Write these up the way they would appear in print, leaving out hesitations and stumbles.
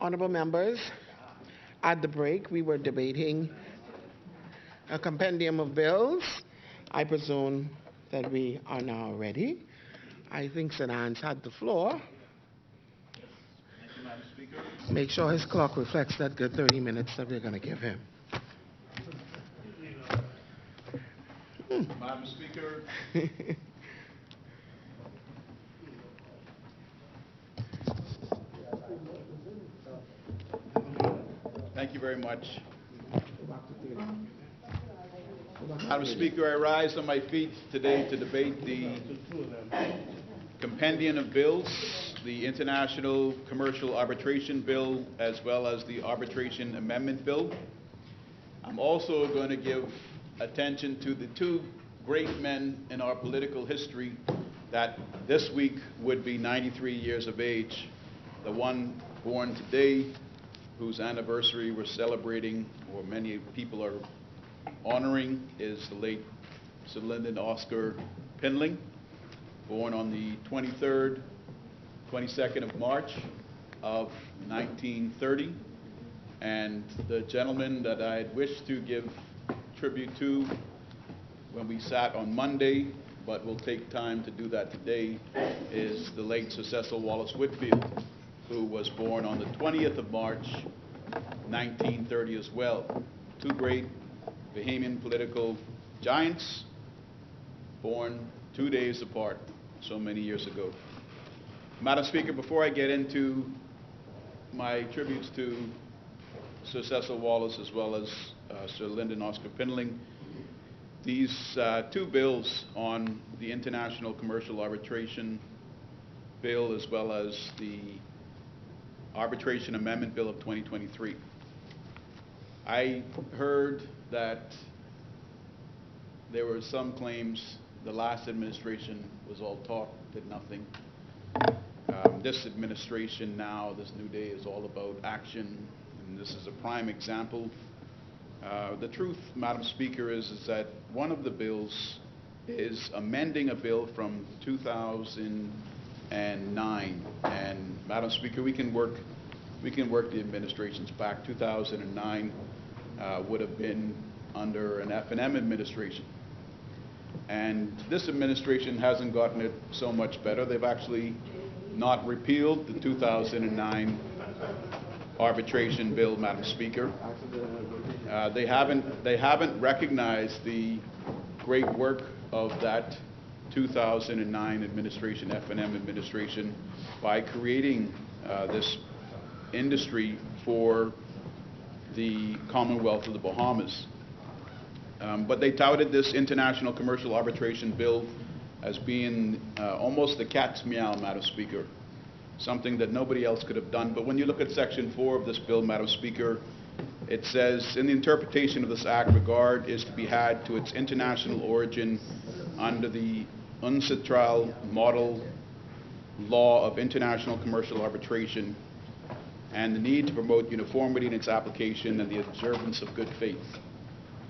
Honorable members, at the break we were debating a compendium of bills. I presume that we are now ready. I think Sanans had the floor. Make sure his clock reflects that good 30 minutes that we're going to give him. Madam Speaker. Thank you very much. Madam Speaker, I rise on my feet today to debate the compendium of bills, the International Commercial Arbitration Bill, as well as the Arbitration Amendment Bill. I'm also going to give attention to the two great men in our political history that this week would be 93 years of age. The one born today, whose anniversary we're celebrating, or many people are honoring, is the late Sir Lyndon Oscar Pindling, born on the 22nd of March of 1930. And the gentleman that I had wished to give tribute to when we sat on Monday, but will take time to do that today, is the late Sir Cecil Wallace Whitfield, who was born on the 20th of March, 1930 as well. Two great Bahamian political giants, born 2 days apart, so many years ago. Madam Speaker, before I get into my tributes to Sir Cecil Wallace as well as Sir Lyndon Oscar Pindling, these two bills on the International Commercial Arbitration Bill as well as the Arbitration Amendment Bill of 2023. I heard that there were some claims the last administration was all talk, did nothing. This administration now, this new day, is all about action, and this is a prime example. The truth, Madam Speaker, is that one of the bills is amending a bill from 2009, and Madam Speaker, we can work the administrations back. 2009 would have been under an F&M administration, and this administration hasn't gotten it so much better. They've actually not repealed the 2009 arbitration bill, Madam Speaker. They haven't recognized the great work of that 2009 administration, F&M administration, by creating this industry for the Commonwealth of the Bahamas. But they touted this International Commercial Arbitration Bill as being almost the cat's meow, Madam Speaker, something that nobody else could have done. But when you look at Section 4 of this bill, Madam Speaker, it says, in the interpretation of this act, regard is to be had to its international origin under the UNCITRAL model law of international commercial arbitration and the need to promote uniformity in its application and the observance of good faith.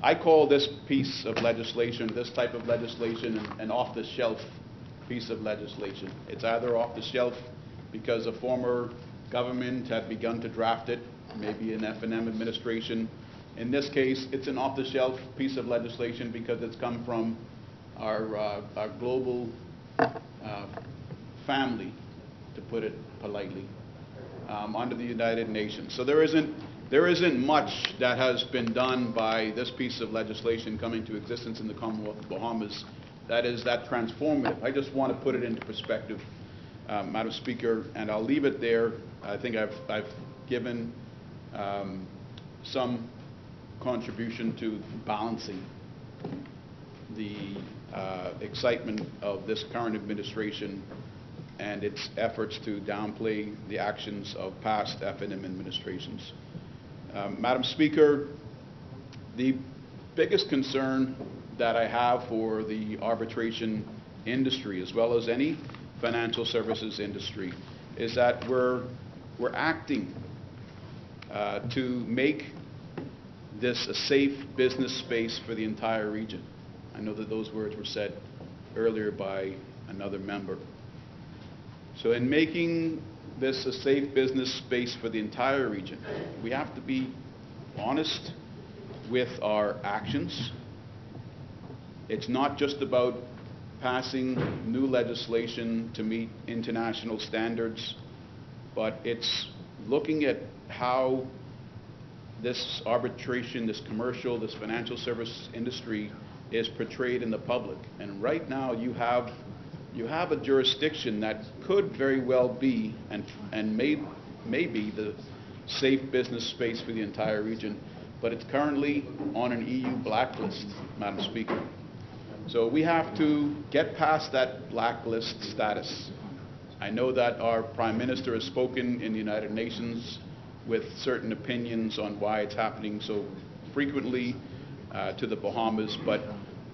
I call this piece of legislation, this type of legislation, an off-the-shelf piece of legislation. It's either off the shelf because a former government had begun to draft it, maybe an F&M administration. In this case, it's an off-the-shelf piece of legislation because it's come from our global family, to put it politely, under the United Nations. So there isn't much that has been done by this piece of legislation coming to existence in the Commonwealth of Bahamas that is that transformative. I just want to put it into perspective, Madam Speaker, and I'll leave it there. I think I've given some contribution to balancing the excitement of this current administration and its efforts to downplay the actions of past F&M administrations. Madam Speaker, the biggest concern that I have for the arbitration industry, as well as any financial services industry, is that we're acting to make this a safe business space for the entire region. I know that those words were said earlier by another member. So in making this a safe business space for the entire region. We have to be honest with our actions. It's not just about passing new legislation to meet international standards, but it's looking at how this arbitration, this commercial, this financial service industry is portrayed in the public. And right now you have a jurisdiction that could very well be and may be the safe business space for the entire region, but it's currently on an EU blacklist, Madam Speaker. So we have to get past that blacklist status. I know that our Prime Minister has spoken in the United Nations with certain opinions on why it's happening so frequently to the Bahamas, but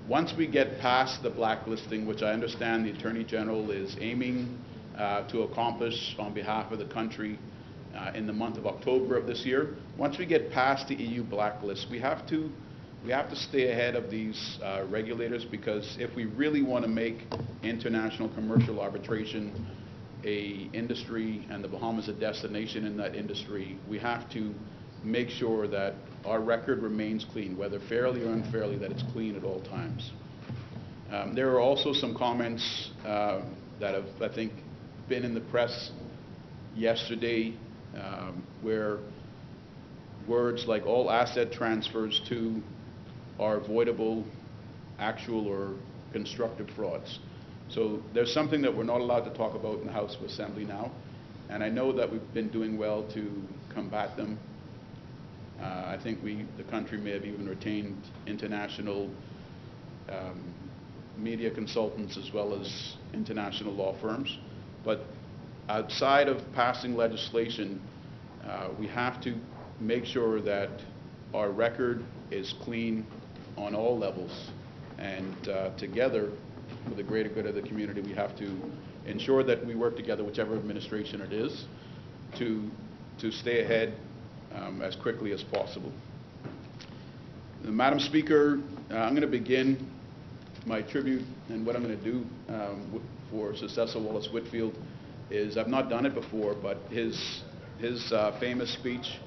once we get past the blacklisting, which I understand the Attorney General is aiming to accomplish on behalf of the country in the month of October of this year, once we get past the EU blacklist, we have to stay ahead of these regulators, because if we really want to make international commercial arbitration a industry and the Bahamas a destination in that industry, we have to make sure that our record remains clean, whether fairly or unfairly, that it's clean at all times. There are also some comments that have, I think, been in the press yesterday where words like all asset transfers to are avoidable, actual or constructive frauds. So there's something that we're not allowed to talk about in the House of Assembly now, and I know that we've been doing well to combat them. I think the country may have even retained international media consultants as well as international law firms. But outside of passing legislation, we have to make sure that our record is clean on all levels, and together, for the greater good of the community, we have to ensure that we work together, whichever administration it is, to stay ahead as quickly as possible. Madam Speaker, I'm going to begin my tribute, and what I'm going to do for Sir Cecil Wallace Whitfield is, I've not done it before, but his famous speech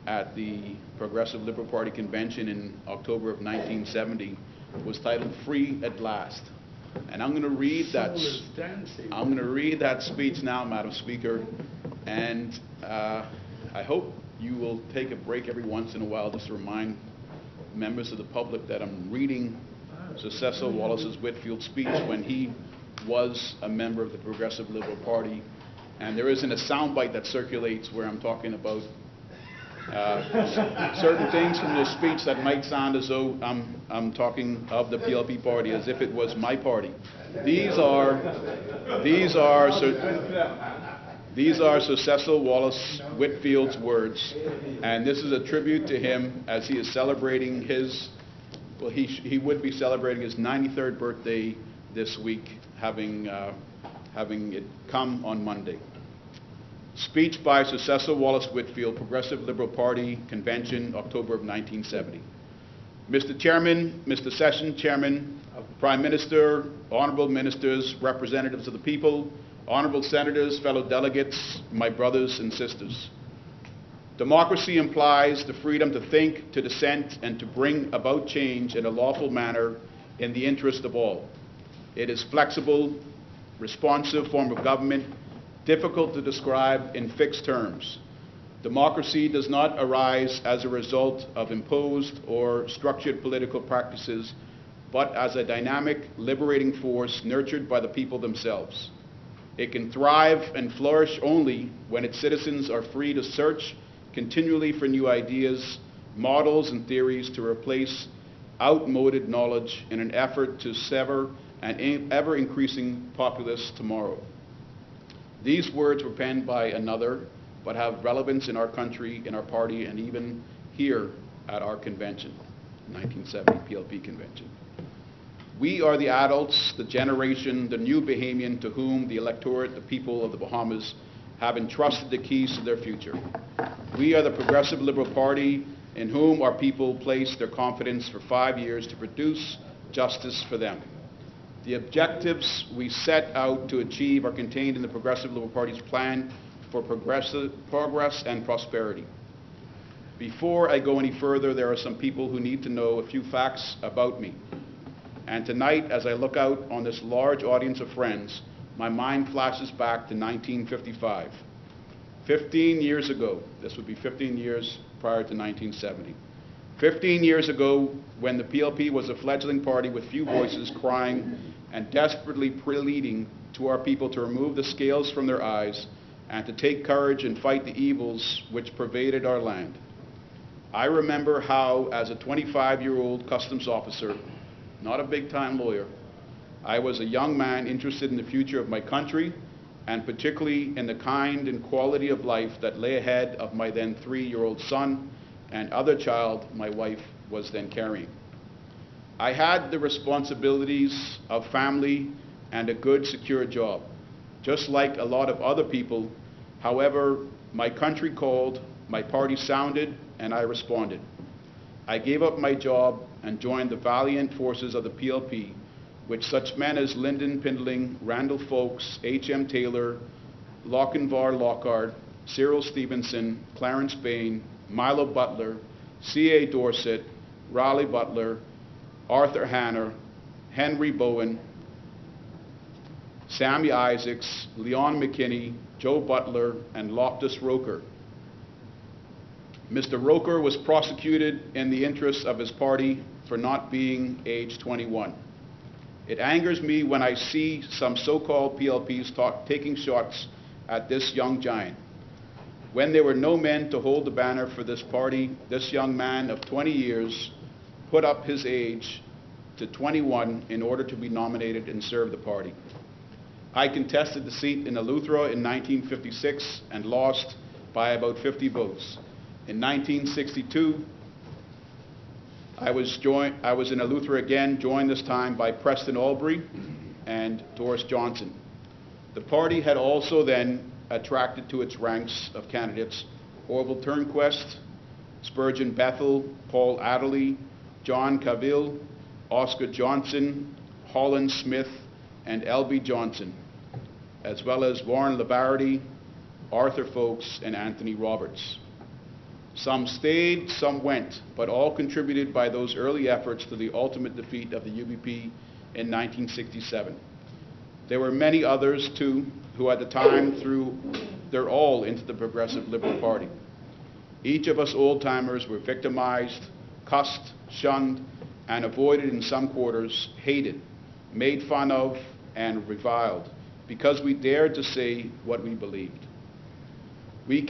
at the Progressive Liberal Party Convention in October of 1970 was titled "Free at Last." And I'm going to read that speech now, Madam Speaker, and I hope you will take a break every once in a while just to remind members of the public that I'm reading Sir Cecil Wallace Whitfield's speech when he was a member of the Progressive Liberal Party. And there isn't a soundbite that circulates where I'm talking about certain things from this speech that might sound as though I'm talking of the PLP party as if it was my party. These are Sir Cecil Wallace Whitfield's words, and this is a tribute to him as he is celebrating his, well, he would be celebrating his 93rd birthday this week, having it come on Monday. Speech by Sir Cecil Wallace Whitfield, Progressive Liberal Party Convention, October of 1970. Mr. Chairman, Mr. Session Chairman, Prime Minister, Honorable Ministers, Representatives of the People, Honorable Senators, fellow delegates, my brothers and sisters. Democracy implies the freedom to think, to dissent, and to bring about change in a lawful manner in the interest of all. It is flexible, responsive form of government, difficult to describe in fixed terms. Democracy does not arise as a result of imposed or structured political practices, but as a dynamic, liberating force nurtured by the people themselves. It can thrive and flourish only when its citizens are free to search continually for new ideas, models, and theories to replace outmoded knowledge in an effort to sever an ever-increasing populace tomorrow. These words were penned by another, but have relevance in our country, in our party, and even here at our convention, 1970 PLP convention. We are the adults, the generation, the new Bahamian to whom the electorate, the people of the Bahamas, have entrusted the keys to their future. We are the Progressive Liberal Party in whom our people placed their confidence for 5 years to produce justice for them. The objectives we set out to achieve are contained in the Progressive Liberal Party's plan for progress and prosperity. Before I go any further, there are some people who need to know a few facts about me. And tonight, as I look out on this large audience of friends, my mind flashes back to 1955. 15 years ago, this would be 15 years prior to 1970. 15 years ago, when the PLP was a fledgling party with few voices crying and desperately pleading to our people to remove the scales from their eyes and to take courage and fight the evils which pervaded our land. I remember how, as a 25-year-old customs officer, not a big-time lawyer, I was a young man interested in the future of my country, and particularly in the kind and quality of life that lay ahead of my then 3-year-old son and other child my wife was then carrying. I had the responsibilities of family and a good, secure job. Just like a lot of other people, however, my country called, my party sounded, and I responded. I gave up my job and joined the valiant forces of the PLP, which such men as Lyndon Pindling, Randall Folks, H.M. Taylor, Lochinvar Lockhart, Cyril Stevenson, Clarence Bain, Milo Butler, C.A. Dorset, Raleigh Butler, Arthur Hanner, Henry Bowen, Sammy Isaacs, Leon McKinney, Joe Butler, and Loftus Roker. Mr. Roker was prosecuted in the interests of his party for not being age 21. It angers me when I see some so-called PLPs taking shots at this young giant. When there were no men to hold the banner for this party, this young man of 20 years put up his age to 21 in order to be nominated and serve the party. I contested the seat in Eleuthera in 1956 and lost by about 50 votes. In 1962, I was in Eleuthera again, joined this time by Preston Albury and Doris Johnson. The party had also then attracted to its ranks of candidates Orville Turnquest, Spurgeon Bethel, Paul Adderley, John Cavill, Oscar Johnson, Holland Smith, and L.B. Johnson, as well as Warren Labarity, Arthur Folks, and Anthony Roberts. Some stayed, some went, but all contributed by those early efforts to the ultimate defeat of the UBP in 1967. There were many others, too, who at the time threw their all into the Progressive Liberal Party. Each of us old-timers were victimized, cussed, shunned, and avoided in some quarters, hated, made fun of, and reviled, because we dared to say what we believed. We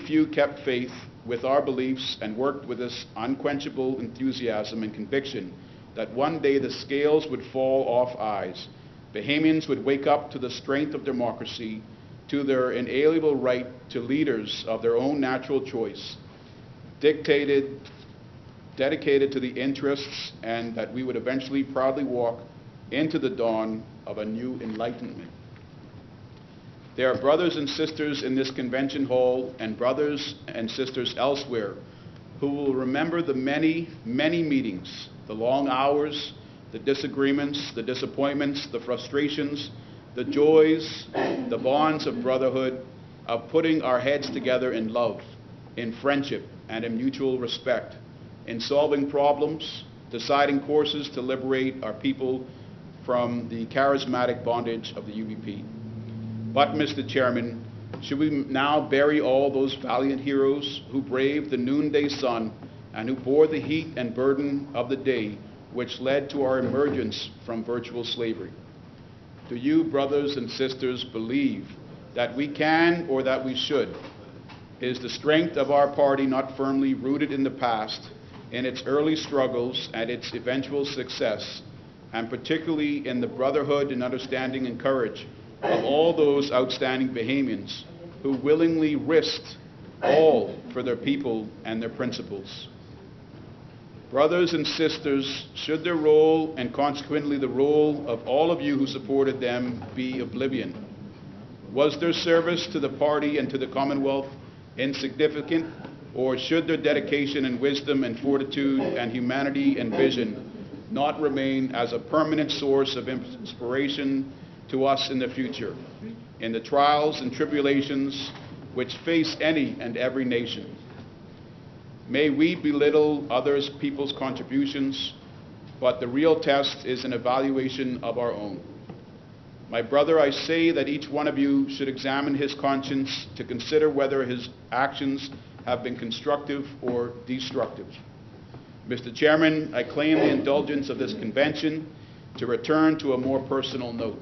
few kept faith with our beliefs and worked with this unquenchable enthusiasm and conviction that one day the scales would fall off eyes. Bahamians would wake up to the strength of democracy, to their inalienable right to leaders of their own natural choice, dedicated to the interests, and that we would eventually proudly walk into the dawn of a new enlightenment. There are brothers and sisters in this convention hall and brothers and sisters elsewhere who will remember the many, many meetings, the long hours, the disagreements, the disappointments, the frustrations, the joys, the bonds of brotherhood, of putting our heads together in love, in friendship, and in mutual respect, in solving problems, deciding courses to liberate our people from the charismatic bondage of the UBP. But, Mr. Chairman, should we now bury all those valiant heroes who braved the noonday sun and who bore the heat and burden of the day which led to our emergence from virtual slavery? Do you, brothers and sisters, believe that we can or that we should? Is the strength of our party not firmly rooted in the past, in its early struggles and its eventual success, and particularly in the brotherhood and understanding and courage of all those outstanding Bahamians who willingly risked all for their people and their principles? Brothers and sisters, should their role and consequently the role of all of you who supported them be oblivion? Was their service to the party and to the Commonwealth insignificant, or should their dedication and wisdom and fortitude and humanity and vision not remain as a permanent source of inspiration to us in the future? in the trials and tribulations which face any and every nation. May we belittle others' people's contributions, but the real test is an evaluation of our own. My brother, I say that each one of you should examine his conscience to consider whether his actions have been constructive or destructive. Mr. Chairman, I claim the indulgence of this convention to return to a more personal note.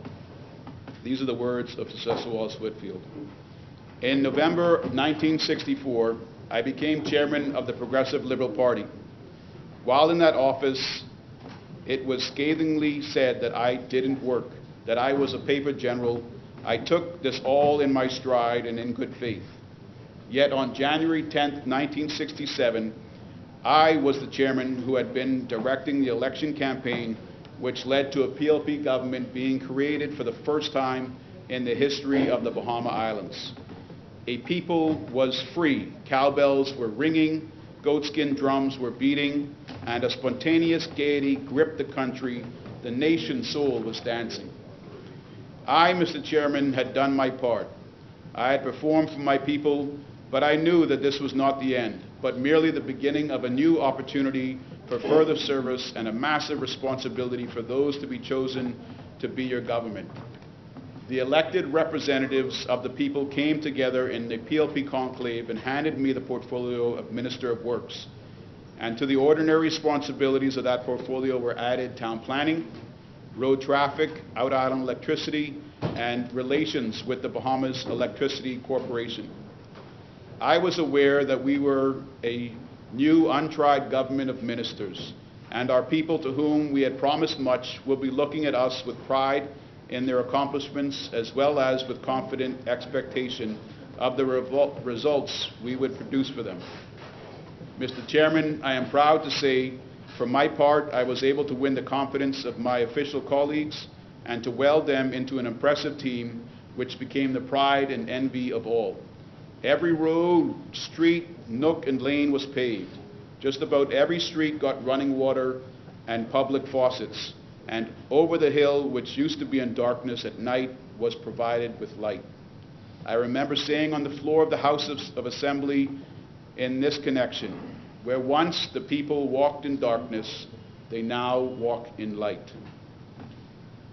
These are the words of Cecil Wallace Whitfield. In November 1964, I became chairman of the Progressive Liberal Party. While in that office, it was scathingly said that I didn't work, that I was a paper general. I took this all in my stride and in good faith. Yet on January 10th, 1967, I was the chairman who had been directing the election campaign which led to a PLP government being created for the first time in the history of the Bahama Islands. A people was free. Cowbells were ringing, goatskin drums were beating, and a spontaneous gaiety gripped the country. The nation's soul was dancing. I, Mr. Chairman, had done my part. I had performed for my people, but I knew that this was not the end, but merely the beginning of a new opportunity for further service and a massive responsibility for those to be chosen to be your government. The elected representatives of the people came together in the PLP conclave and handed me the portfolio of Minister of Works. And to the ordinary responsibilities of that portfolio were added town planning, road traffic, out-island electricity, and relations with the Bahamas Electricity Corporation. I was aware that we were a new, untried government of ministers, and our people to whom we had promised much will be looking at us with pride in their accomplishments as well as with confident expectation of the results we would produce for them. Mr. Chairman, I am proud to say, for my part, I was able to win the confidence of my official colleagues and to weld them into an impressive team which became the pride and envy of all. Every road, street, nook, and lane was paved. Just about every street got running water and public faucets. And over the hill, which used to be in darkness at night, was provided with light. I remember saying on the floor of the House of Assembly in this connection, where once the people walked in darkness, they now walk in light.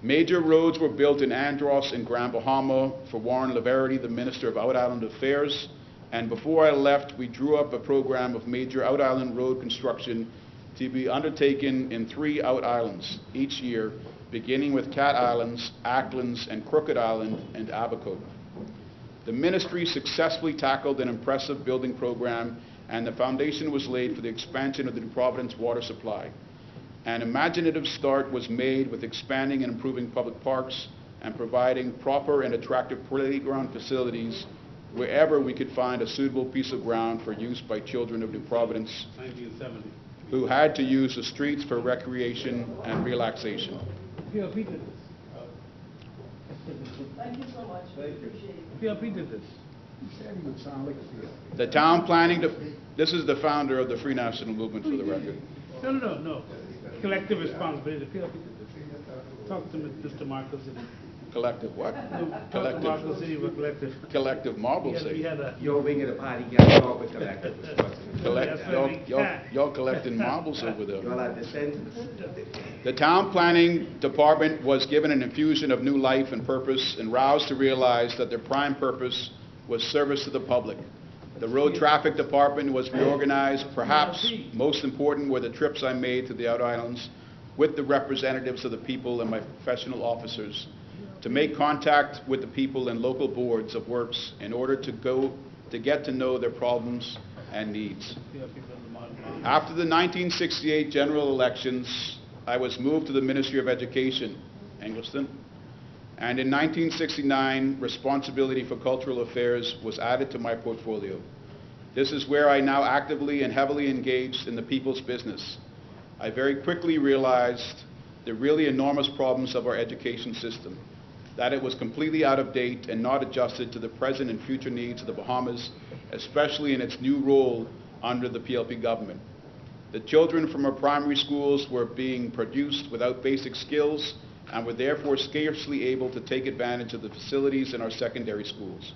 Major roads were built in Andros and Grand Bahama for Warren Laverty, the Minister of Out-Island Affairs, and before I left, we drew up a program of major out-island road construction to be undertaken in 3 out-islands each year, beginning with Cat Islands, Acklands, and Crooked Island, and Abaco. The ministry successfully tackled an impressive building program, and the foundation was laid for the expansion of the New Providence water supply. An imaginative start was made with expanding and improving public parks and providing proper and attractive playground facilities wherever we could find a suitable piece of ground for use by children of New Providence 1970. who had to use the streets for recreation and relaxation. PLP did this. Thank you so much. Appreciate it. PLP did this. The town planning, this is the founder of the Free National Movement, for the record. No. Collective responsibility. The PLP did this. Talk to Mr. Marcos. Collective what? Talk to Marcos City about collective. Collective marble We city. had a. Your wing of the party got caught with collective responsibility. Y'all collecting marbles over there. Y'all have the sentence. The town planning department was given an infusion of new life and purpose and roused to realize that their prime purpose was service to the public. The road traffic department was reorganized. Perhaps most important were the trips I made to the out-islands with the representatives of the people and my professional officers to make contact with the people and local boards of works in order to get to know their problems and needs. After the 1968 general elections, I was moved to the Ministry of Education, Engliston, and in 1969, responsibility for cultural affairs was added to my portfolio. This is where I now actively and heavily engaged in the people's business. I very quickly realized the really enormous problems of our education system, that it was completely out of date and not adjusted to the present and future needs of the Bahamas, especially in its new role under the PLP government. The children from our primary schools were being produced without basic skills and were therefore scarcely able to take advantage of the facilities in our secondary schools.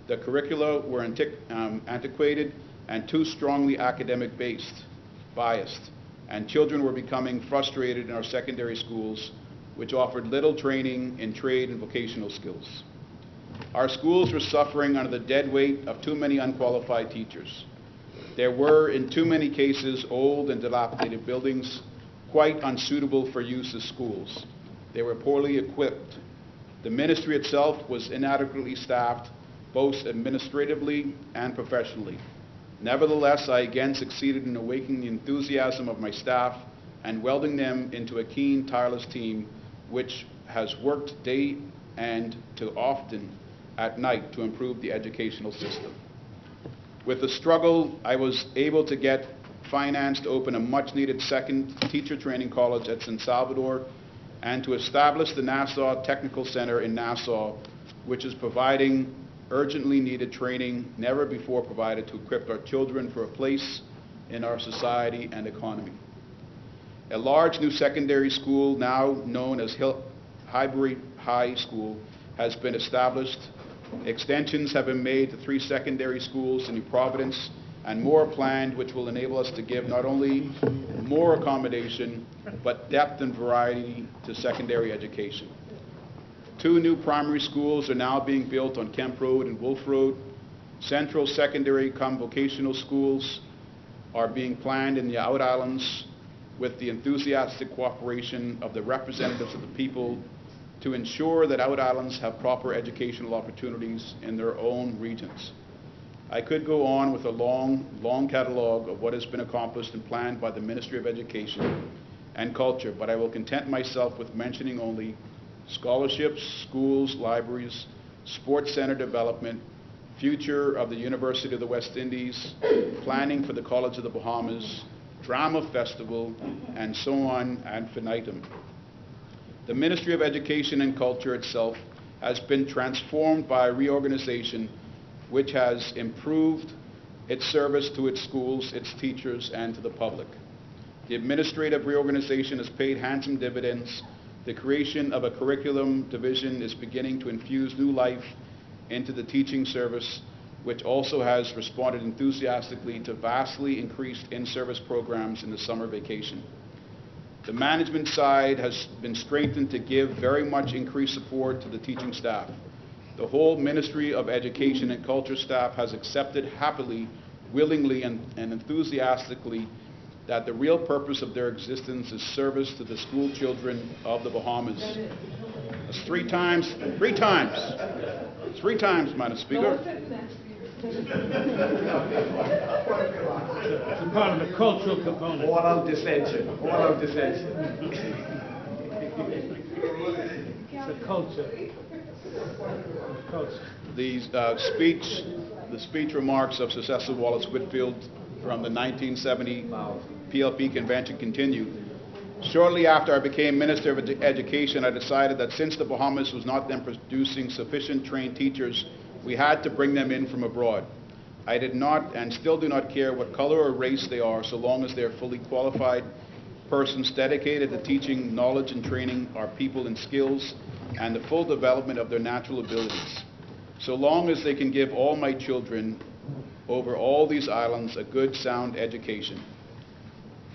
The curricula were antiquated and too strongly academic-based, biased, and children were becoming frustrated in our secondary schools, which offered little training in trade and vocational skills. Our schools were suffering under the dead weight of too many unqualified teachers. There were, in too many cases, old and dilapidated buildings, quite unsuitable for use as schools. They were poorly equipped. The ministry itself was inadequately staffed, both administratively and professionally. Nevertheless, I again succeeded in awakening the enthusiasm of my staff and welding them into a keen, tireless team which has worked day and too often at night to improve the educational system. With the struggle, I was able to get finance to open a much-needed second teacher training college at San Salvador and to establish the Nassau Technical Center in Nassau, which is providing urgently needed training never before provided to equip our children for a place in our society and economy. A large new secondary school, now known as Highbury High School, has been established. Extensions have been made to 3 secondary schools in New Providence, and more planned, which will enable us to give not only more accommodation, but depth and variety to secondary education. 2 new primary schools are now being built on Kemp Road and Wolf Road. Central secondary vocational schools are being planned in the Out Islands with the enthusiastic cooperation of the representatives of the people to ensure that Out Islands have proper educational opportunities in their own regions. I could go on with a long catalog of what has been accomplished and planned by the Ministry of Education and Culture, but I will content myself with mentioning only scholarships, schools, libraries, sports center development, future of the University of the West Indies, planning for the College of the Bahamas, drama festival, and so on ad infinitum. The Ministry of Education and Culture itself has been transformed by reorganization which has improved its service to its schools, its teachers, and to the public. The administrative reorganization has paid handsome dividends. The creation of a curriculum division is beginning to infuse new life into the teaching service, which also has responded enthusiastically to vastly increased in-service programs in the summer vacation. The management side has been strengthened to give very much increased support to the teaching staff. The whole Ministry of Education and Culture staff has accepted happily, willingly, and enthusiastically that the real purpose of their existence is service to the school children of the Bahamas. That's three times, Madam Speaker. It's a part of the cultural component. Oral dissension. It's a culture. The speech remarks of Successor Wallace Whitfield from the 1970 PLP convention continue. Shortly after I became Minister of Education, I decided that since the Bahamas was not then producing sufficient trained teachers, we had to bring them in from abroad. I did not and still do not care what color or race they are, so long as they are fully qualified persons dedicated to teaching, knowledge, and training our people in skills and the full development of their natural abilities. So long as they can give all my children over all these islands a good, sound education.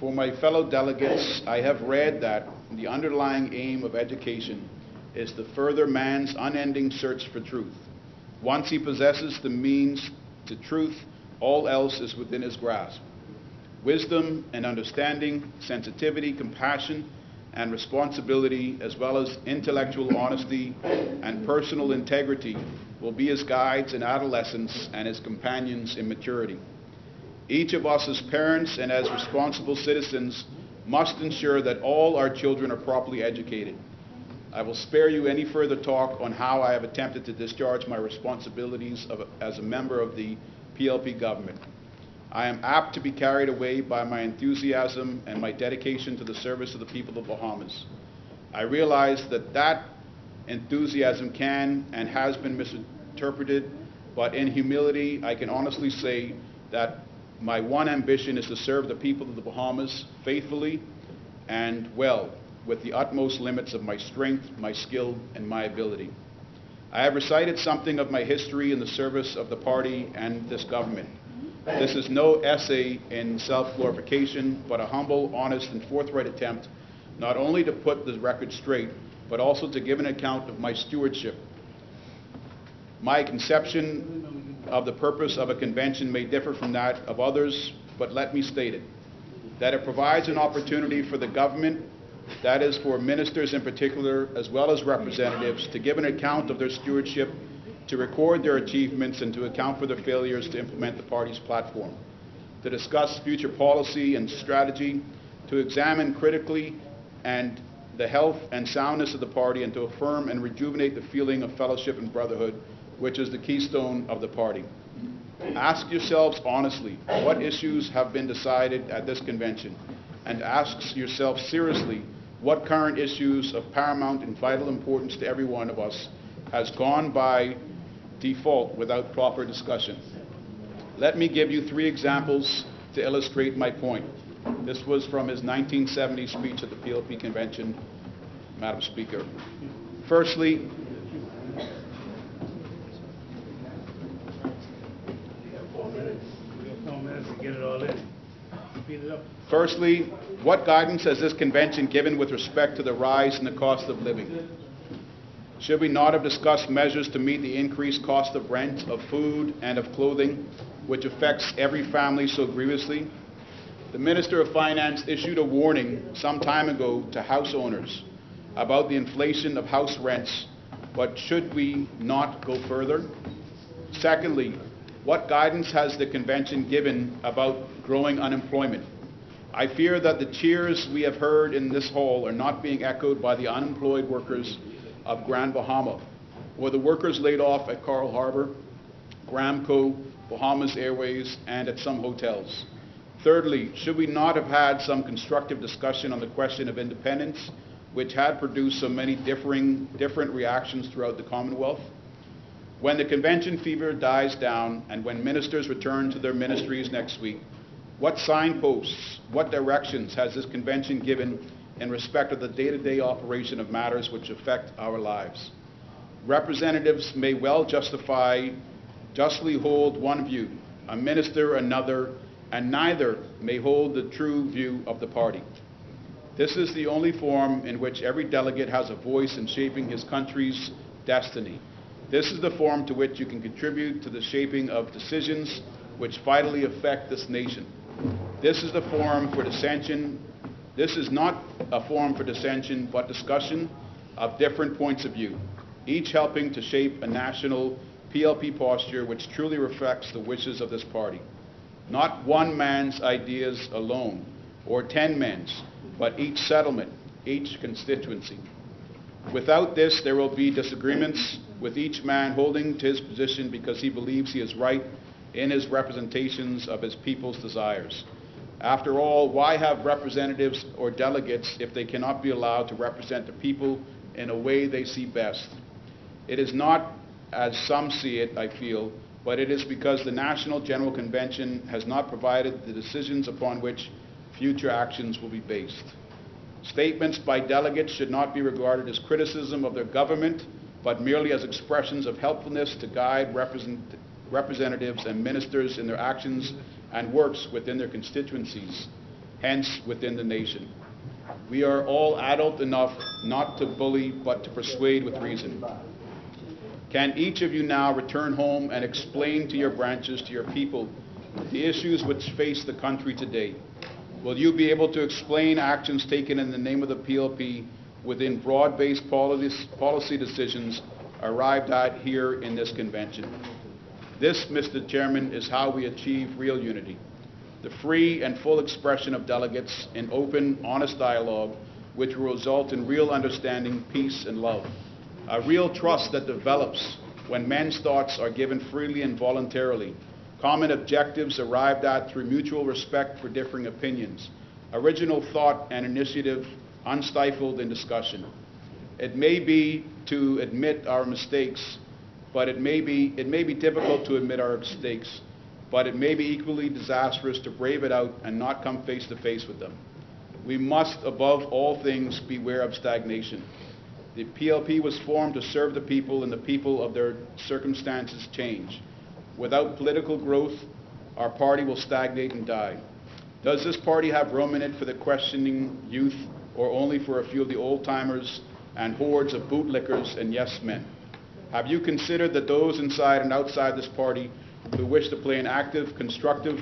For my fellow delegates, I have read that the underlying aim of education is to further man's unending search for truth. Once he possesses the means to truth, all else is within his grasp. Wisdom and understanding, sensitivity, compassion, and responsibility, as well as intellectual honesty and personal integrity, will be his guides in adolescence and his companions in maturity. Each of us as parents and as responsible citizens must ensure that all our children are properly educated. I will spare you any further talk on how I have attempted to discharge my responsibilities as a member of the PLP government. I am apt to be carried away by my enthusiasm and my dedication to the service of the people of the Bahamas. I realize that enthusiasm can and has been misinterpreted, but in humility, I can honestly say that my one ambition is to serve the people of the Bahamas faithfully and well, with the utmost limits of my strength, my skill, and my ability. I have recited something of my history in the service of the party and this government. This is no essay in self-glorification, but a humble, honest, and forthright attempt not only to put the record straight, but also to give an account of my stewardship. My conception of the purpose of a convention may differ from that of others, but let me state it, that it provides an opportunity for the government, that is for ministers in particular, as well as representatives, to give an account of their stewardship, to record their achievements, and to account for their failures to implement the party's platform, to discuss future policy and strategy, to examine critically and the health and soundness of the party, and to affirm and rejuvenate the feeling of fellowship and brotherhood, which is the keystone of the party. Ask yourselves honestly, what issues have been decided at this convention? And ask yourself seriously, what current issues of paramount and vital importance to every one of us has gone by default without proper discussion? Let me give you 3 examples to illustrate my point. This was from his 1970 speech at the PLP convention, Madam Speaker. Firstly, what guidance has this convention given with respect to the rise in the cost of living? Should we not have discussed measures to meet the increased cost of rent, of food, and of clothing, which affects every family so grievously? The Minister of Finance issued a warning some time ago to house owners about the inflation of house rents, but should we not go further? Secondly, what guidance has the convention given about growing unemployment? I fear that the cheers we have heard in this hall are not being echoed by the unemployed workers of Grand Bahama, or the workers laid off at Coral Harbor, Gramco, Bahamas Airways, and at some hotels. Thirdly, should we not have had some constructive discussion on the question of independence, which had produced so many different reactions throughout the Commonwealth? When the convention fever dies down and when ministers return to their ministries next week, what signposts, what directions has this convention given in respect of the day-to-day operation of matters which affect our lives? Representatives may well justly hold one view, a minister another, and neither may hold the true view of the party. This is the only forum in which every delegate has a voice in shaping his country's destiny. This is the forum to which you can contribute to the shaping of decisions which vitally affect this nation. This is the forum for dissension. This is not a forum for dissension, but discussion of different points of view, each helping to shape a national PLP posture which truly reflects the wishes of this party. Not one man's ideas alone, or 10 men's, but each settlement, each constituency. Without this, there will be disagreements, with each man holding to his position because he believes he is right in his representations of his people's desires. After all, why have representatives or delegates if they cannot be allowed to represent the people in a way they see best? It is not as some see it, I feel, but it is because the National General Convention has not provided the decisions upon which future actions will be based. Statements by delegates should not be regarded as criticism of their government, but merely as expressions of helpfulness to guide representatives and ministers in their actions and works within their constituencies, hence within the nation. We are all adult enough not to bully, but to persuade with reason. Can each of you now return home and explain to your branches, to your people, the issues which face the country today? Will you be able to explain actions taken in the name of the PLP within broad-based policy decisions arrived at here in this convention? This, Mr. Chairman, is how we achieve real unity. The free and full expression of delegates in open, honest dialogue, which will result in real understanding, peace, and love. A real trust that develops when men's thoughts are given freely and voluntarily. Common objectives arrived at through mutual respect for differing opinions. Original thought and initiative unstifled in discussion. It may be to admit our mistakes, but it may be difficult to admit our mistakes, but it may be equally disastrous to brave it out and not come face to face with them. We must, above all things, beware of stagnation. The PLP was formed to serve the people, and the people of their circumstances change. Without political growth, our party will stagnate and die. Does this party have room in it for the questioning youth, or only for a few of the old-timers and hordes of bootlickers and yes-men? Have you considered that those inside and outside this party who wish to play an active, constructive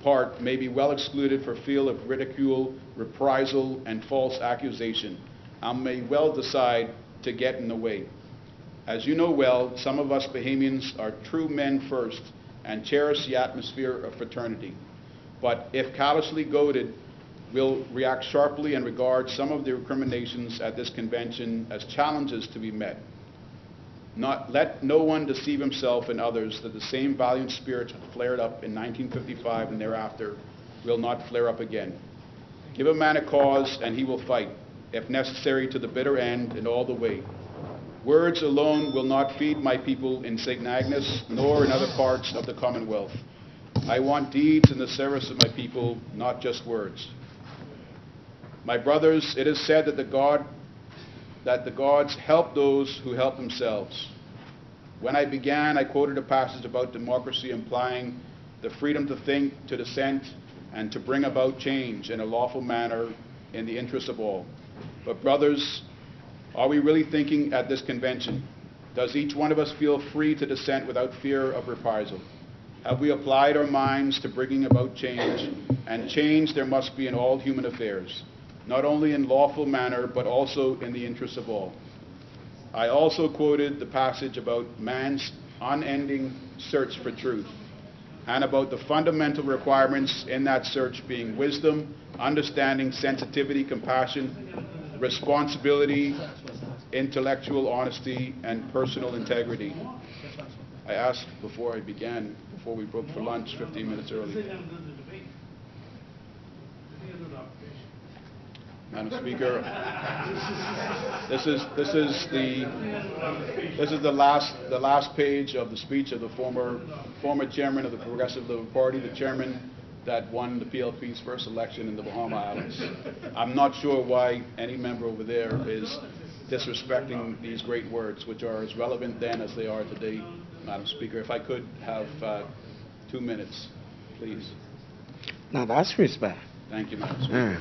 part may be well excluded for fear of ridicule, reprisal, and false accusation, and may well decide to get in the way? As you know well, some of us Bahamians are true men first and cherish the atmosphere of fraternity. But if callously goaded, we'll react sharply and regard some of the recriminations at this convention as challenges to be met. Let no one deceive himself and others that the same valiant spirit flared up in 1955 and thereafter will not flare up again. Give a man a cause and he will fight, if necessary to the bitter end and all the way. Words alone will not feed my people in St. Agnes nor in other parts of the Commonwealth. I want deeds in the service of my people, not just words. My brothers, it is said that the gods help those who help themselves. When I began, I quoted a passage about democracy implying the freedom to think, to dissent, and to bring about change in a lawful manner in the interest of all. But brothers, are we really thinking at this convention? Does each one of us feel free to dissent without fear of reprisal? Have we applied our minds to bringing about change? And change there must be in all human affairs, not only in lawful manner, but also in the interest of all. I also quoted the passage about man's unending search for truth, and about the fundamental requirements in that search being wisdom, understanding, sensitivity, compassion, responsibility, intellectual honesty, and personal integrity. I asked before I began, before we broke for lunch 15 minutes early. Madam Speaker, this is the last page of the speech of the former chairman of the Progressive Liberal Party, the chairman that won the PLP's first election in the Bahamas Islands. I'm not sure why any member over there is disrespecting these great words, which are as relevant then as they are today. Madam Speaker, if I could have 2 minutes, please. Now that's respect. Thank you, Madam Speaker.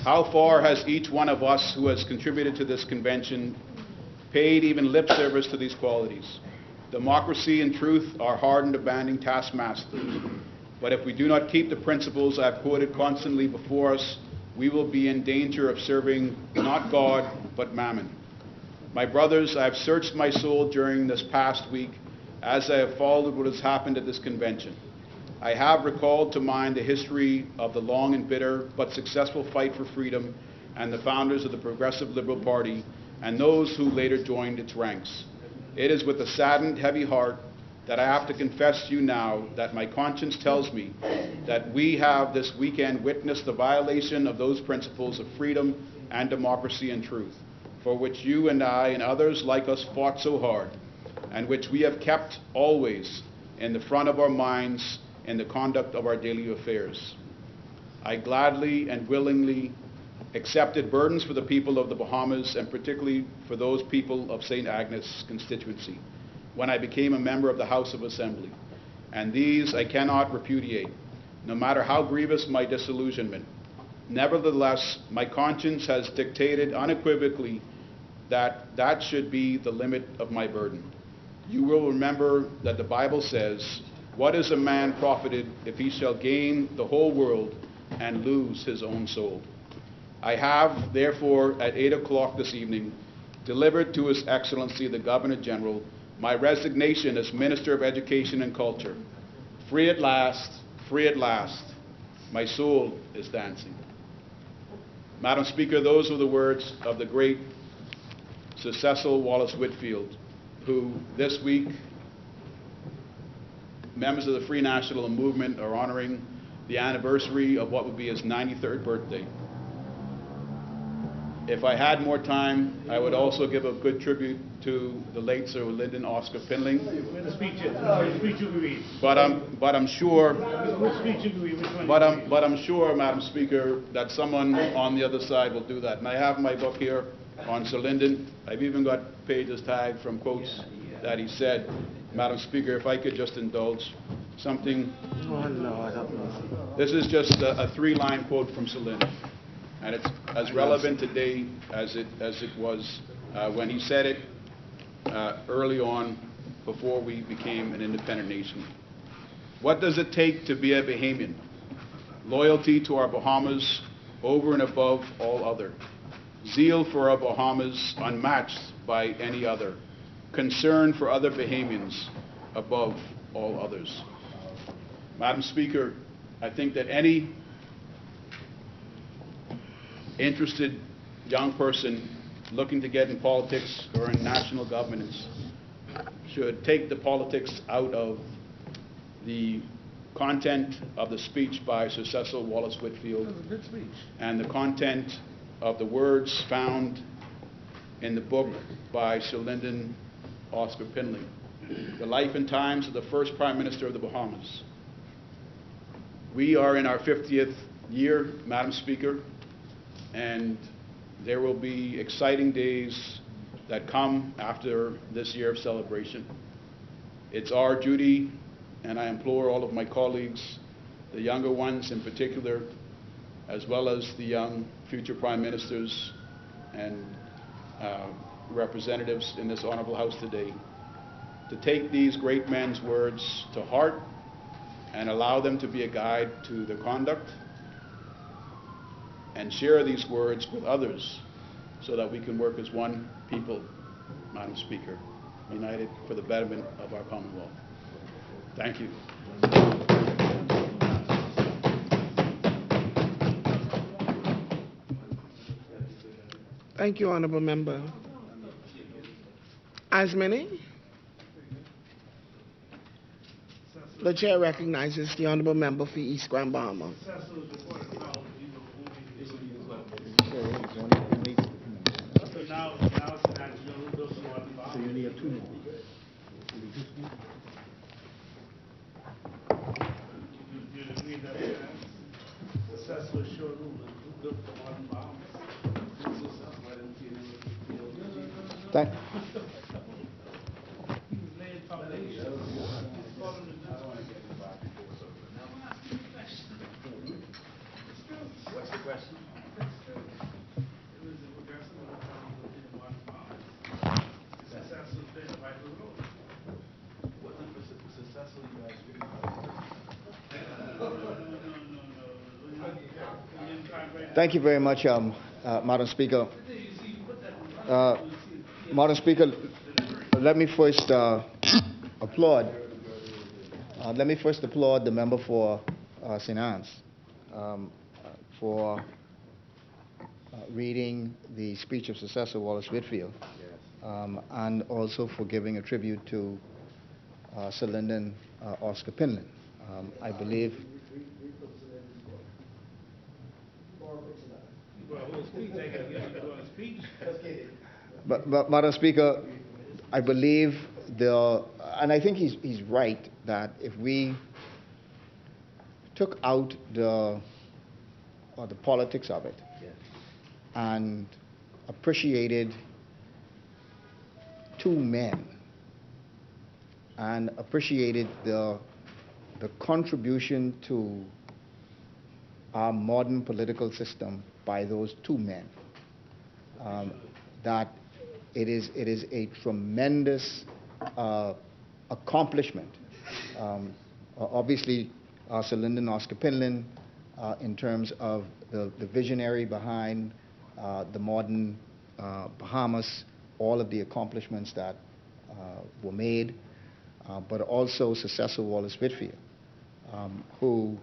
How far has each one of us who has contributed to this convention paid even lip service to these qualities? Democracy and truth are hard and demanding taskmasters. But if we do not keep the principles I've quoted constantly before us, we will be in danger of serving not God, but mammon. My brothers, I have searched my soul during this past week as I have followed what has happened at this convention. I have recalled to mind the history of the long and bitter but successful fight for freedom and the founders of the Progressive Liberal Party and those who later joined its ranks. It is with a saddened, heavy heart that I have to confess to you now that my conscience tells me that we have this weekend witnessed the violation of those principles of freedom and democracy and truth, for which you and I and others like us fought so hard, and which we have kept always in the front of our minds in the conduct of our daily affairs. I gladly and willingly accepted burdens for the people of the Bahamas, and particularly for those people of St. Agnes constituency, when I became a member of the House of Assembly. And these I cannot repudiate, no matter how grievous my disillusionment. Nevertheless, my conscience has dictated unequivocally that that should be the limit of my burden. You will remember that the Bible says, "What is a man profited if he shall gain the whole world and lose his own soul?" I have, therefore, at 8 o'clock this evening, delivered to His Excellency the Governor General my resignation as Minister of Education and Culture. Free at last, my soul is dancing. Madam Speaker, those were the words of the great Sir Cecil Wallace Whitfield, who this week members of the Free National Movement are honoring the anniversary of what would be his 93rd birthday. If I had more time, I would also give a good tribute to the late Sir Lyndon Oscar Pinling. Where the speech is, which speech you read? But I'm sure. Which speech you read, which one But I'm sure, Madam Speaker, that someone on the other side will do that. And I have my book here on Sir Lyndon. I've even got pages tagged from quotes that he said. Madam Speaker, if I could just indulge something. Oh, Lord. This is just a three-line quote from Sir Lyndon. And it's as relevant today as it was when he said it early on before we became an independent nation. What does it take to be a Bahamian? Loyalty to our Bahamas over and above all other. Zeal for our Bahamas unmatched by any other. Concern for other Bahamians above all others. Madam Speaker, I think that any interested young person looking to get in politics or in national governance should take the politics out of the content of the speech by Sir Cecil Wallace Whitfield. That was a good speech. And the content of the words found in the book by Sir Lyndon Oscar Pinling, The Life and Times of the First Prime Minister of the Bahamas. We are in our 50th year, Madam Speaker, and there will be exciting days that come after this year of celebration. It's our duty, and I implore all of my colleagues, the younger ones in particular, as well as the young future prime ministers and representatives in this honorable house today, to take these great men's words to heart and allow them to be a guide to the conduct, and share these words with others so that we can work as one people, Madam Speaker, united for the betterment of our Commonwealth. Thank you. Thank you, Honorable Member. As many? The chair recognizes the Honorable Member for East Grand Bahama. So now it's an actual so you need two more. You agree that successful short rule is good for modern Bahamas? Thank, He's laying foundation. He's following the good. What's the question? It was a progressive in modern Bahamas. Successful been a vital role. Wasn't successful, you guys really? thank you very much, Madam Speaker. Madam Speaker, let me first applaud. Let me first applaud the member for St. Anne's for reading the speech of Sir Cecil Wallace Whitfield, and also for giving a tribute to Sir Lyndon Oscar Pinling. I believe. But Madam Speaker, I believe and I think he's right, that if we took out the politics of it and appreciated two men and appreciated the contribution to our modern political system by those two men, that it is a tremendous accomplishment. Obviously, Sir Lyndon Oscar Pinling, in terms of the visionary behind the modern Bahamas, all of the accomplishments that were made, but also Sir Cecil Wallace Whitfield, who,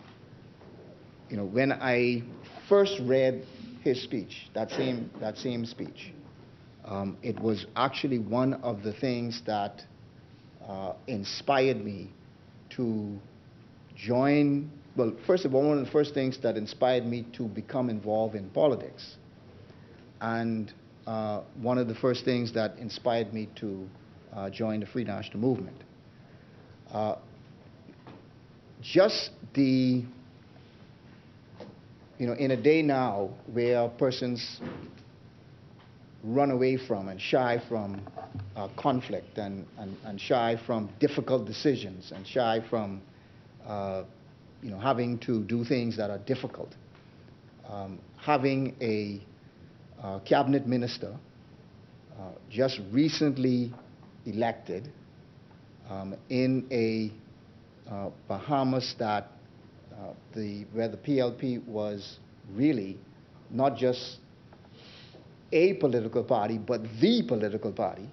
when I first read his speech, that same speech, it was actually one of the things that inspired me to join. Well, first of all, one of the first things that inspired me to become involved in politics and one of the first things that inspired me to join the Free National Movement. Just the, in a day now where persons run away from and shy from conflict and shy from difficult decisions and shy from having to do things that are difficult. Having a cabinet minister just recently elected in a Bahamas that where the PLP was really not just a political party, but the political party,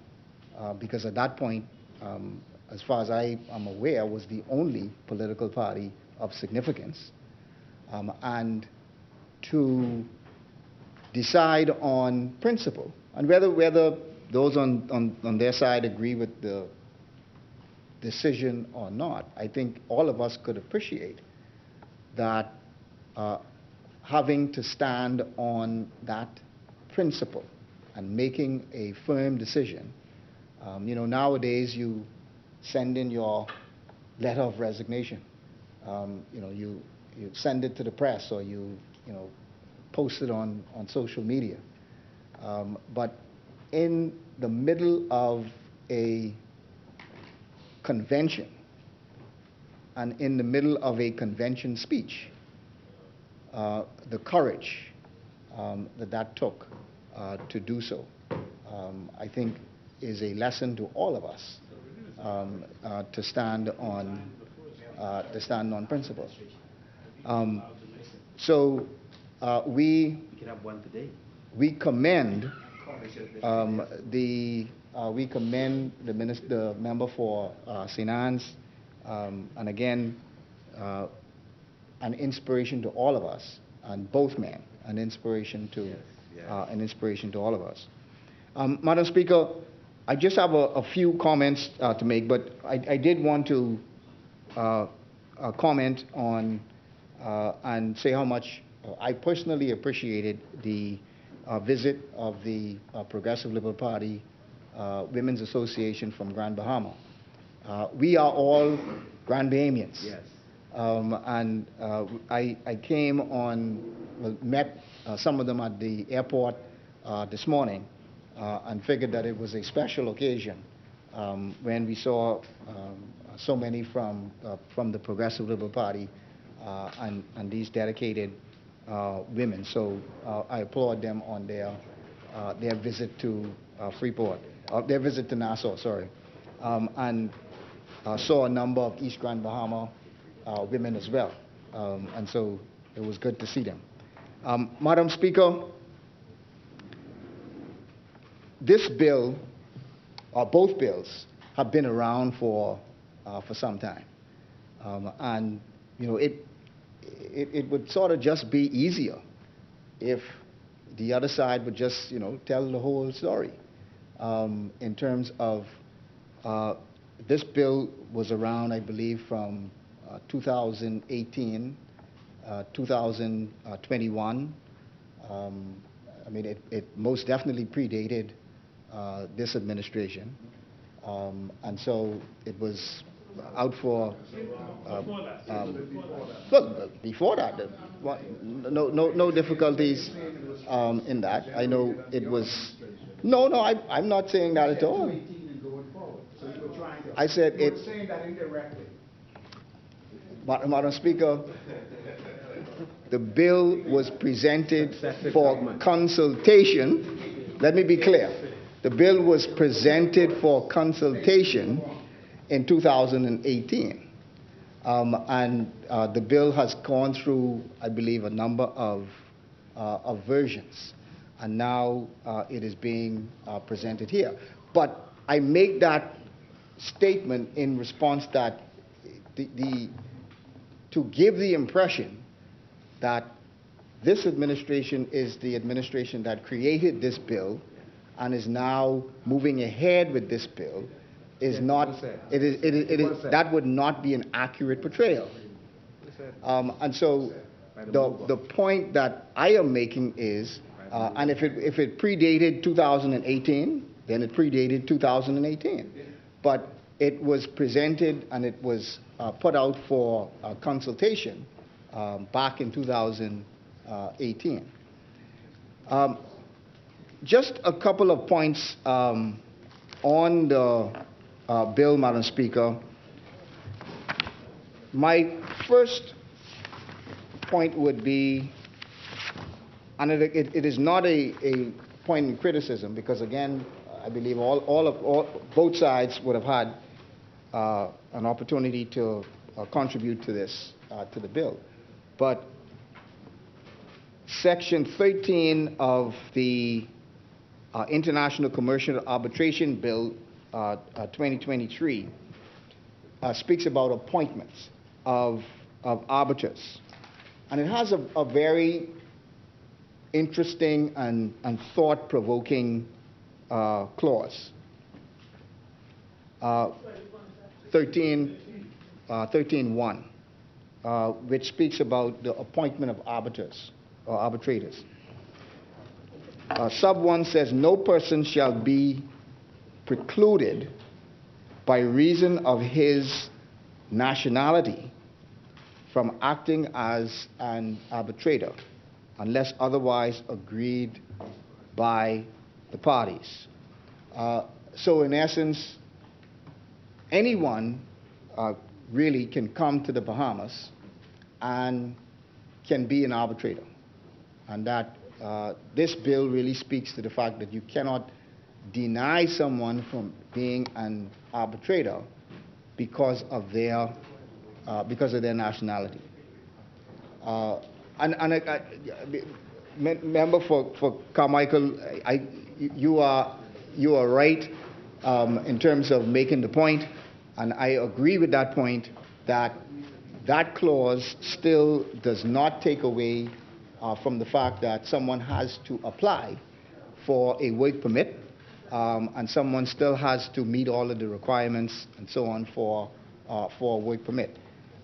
because at that point, as far as I am aware, was the only political party of significance, and to decide on principle, and whether those on their side agree with the decision or not, I think all of us could appreciate that having to stand on that principle and making a firm decision. Nowadays you send in your letter of resignation. You send it to the press, or you post it on social media. But in the middle of a convention and in the middle of a convention speech, the courage that took to do so, I think, is a lesson to all of us to stand on principles. We commend the member for St. Anne's, and again, an inspiration to all of us, and both men, an inspiration to all of us. Madam Speaker, I just have a few comments to make, but I did want to comment on and say how much I personally appreciated the visit of the Progressive Liberal Party Women's Association from Grand Bahama. We are all Grand Bahamians. Yes. I came met some of them at the airport this morning, and figured that it was a special occasion when we saw so many from the Progressive Liberal Party and these dedicated women. So I applaud them on their visit to Freeport, their visit to Nassau, sorry, and saw a number of East Grand Bahama women as well, and so it was good to see them. Madam Speaker, this bill, or both bills, have been around for some time, and it would sort of just be easier if the other side would just tell the whole story. In terms of this bill was around, I believe, from 2018, 2021. It most definitely predated this administration, and so it was out for before that. No difficulties in that. I know it was. No, I'm not saying that at all. I said it. You were saying that indirectly. Madam Speaker, the bill was presented for consultation. Let me be clear. The bill was presented for consultation in 2018. And the bill has gone through, I believe, a number of versions. And now it is being presented here. But I make that statement in response that to give the impression that this administration is the administration that created this bill and is now moving ahead with this bill is not, that would not be an accurate portrayal. And so the point that I am making is And if it predated 2018, then it predated 2018. But it was presented and it was put out for consultation back in 2018. Just a couple of points on the bill, Madam Speaker. My first point would be, and it is not a point in criticism, because again, I believe both sides would have had an opportunity to contribute to this, to the bill. But Section 13 of the International Commercial Arbitration Bill 2023 speaks about appointments of arbiters. And it has a very interesting and thought-provoking clause. 13.1, which speaks about the appointment of arbiters or arbitrators. Sub 1 says, no person shall be precluded by reason of his nationality from acting as an arbitrator unless otherwise agreed by the parties. So in essence, anyone really can come to the Bahamas and can be an arbitrator. And that this bill really speaks to the fact that you cannot deny someone from being an arbitrator because of their nationality. Member for Carmichael, you are right in terms of making the point, and I agree with that point that that clause still does not take away from the fact that someone has to apply for a work permit, and someone still has to meet all of the requirements and so on for a work permit.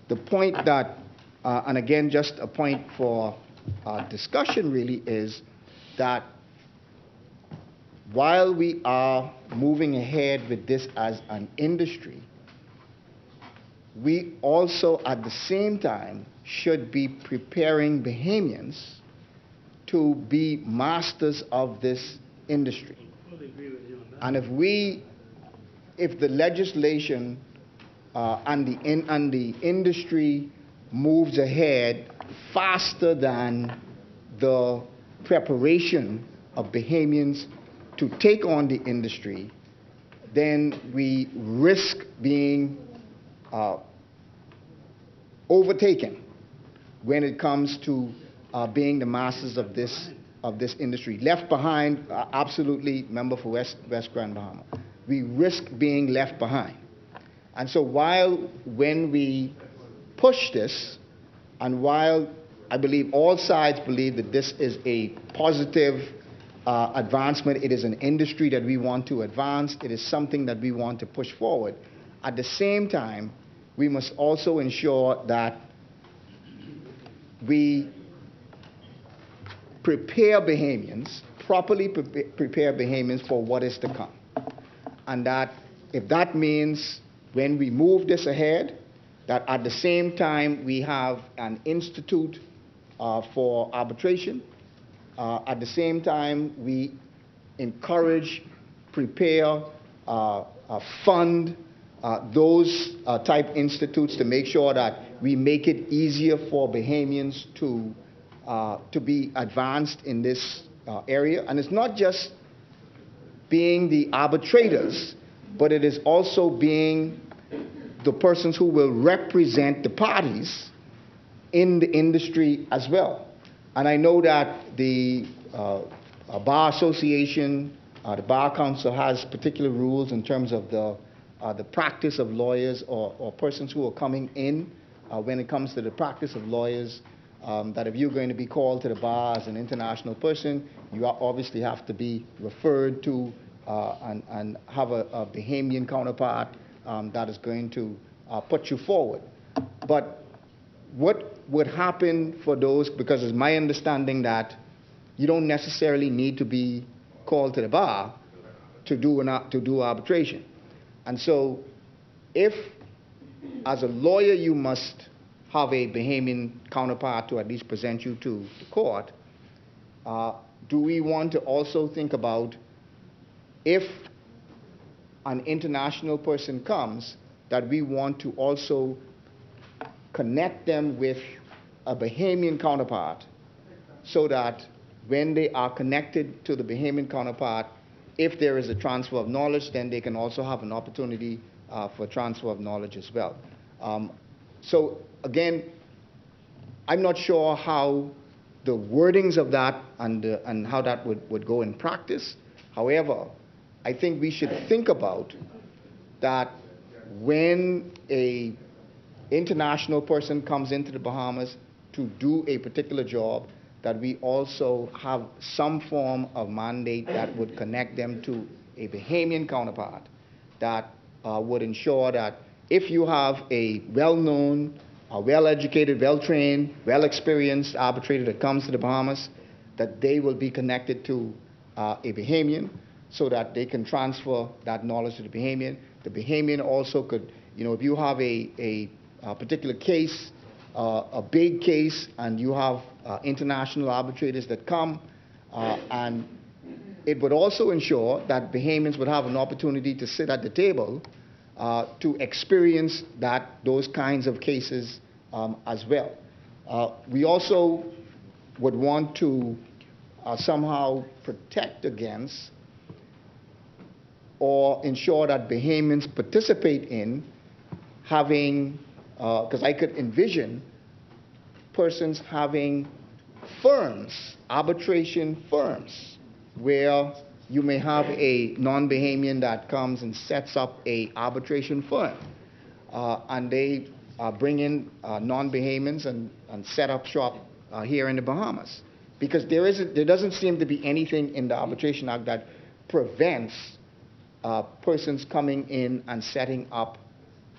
The point that, and again, just a point for discussion really, is that while we are moving ahead with this as an industry, we also at the same time should be preparing Bahamians to be masters of this industry. And if the legislation and the industry moves ahead faster than the preparation of Bahamians to take on the industry, then we risk being overtaken when it comes to being the masters of this industry. Left behind, absolutely, member for West Grand Bahama. We risk being left behind. And so when we push this, and while I believe all sides believe that this is a positive advancement, it is an industry that we want to advance, it is something that we want to push forward. At the same time, we must also ensure that we prepare Bahamians, properly prepare Bahamians for what is to come. And that if that means when we move this ahead, that at the same time we have an institute for arbitration. At the same time we encourage, prepare, fund those type institutes to make sure that we make it easier for Bahamians to be advanced in this area. And it's not just being the arbitrators, but it is also being the persons who will represent the parties in the industry as well. And I know that the Bar Association, the Bar Council has particular rules in terms of the practice of lawyers or persons who are coming in when it comes to the practice of lawyers, that if you're going to be called to the bar as an international person, you obviously have to be referred to and have a Bahamian counterpart that is going to put you forward. But what would happen for those, because it's my understanding that you don't necessarily need to be called to the bar to do arbitration. And so, if as a lawyer you must have a Bahamian counterpart to at least present you to the court, do we want to also think about if an international person comes, that we want to also connect them with a Bahamian counterpart so that when they are connected to the Bahamian counterpart, if there is a transfer of knowledge, then they can also have an opportunity for transfer of knowledge as well. So again, I'm not sure how the wordings of that and how that would go in practice. However, I think we should think about that when a international person comes into the Bahamas to do a particular job, that we also have some form of mandate that would connect them to a Bahamian counterpart that would ensure that if you have a well-known, a well-educated, well-trained, well-experienced arbitrator that comes to the Bahamas, that they will be connected to a Bahamian so that they can transfer that knowledge to the Bahamian. The Bahamian also could, if you have a particular case, a big case, and you have international arbitrators that come, and it would also ensure that Bahamians would have an opportunity to sit at the table to experience those kinds of cases as well. We also would want to somehow protect against or ensure that Bahamians participate in having, because I could envision persons having firms, arbitration firms, where you may have a non-Bahamian that comes and sets up a arbitration firm, and they bring in non-Bahamians and set up shop here in the Bahamas. Because there doesn't seem to be anything in the Arbitration Act that prevents persons coming in and setting up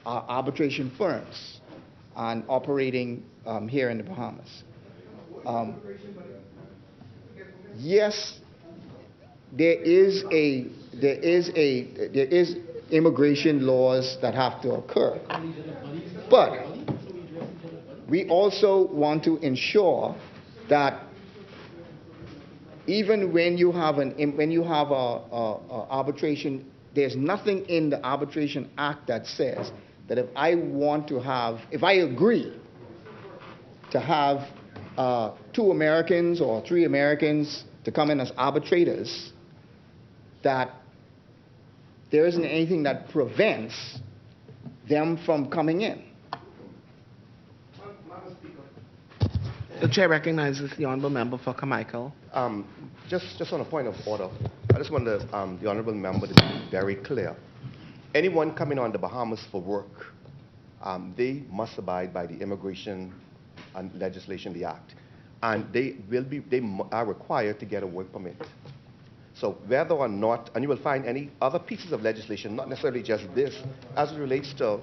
arbitration firms and operating here in the Bahamas. Yes, there is immigration laws that have to occur, but we also want to ensure that even when you have arbitration, there's nothing in the Arbitration Act that says that if I agree to have 2 Americans or 3 Americans to come in as arbitrators, that there isn't anything that prevents them from coming in. The chair recognizes the honourable member for Carmichael. Just on a point of order, I just want the honourable member to be very clear. Anyone coming on the Bahamas for work, they must abide by the immigration and legislation, the Act, and they are required to get a work permit. So whether or not, and you will find any other pieces of legislation, not necessarily just this, as it relates to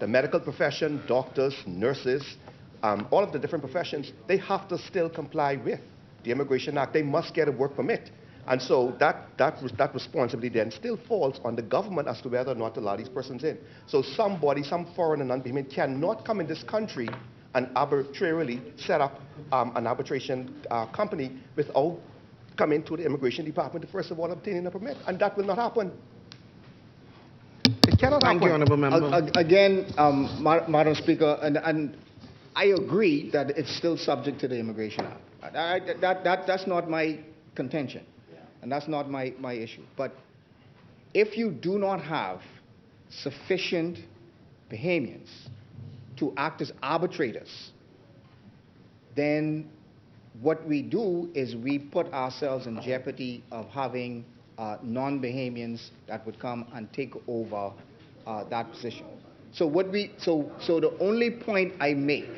the medical profession, doctors, nurses, all of the different professions, they have to still comply with the Immigration Act. They must get a work permit. And so that responsibility then still falls on the government as to whether or not to allow these persons in. So some foreign and non-Bahamian cannot come in this country and arbitrarily set up an arbitration company without coming to the Immigration Department to first of all obtaining a permit. And that will not happen. It cannot happen. Thank you, honourable member. Again, Madam Speaker, and I agree that it's still subject to the Immigration Act. That's not my contention, and that's not my issue. But if you do not have sufficient Bahamians to act as arbitrators, then what we do is we put ourselves in jeopardy of having non-Bahamians that would come and take over that position. So the only point I make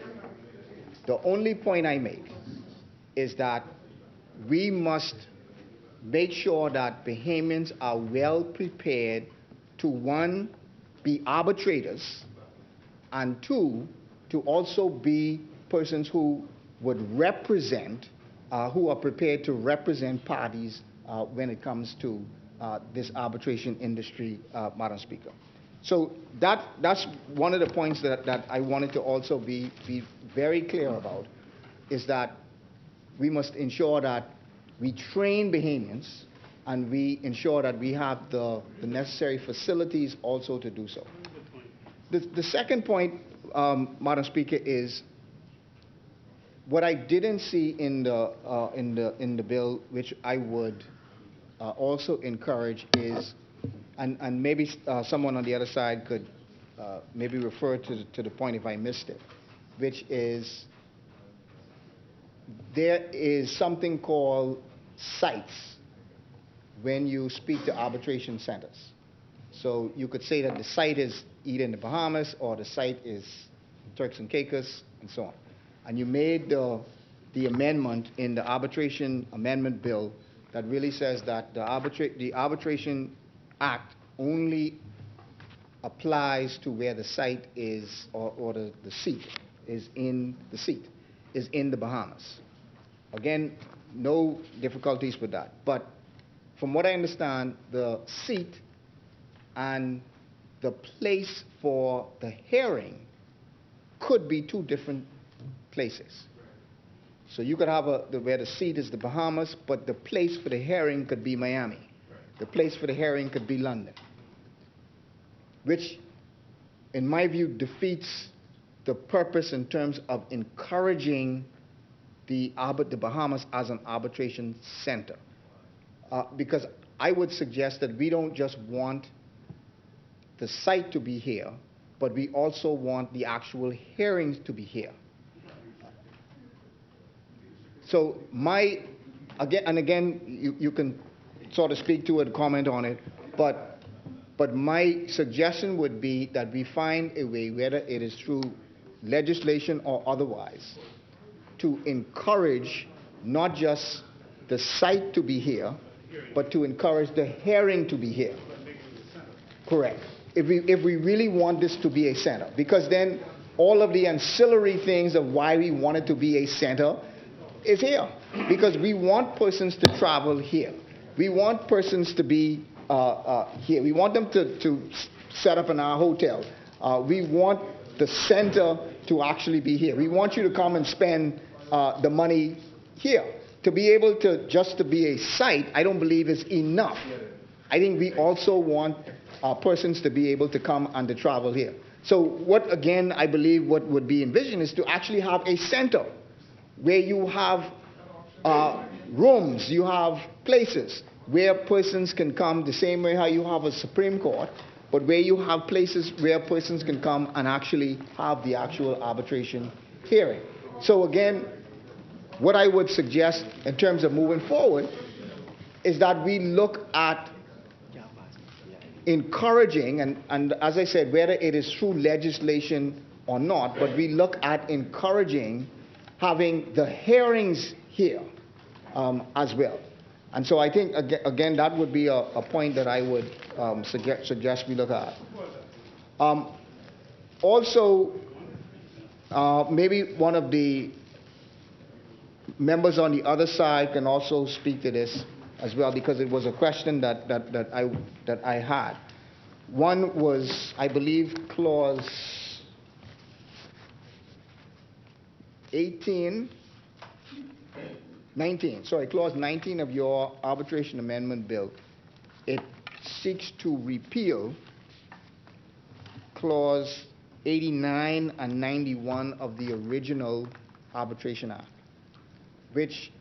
is that we must make sure that Bahamians are well prepared to, 1, be arbitrators, and 2, to also be persons who would represent who are prepared to represent parties when it comes to this arbitration industry, Madam Speaker. So that's one of the points that I wanted to also be very clear about, is that we must ensure that we train Bahamians and we ensure that we have the necessary facilities also to do so. The second point, Madam Speaker, is what I didn't see in the bill, which I would also encourage, is, and maybe someone on the other side could maybe refer to the point if I missed it, which is there is something called sites when you speak to arbitration centers. So you could say that the site is either in the Bahamas or the site is Turks and Caicos and so on. And you made the amendment in the arbitration amendment bill that really says that the Arbitration Act only applies to where the site is, or the seat is in the Bahamas. Again, no difficulties with that. But from what I understand, the seat and the place for the hearing could be two different places. So you could have where the seat is the Bahamas, but the place for the hearing could be Miami. The place for the hearing could be London, which, in my view, defeats the purpose in terms of encouraging the Bahamas as an arbitration center. Because I would suggest that we don't just want the site to be here, but we also want the actual hearings to be here. So again, you can sort of speak to it, comment on it, but my suggestion would be that we find a way, whether it is through legislation or otherwise, to encourage not just the site to be here, but to encourage the hearing to be here. Correct. If we really want this to be a center, because then all of the ancillary things of why we want it to be a center is here. Because we want persons to travel here. We want persons to be here. We want them to set up in our hotel. We want the center to actually be here. We want you to come and spend the money here. To be able to just to be a site, I don't believe is enough. I think we also want persons to be able to come and to travel here. So what, again, I believe what would be envisioned is to actually have a center where you have rooms, you have places where persons can come, the same way how you have a Supreme Court, but where you have places where persons can come and actually have the actual arbitration hearing. So again, what I would suggest in terms of moving forward is that we look at encouraging, and as I said, whether it is through legislation or not, but we look at encouraging having the hearings here as well. And so I think, again, that would be a point that I would suggest we look at. Also, maybe one of the members on the other side can also speak to this as well, because it was a question that I had. One was, I believe, clause 19 of your arbitration amendment bill. It seeks to repeal clause 89 and 91 of the original Arbitration Act, which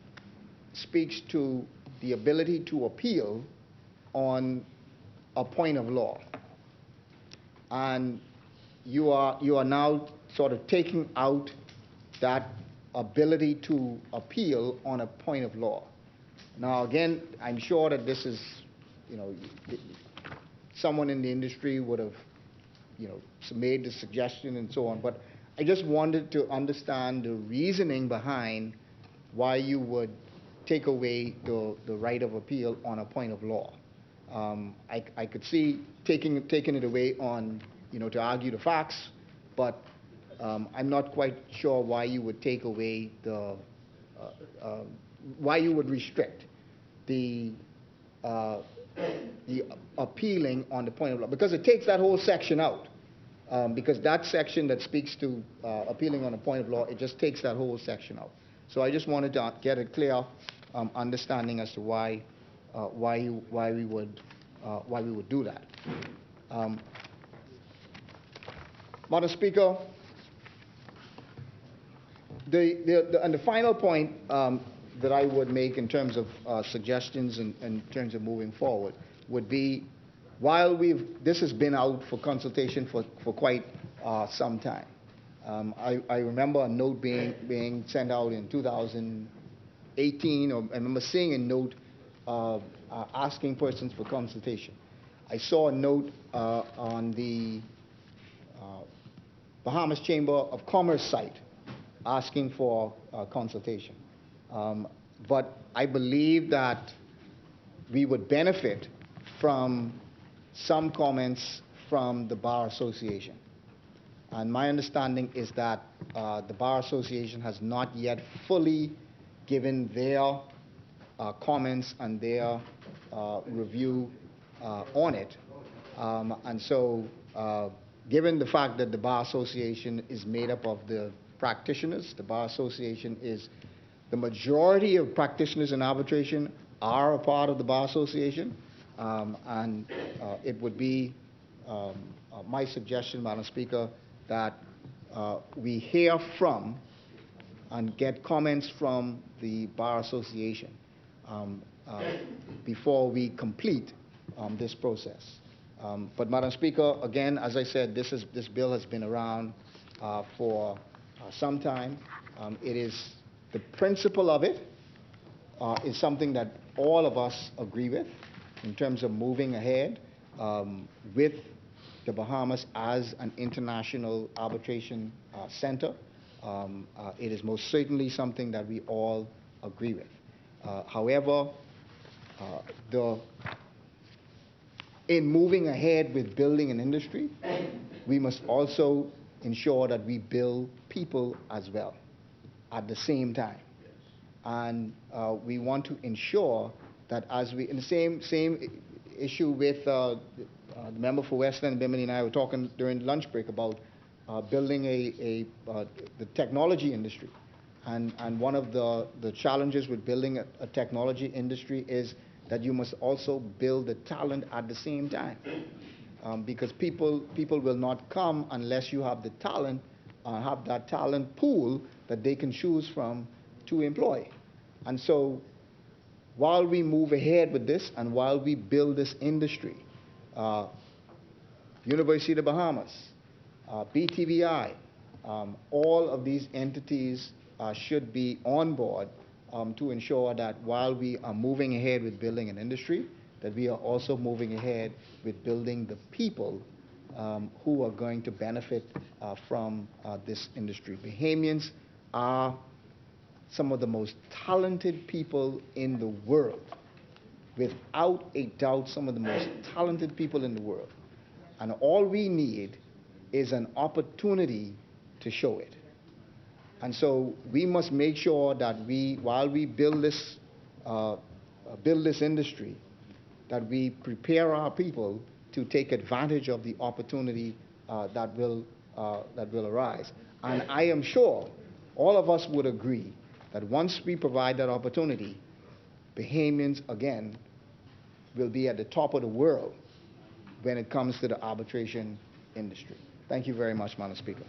speaks to the ability to appeal on a point of law. And you are now sort of taking out that ability to appeal on a point of law. Now, again, I'm sure that this is, someone in the industry would have, made the suggestion and so on, but I just wanted to understand the reasoning behind why you would take away the right of appeal on a point of law. I could see taking it away on, to argue the facts, but I'm not quite sure why you would take away the why you would restrict the the appealing on the point of law, because it takes that whole section out. Because that section that speaks to appealing on a point of law, it just takes that whole section out. So I just wanted to get a clear understanding as to why we would do that. Madam Speaker, and the final point that I would make in terms of suggestions and in terms of moving forward would be, while this has been out for consultation for quite some time. I remember a note being sent out in 2018, or I remember seeing a note asking persons for consultation. I saw a note on the Bahamas Chamber of Commerce site asking for consultation. But I believe that we would benefit from some comments from the Bar Association. And my understanding is that the Bar Association has not yet fully given their comments and their review on it. And so, given the fact that the Bar Association is made up of the practitioners, the Bar Association is, the majority of practitioners in arbitration are a part of the Bar Association. And it would be my suggestion, Madam Speaker, that we hear from and get comments from the Bar Association before we complete this process. But Madam Speaker, again, as I said, this bill has been around for some time. It is, the principle of it is something that all of us agree with in terms of moving ahead with the Bahamas as an international arbitration center. It is most certainly something that we all agree with. However, in moving ahead with building an industry, we must also ensure that we build people as well at the same time. And we want to ensure that as we, in the same issue with the member for Westland, Bimini, and I were talking during the lunch break about building the technology industry. And one of the challenges with building a technology industry is that you must also build the talent at the same time. Because people will not come unless you have the talent, have that talent pool that they can choose from to employ. And so, while we move ahead with this and while we build this industry, University of the Bahamas, BTVI, all of these entities should be on board to ensure that while we are moving ahead with building an industry, that we are also moving ahead with building the people who are going to benefit from this industry. Bahamians are some of the most talented people in the world. Without a doubt, some of the most talented people in the world. And all we need is an opportunity to show it. And so we must make sure that while we build this industry, that we prepare our people to take advantage of the opportunity that will arise. And I am sure all of us would agree that once we provide that opportunity, Bahamians, again, will be at the top of the world when it comes to the arbitration industry. Thank you very much, Madam Speaker.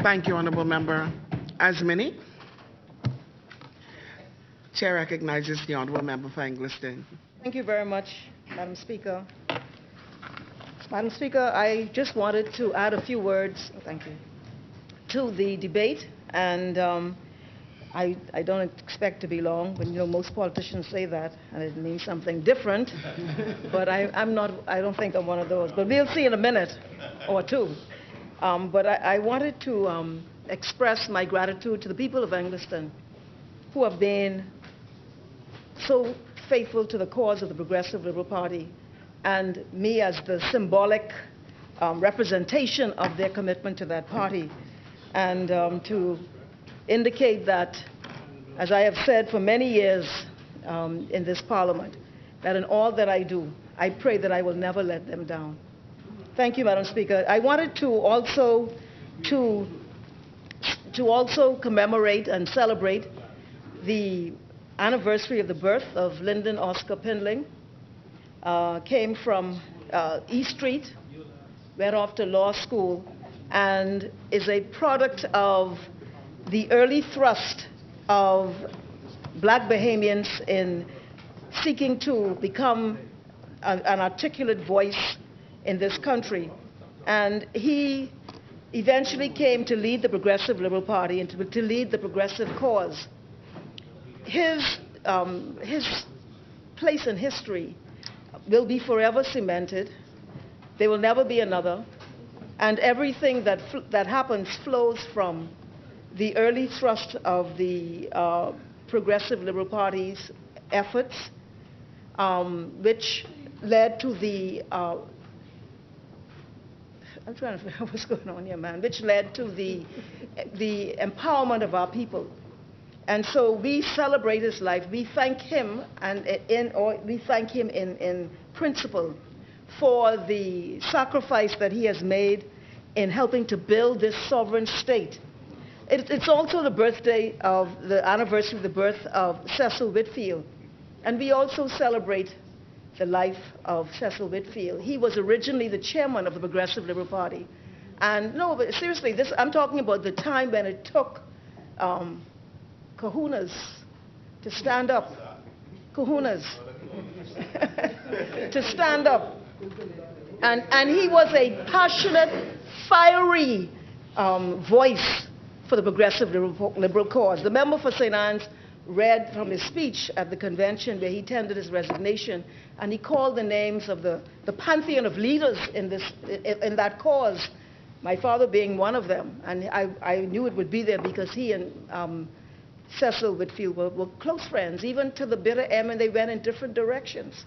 Thank you, Honorable Member Asmini. Chair recognizes the Honorable Member for Engliston. Thank you very much, Madam Speaker. Madam Speaker, I just wanted to add a few words, thank you, to the debate, and I don't expect to be long, but you know most politicians say that, and it means something different. But I don't think I'm one of those. But we'll see in a minute or two. But I wanted to express my gratitude to the people of Engliston who have been so faithful to the cause of the Progressive Liberal Party, and me as the symbolic representation of their commitment to that party, and to indicate that, as I have said for many years in this parliament, that in all that I do, I pray that I will never let them down. Thank you, Madam Speaker. I wanted to also commemorate and celebrate the anniversary of the birth of Lyndon Oscar Pindling. Came from East Street, went off to law school, and is a product of the early thrust of black Bahamians in seeking to become an articulate voice in this country. And he eventually came to lead the Progressive Liberal Party and to lead the progressive cause. His place in history will be forever cemented. There will never be another. And everything that happens flows from the early thrust of the Progressive Liberal Party's efforts, which led to the I'm trying to figure out what's going on here, man. Which led to the empowerment of our people. And so we celebrate his life. We thank him, we thank him in principle for the sacrifice that he has made in helping to build this sovereign state. It's also the anniversary of the birth of Cecil Whitfield. And we also celebrate the life of Cecil Whitfield. He was originally the chairman of the Progressive Liberal Party. And no, but seriously, I'm talking about the time when it took kahunas to stand up. Kahunas. To stand up. And he was a passionate, fiery voice for the Progressive Liberal cause. The member for St. Anne's read from his speech at the convention where he tendered his resignation, and he called the names of the pantheon of leaders in that cause, my father being one of them. And I knew it would be there because he and Cecil Whitfield were close friends, even to the bitter end, and they went in different directions.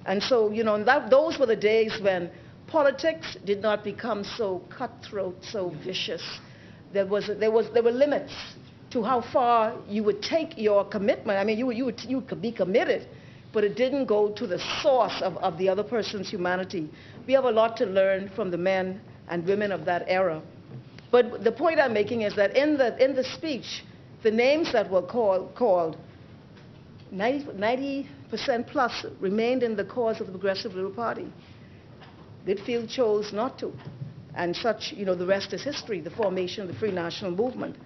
And so, you know, those were the days when politics did not become so cutthroat, so vicious. There were limits to how far you would take your commitment. I mean, you could be committed, but it didn't go to the source of the other person's humanity. We have a lot to learn from the men and women of that era. But the point I'm making is that in the speech, the names that were called, 90% plus remained in the cause of the Progressive Liberal Party. Whitfield chose not to. And such, you know, the rest is history, the formation of the Free National Movement.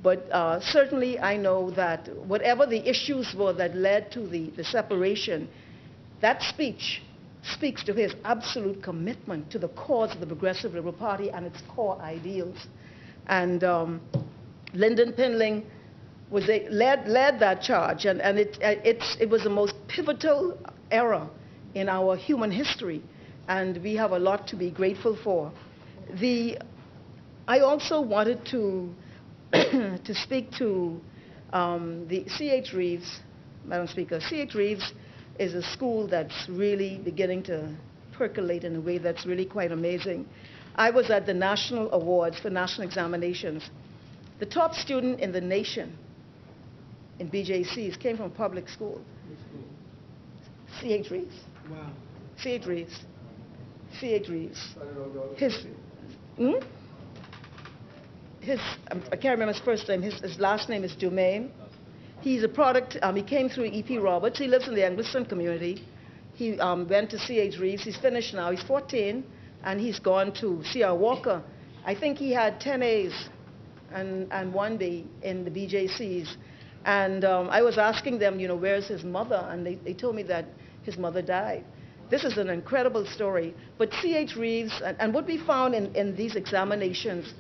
But certainly I know that whatever the issues were that led to the separation, that speech speaks to his absolute commitment to the cause of the Progressive Liberal Party and its core ideals. And Lyndon Pindling led that charge, and it was the most pivotal era in our human history, and we have a lot to be grateful for. I also wanted to to speak to the C.H. Reeves, Madam Speaker. C.H. Reeves is a school that's really beginning to percolate in a way that's really quite amazing. I was at the National Awards for National Examinations. The top student in the nation in BJCs came from public school. C.H. Reeves. Wow. C.H. Reeves. C.H. Reeves. I can't remember his first name. His last name is Dumaine. He's a product, he came through E.P. Roberts. He lives in the Anglican community. He went to C.H. Reeves. He's finished now. He's 14, and he's gone to C.R. Walker. I think he had 10 A's and 1 B in the BJCs. And I was asking them, you know, where's his mother? And they told me that his mother died. This is an incredible story. But C.H. Reeves, and what we found in these examinations,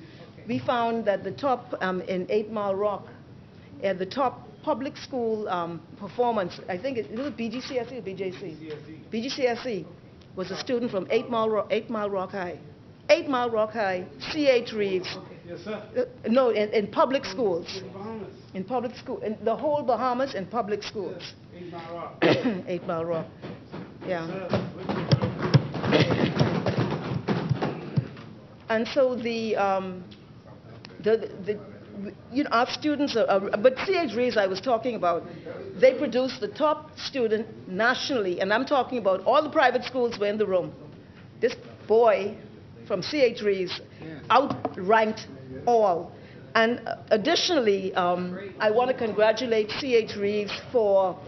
we found that the top in 8 Mile Rock, the top public school performance, I think it was BGCSE or BJC? BGCSE was a student from 8 Mile Rock High. 8 Mile Rock High, C.H. Reeves. Yes, sir. No, in public schools. In the Bahamas. In public school, in the whole Bahamas in public schools. 8 Mile Rock. 8 Mile Rock. Yeah. Yes, sir. And so our students but C.H. Reeves I was talking about, they produce the top student nationally, and I'm talking about all the private schools were in the room. This boy from C.H. Reeves outranked all. And additionally, I want to congratulate C.H. Reeves for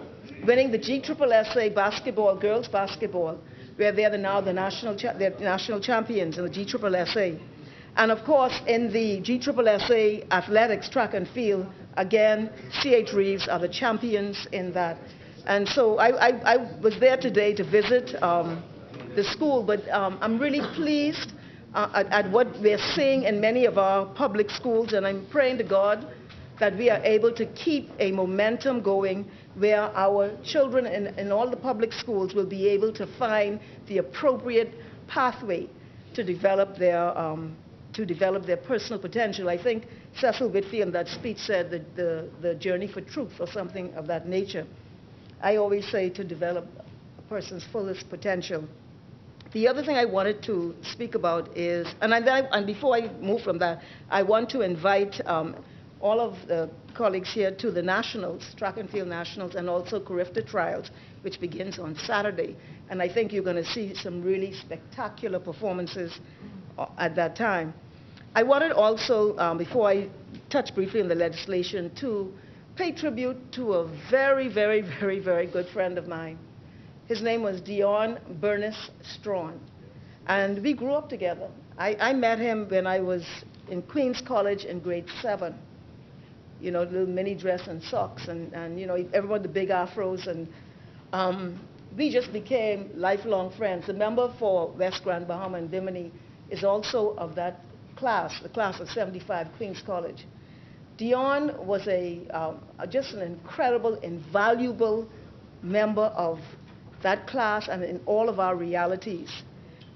winning the GSSA basketball, girls basketball, where they're now the national champions in the GSSA. And of course, in the GSSA athletics, track and field, again, C.H. Reeves are the champions in that. And so I was there today to visit the school, but I'm really pleased at what we're seeing in many of our public schools, and I'm praying to God that we are able to keep a momentum going where our children in all the public schools will be able to find the appropriate pathway to develop their personal potential. I think Cecil Whitfield in that speech said that the journey for truth or something of that nature. I always say to develop a person's fullest potential. The other thing I wanted to speak about is, and before I move from that, I want to invite all of the colleagues here to the nationals, track and field nationals, and also Carifta Trials, which begins on Saturday. And I think you're going to see some really spectacular performances at that time. I wanted also, before I touch briefly on the legislation, to pay tribute to a very, very, very, very good friend of mine. His name was Dion Bernice Strawn, and we grew up together. I met him when I was in Queens College in grade 7. You know, little mini dress and socks, and you know, everyone with the big afros, and we just became lifelong friends. The member for West Grand, Bahama, and Bimini is also of that class, the class of 75, Queens College. Dion was just an incredible, invaluable member of that class and in all of our realities.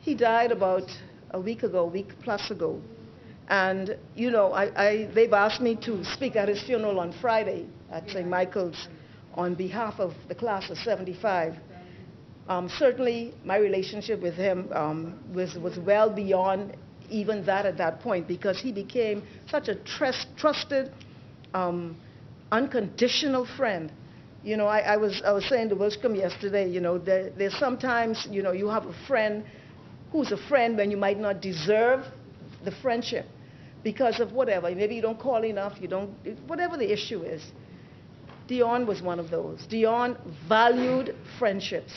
He died about a week plus ago. And, you know, they've asked me to speak at his funeral on Friday at St. Michael's on behalf of the class of 75. Certainly, my relationship with him was well beyond even that at that point, because he became such a trusted, unconditional friend. You know, I was saying to Wilskam yesterday, you know, there's sometimes, you know, you have a friend who's a friend when you might not deserve the friendship because of whatever. Maybe you don't call enough, whatever the issue is. Dion was one of those. Dion valued friendships,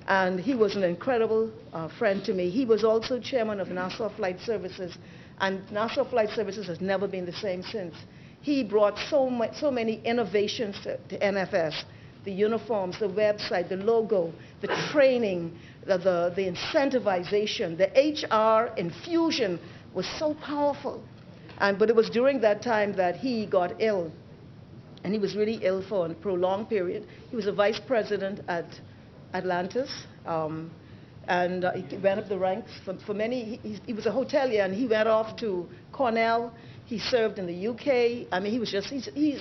and he was an incredible friend to me. He was also chairman of Nassau Flight Services, and Nassau Flight Services has never been the same since. He brought so many innovations to NFS, the uniforms, the website, the logo, the training, the incentivization, the HR infusion was so powerful. But it was during that time that he got ill, and he was really ill for a prolonged period. He was a vice president at Atlantis, and he went up the ranks. For many, he was a hotelier, and he went off to Cornell. He served in the UK. I mean, he was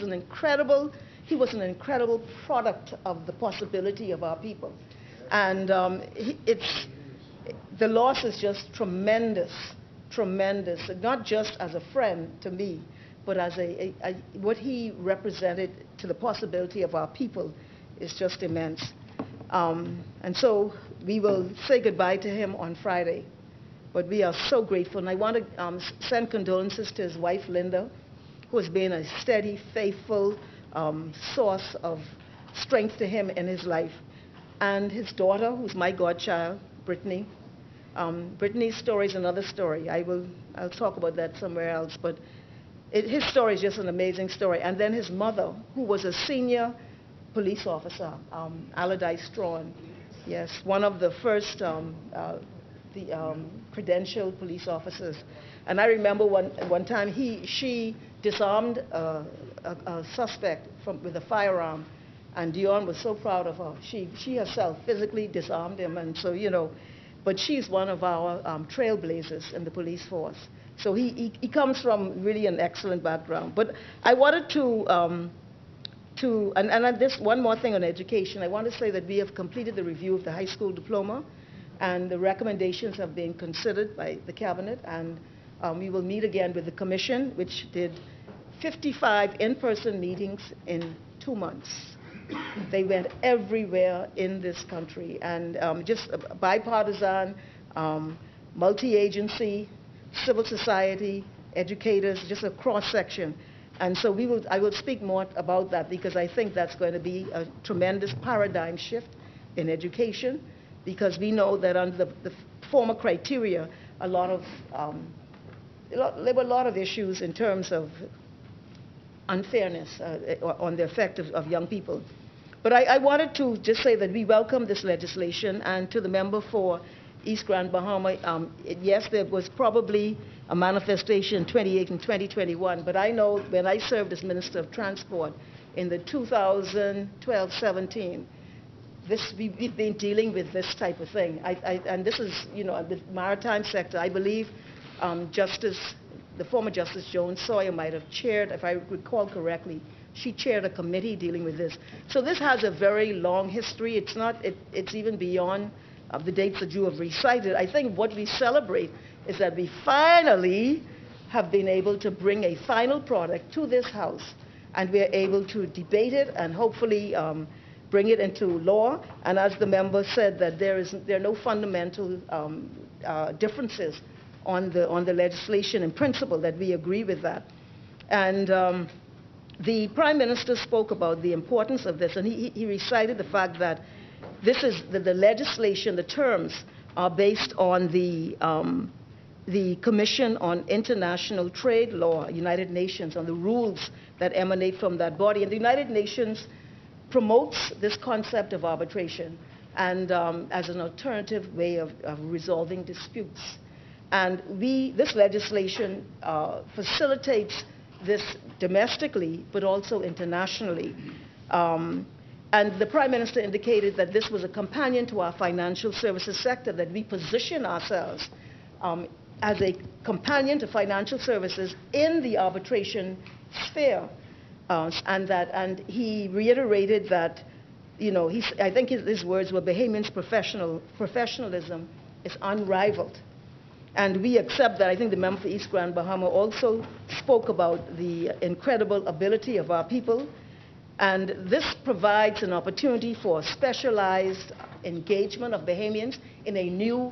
an incredible product of the possibility of our people. And the loss is just tremendous, not just as a friend to me, but as what he represented to the possibility of our people is just immense. And so we will say goodbye to him on Friday. But we are so grateful. And I want to send condolences to his wife, Linda, who has been a steady, faithful source of strength to him in his life. And his daughter, who's my godchild, Brittany. Brittany's story is another story. I'll talk about that somewhere else. But his story is just an amazing story. And then his mother, who was a senior police officer, Allardyce Strawn. Yes, one of the first credentialed police officers. And I remember one time she disarmed a suspect with a firearm, and Dion was so proud of her. She herself physically disarmed him, and so, you know, but she's one of our trailblazers in the police force. So he comes from really an excellent background. But I wanted and this one more thing on education. I want to say that we have completed the review of the high school diploma, and the recommendations have been considered by the cabinet, and we will meet again with the commission, which did 55 in-person meetings in 2 months. They went everywhere in this country, and just bipartisan, multi-agency, civil society, educators, just a cross-section. And so I will speak more about that because I think that's going to be a tremendous paradigm shift in education, because we know that under the former criteria, there were a lot of issues in terms of unfairness on the effect of young people. But I wanted to just say that we welcome this legislation, and to the member for East Grand Bahama, yes, there was probably a manifestation in 28 and 2021, but I know when I served as Minister of Transport in the 2012-17, we've been dealing with this type of thing. And this is, the maritime sector, I believe the former Justice Joan Sawyer might have chaired, if I recall correctly, she chaired a committee dealing with this. So this has a very long history. It's even beyond the dates that you have recited. I think what we celebrate is that we finally have been able to bring a final product to this House, and we're able to debate it and hopefully bring it into law. And as the member said, that there are no fundamental differences on the legislation in principle, that we agree with that. And the Prime Minister spoke about the importance of this, and he recited the fact that this is the legislation, the terms are based on the Commission on International Trade Law, United Nations, on the rules that emanate from that body. And the United Nations promotes this concept of arbitration and as an alternative way of resolving disputes. And this legislation facilitates this domestically, but also internationally. And the Prime Minister indicated that this was a companion to our financial services sector, that we position ourselves as a companion to financial services in the arbitration sphere. And he reiterated that, I think his words were, Bahamians' professionalism is unrivaled. And we accept that. I think the member for East Grand Bahama also spoke about the incredible ability of our people. And this provides an opportunity for specialized engagement of Bahamians in a new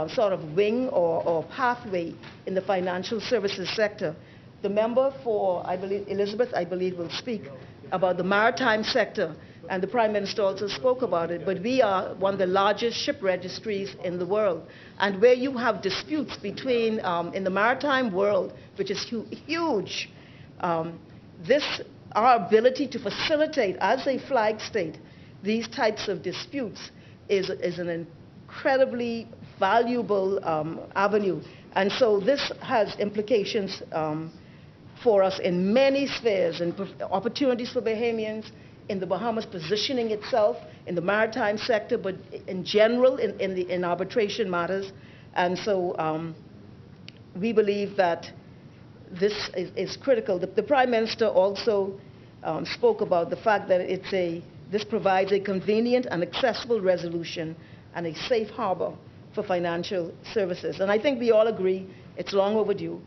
sort of wing or pathway in the financial services sector. The member for, Elizabeth, will speak about the maritime sector, and the Prime Minister also spoke about it, but we are one of the largest ship registries in the world. And where you have disputes between, in the maritime world, which is huge, our ability to facilitate, as a flag state, these types of disputes is an incredibly valuable avenue. And so this has implications for us in many spheres, and opportunities for Bahamians, in the Bahamas positioning itself in the maritime sector, but in general in arbitration matters. And so we believe that this is critical. The Prime Minister also spoke about the fact that this provides a convenient and accessible resolution and a safe harbor for financial services. And I think we all agree it's long overdue.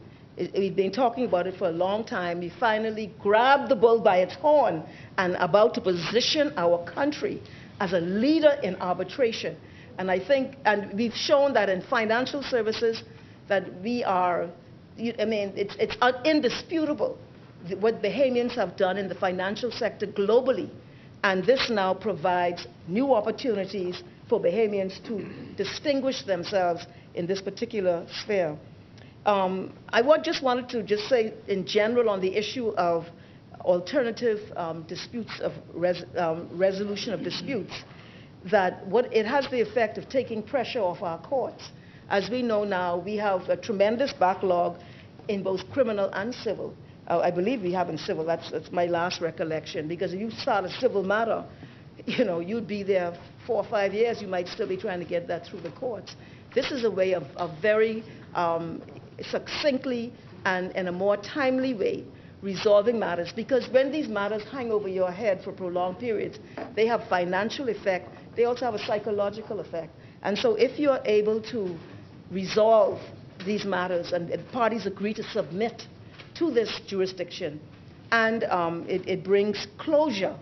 We've been talking about it for a long time. We finally grabbed the bull by its horn and about to position our country as a leader in arbitration. And I think, and we've shown that in financial services, that we are, it's indisputable what Bahamians have done in the financial sector globally. And this now provides new opportunities for Bahamians to distinguish themselves in this particular sphere. I just wanted to say in general on the issue of alternative disputes, of resolution of disputes, that it has the effect of taking pressure off our courts. As we know now, we have a tremendous backlog in both criminal and civil. I believe we have in civil. That's my last recollection. Because if you start a civil matter, you'd be there 4 or 5 years. You might still be trying to get that through the courts. This is a way of very succinctly and in a more timely way resolving matters, because when these matters hang over your head for prolonged periods, they have financial effect. They also have a psychological effect. And so if you're able to resolve these matters and parties agree to submit to this jurisdiction, and it brings closure.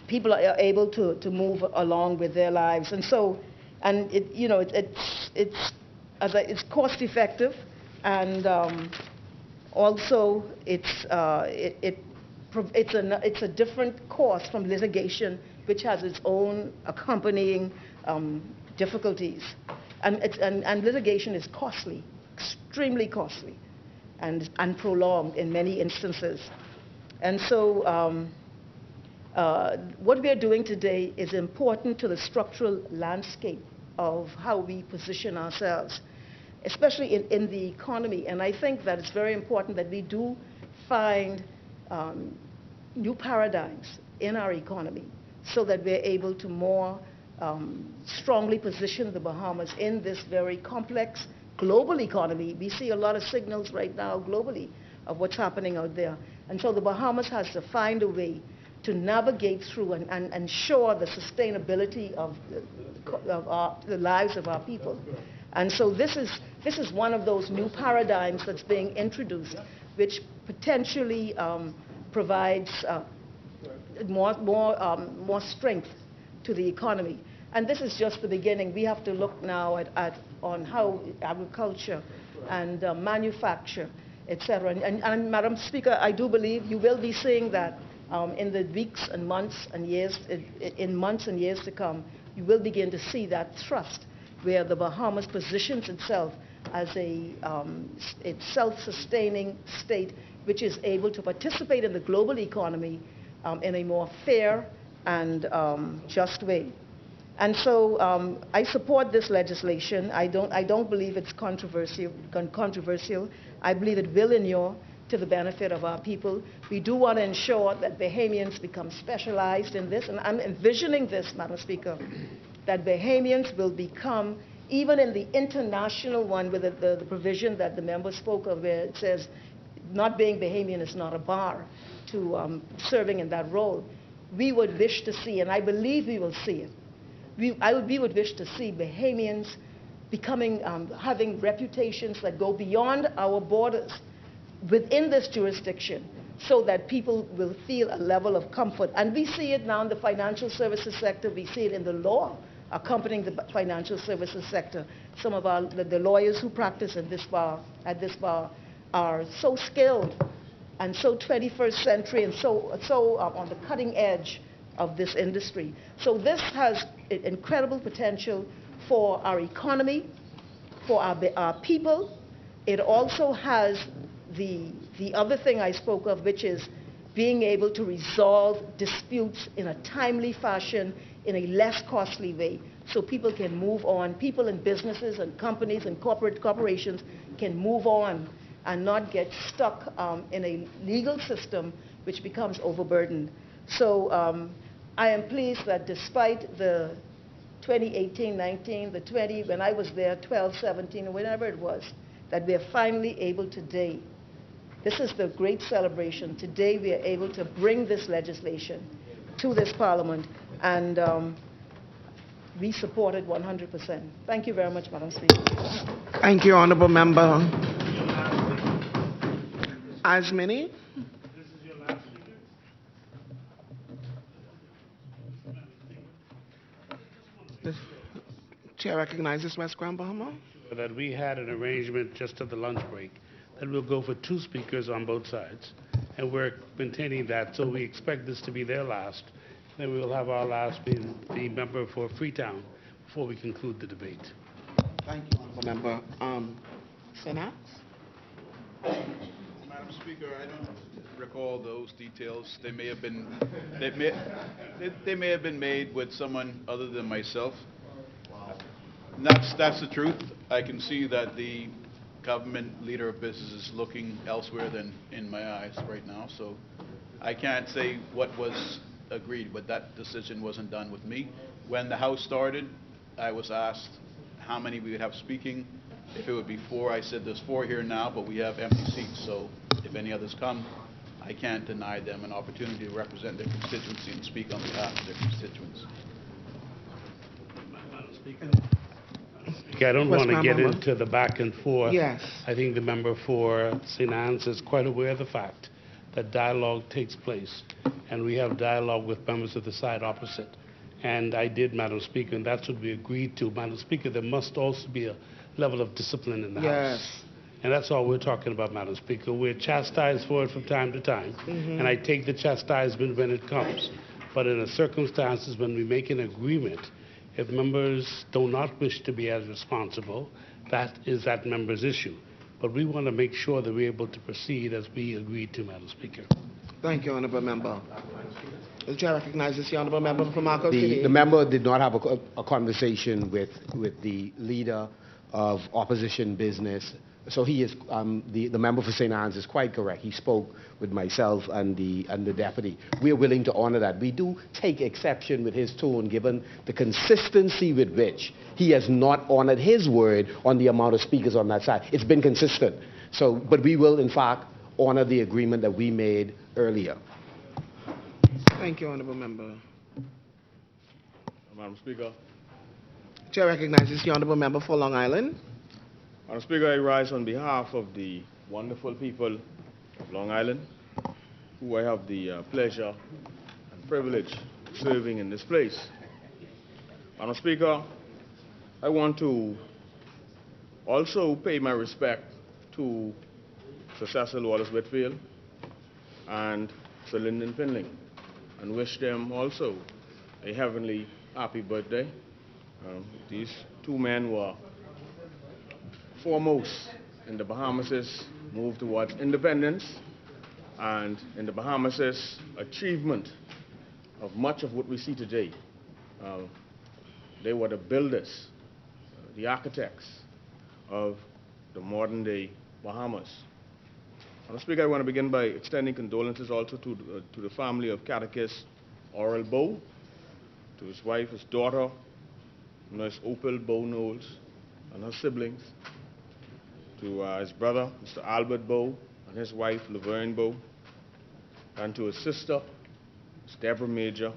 People are able to move along with their lives, and so, and it's cost effective, and also it's a different cost from litigation, which has its own accompanying difficulties, and litigation is costly, extremely costly, and prolonged in many instances, and so. What we are doing today is important to the structural landscape of how we position ourselves, especially in the economy. And I think that it's very important that we do find new paradigms in our economy so that we're able to more strongly position the Bahamas in this very complex global economy. We see a lot of signals right now globally of what's happening out there. And so the Bahamas has to find a way to navigate through and ensure the sustainability of the lives of our people. And so this is one of those new paradigms that's being introduced, which potentially provides more strength to the economy. And this is just the beginning. We have to look now on how agriculture and manufacture, etc. And Madam Speaker, I do believe you will be seeing that in the weeks and months and years, in months and years to come, you will begin to see that thrust where the Bahamas positions itself as a self-sustaining state which is able to participate in the global economy in a more fair and just way. And so I support this legislation. I don't believe it's controversial. I believe it will inure to the benefit of our people. We do want to ensure that Bahamians become specialized in this, and I'm envisioning this, Madam Speaker, that Bahamians will become, even in the international one, with the provision that the member spoke of, where it says not being Bahamian is not a bar to serving in that role. We would wish to see, and I believe we will see it, we would wish to see Bahamians becoming, having reputations that go beyond our borders within this jurisdiction, so that people will feel a level of comfort. And we see it now in the financial services sector. We see it in the law accompanying the financial services sector. Some of the lawyers who practice at this bar are so skilled and so 21st century and so on the cutting edge of this industry. So this has incredible potential for our economy, for our people. It also has the other thing I spoke of, which is being able to resolve disputes in a timely fashion, in a less costly way, so people can move on. People and businesses and companies and corporations can move on and not get stuck in a legal system which becomes overburdened. So I am pleased that despite the 2018-19, the 20, when I was there, 12-17, or whenever it was, that we are finally able today. This is the great celebration. Today we are able to bring this legislation to this Parliament, and we support it 100%. Thank you very much, Madam Speaker. Thank you, Honourable Member. As many? This is your last speaker? The Chair recognizes West Grand Bahama. That we had an arrangement just at the lunch break that we'll go for 2 speakers on both sides, and we're maintaining that, so we expect this to be their last. Then we will have our last being the member for Freetown before we conclude the debate. Thank you, Honourable Member. Senat? Madam Speaker, I don't recall those details. They may have been made with someone other than myself. That's the truth. I can see that the government leader of business is looking elsewhere than in my eyes right now, so I can't say what was agreed, but that decision wasn't done with me. When the House started, I was asked how many we would have speaking. If it would be 4, I said there's 4 here now, but we have empty seats, so if any others come, I can't deny them an opportunity to represent their constituency and speak on behalf of their constituents. Okay, I don't want to get into the back and forth. Yes. I think the member for St. Anne's is quite aware of the fact that dialogue takes place, and we have dialogue with members of the side opposite. And I did, Madam Speaker, and that's what we agreed to. Madam Speaker, there must also be a level of discipline in the Yes. House. And that's all we're talking about, Madam Speaker. We're chastised for it from time to time, and I take the chastisement when it comes. But in the circumstances when we make an agreement, if members do not wish to be as responsible, that is that member's issue. But we want to make sure that we're able to proceed as we agreed to, Madam Speaker. Thank you, Honorable Member. The Chair recognizes the Honorable Member from Marcos City. The member did not have a conversation with the leader of opposition business. So he is, the member for St. Anne's is quite correct. He spoke with myself and the deputy. We are willing to honor that. We do take exception with his tone, given the consistency with which he has not honored his word on the amount of speakers on that side. It's been consistent. So, but we will, in fact, honor the agreement that we made earlier. Thank you, Honorable Member. Madam Speaker. Chair recognizes the Honorable Member for Long Island. Madam Speaker, I rise on behalf of the wonderful people of Long Island, who I have the pleasure and privilege of serving in this place. Madam Speaker, I want to also pay my respect to Sir Cecil Wallace Whitfield and Sir Lyndon Finley, and wish them also a heavenly happy birthday. These two men were foremost in the Bahamas' move towards independence and in the Bahamas' achievement of much of what we see today. They were the builders, the architects of the modern-day Bahamas. Madam Speaker, I want to begin by extending condolences also to the family of catechist Oral Bow, to his wife, his daughter, Nurse Opal Bow Knowles, and her siblings, to his brother, Mr. Albert Bow, and his wife, Laverne Bow, and to his sister, Ms. Deborah Major,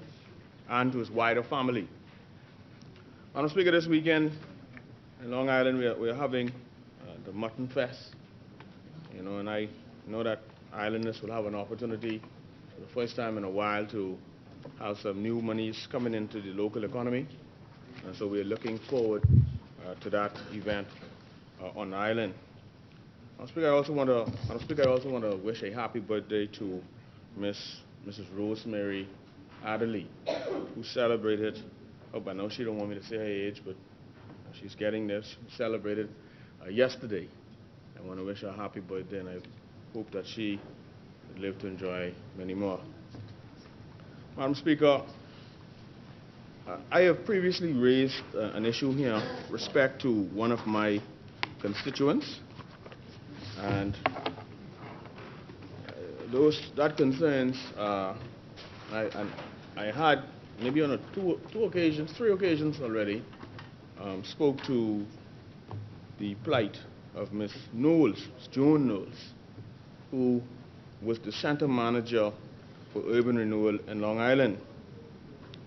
and to his wider family. Madam Speaker, this weekend in Long Island, we are having the Mutton Fest, and I know that Islanders will have an opportunity for the first time in a while to have some new monies coming into the local economy, and so we are looking forward to that event on the island. Madam Speaker, I also want to wish a happy birthday to Mrs. Rosemary Adderley, who celebrated. Oh, I know she don't want me to say her age, but she's getting this. Celebrated yesterday. I want to wish her a happy birthday, and I hope that she would live to enjoy many more. Madam Speaker, I have previously raised an issue here with respect to one of my constituents, and that concerns, I had maybe on three occasions already, spoke to the plight of Ms. Knowles, Joan Knowles, who was the center manager for urban renewal in Long Island.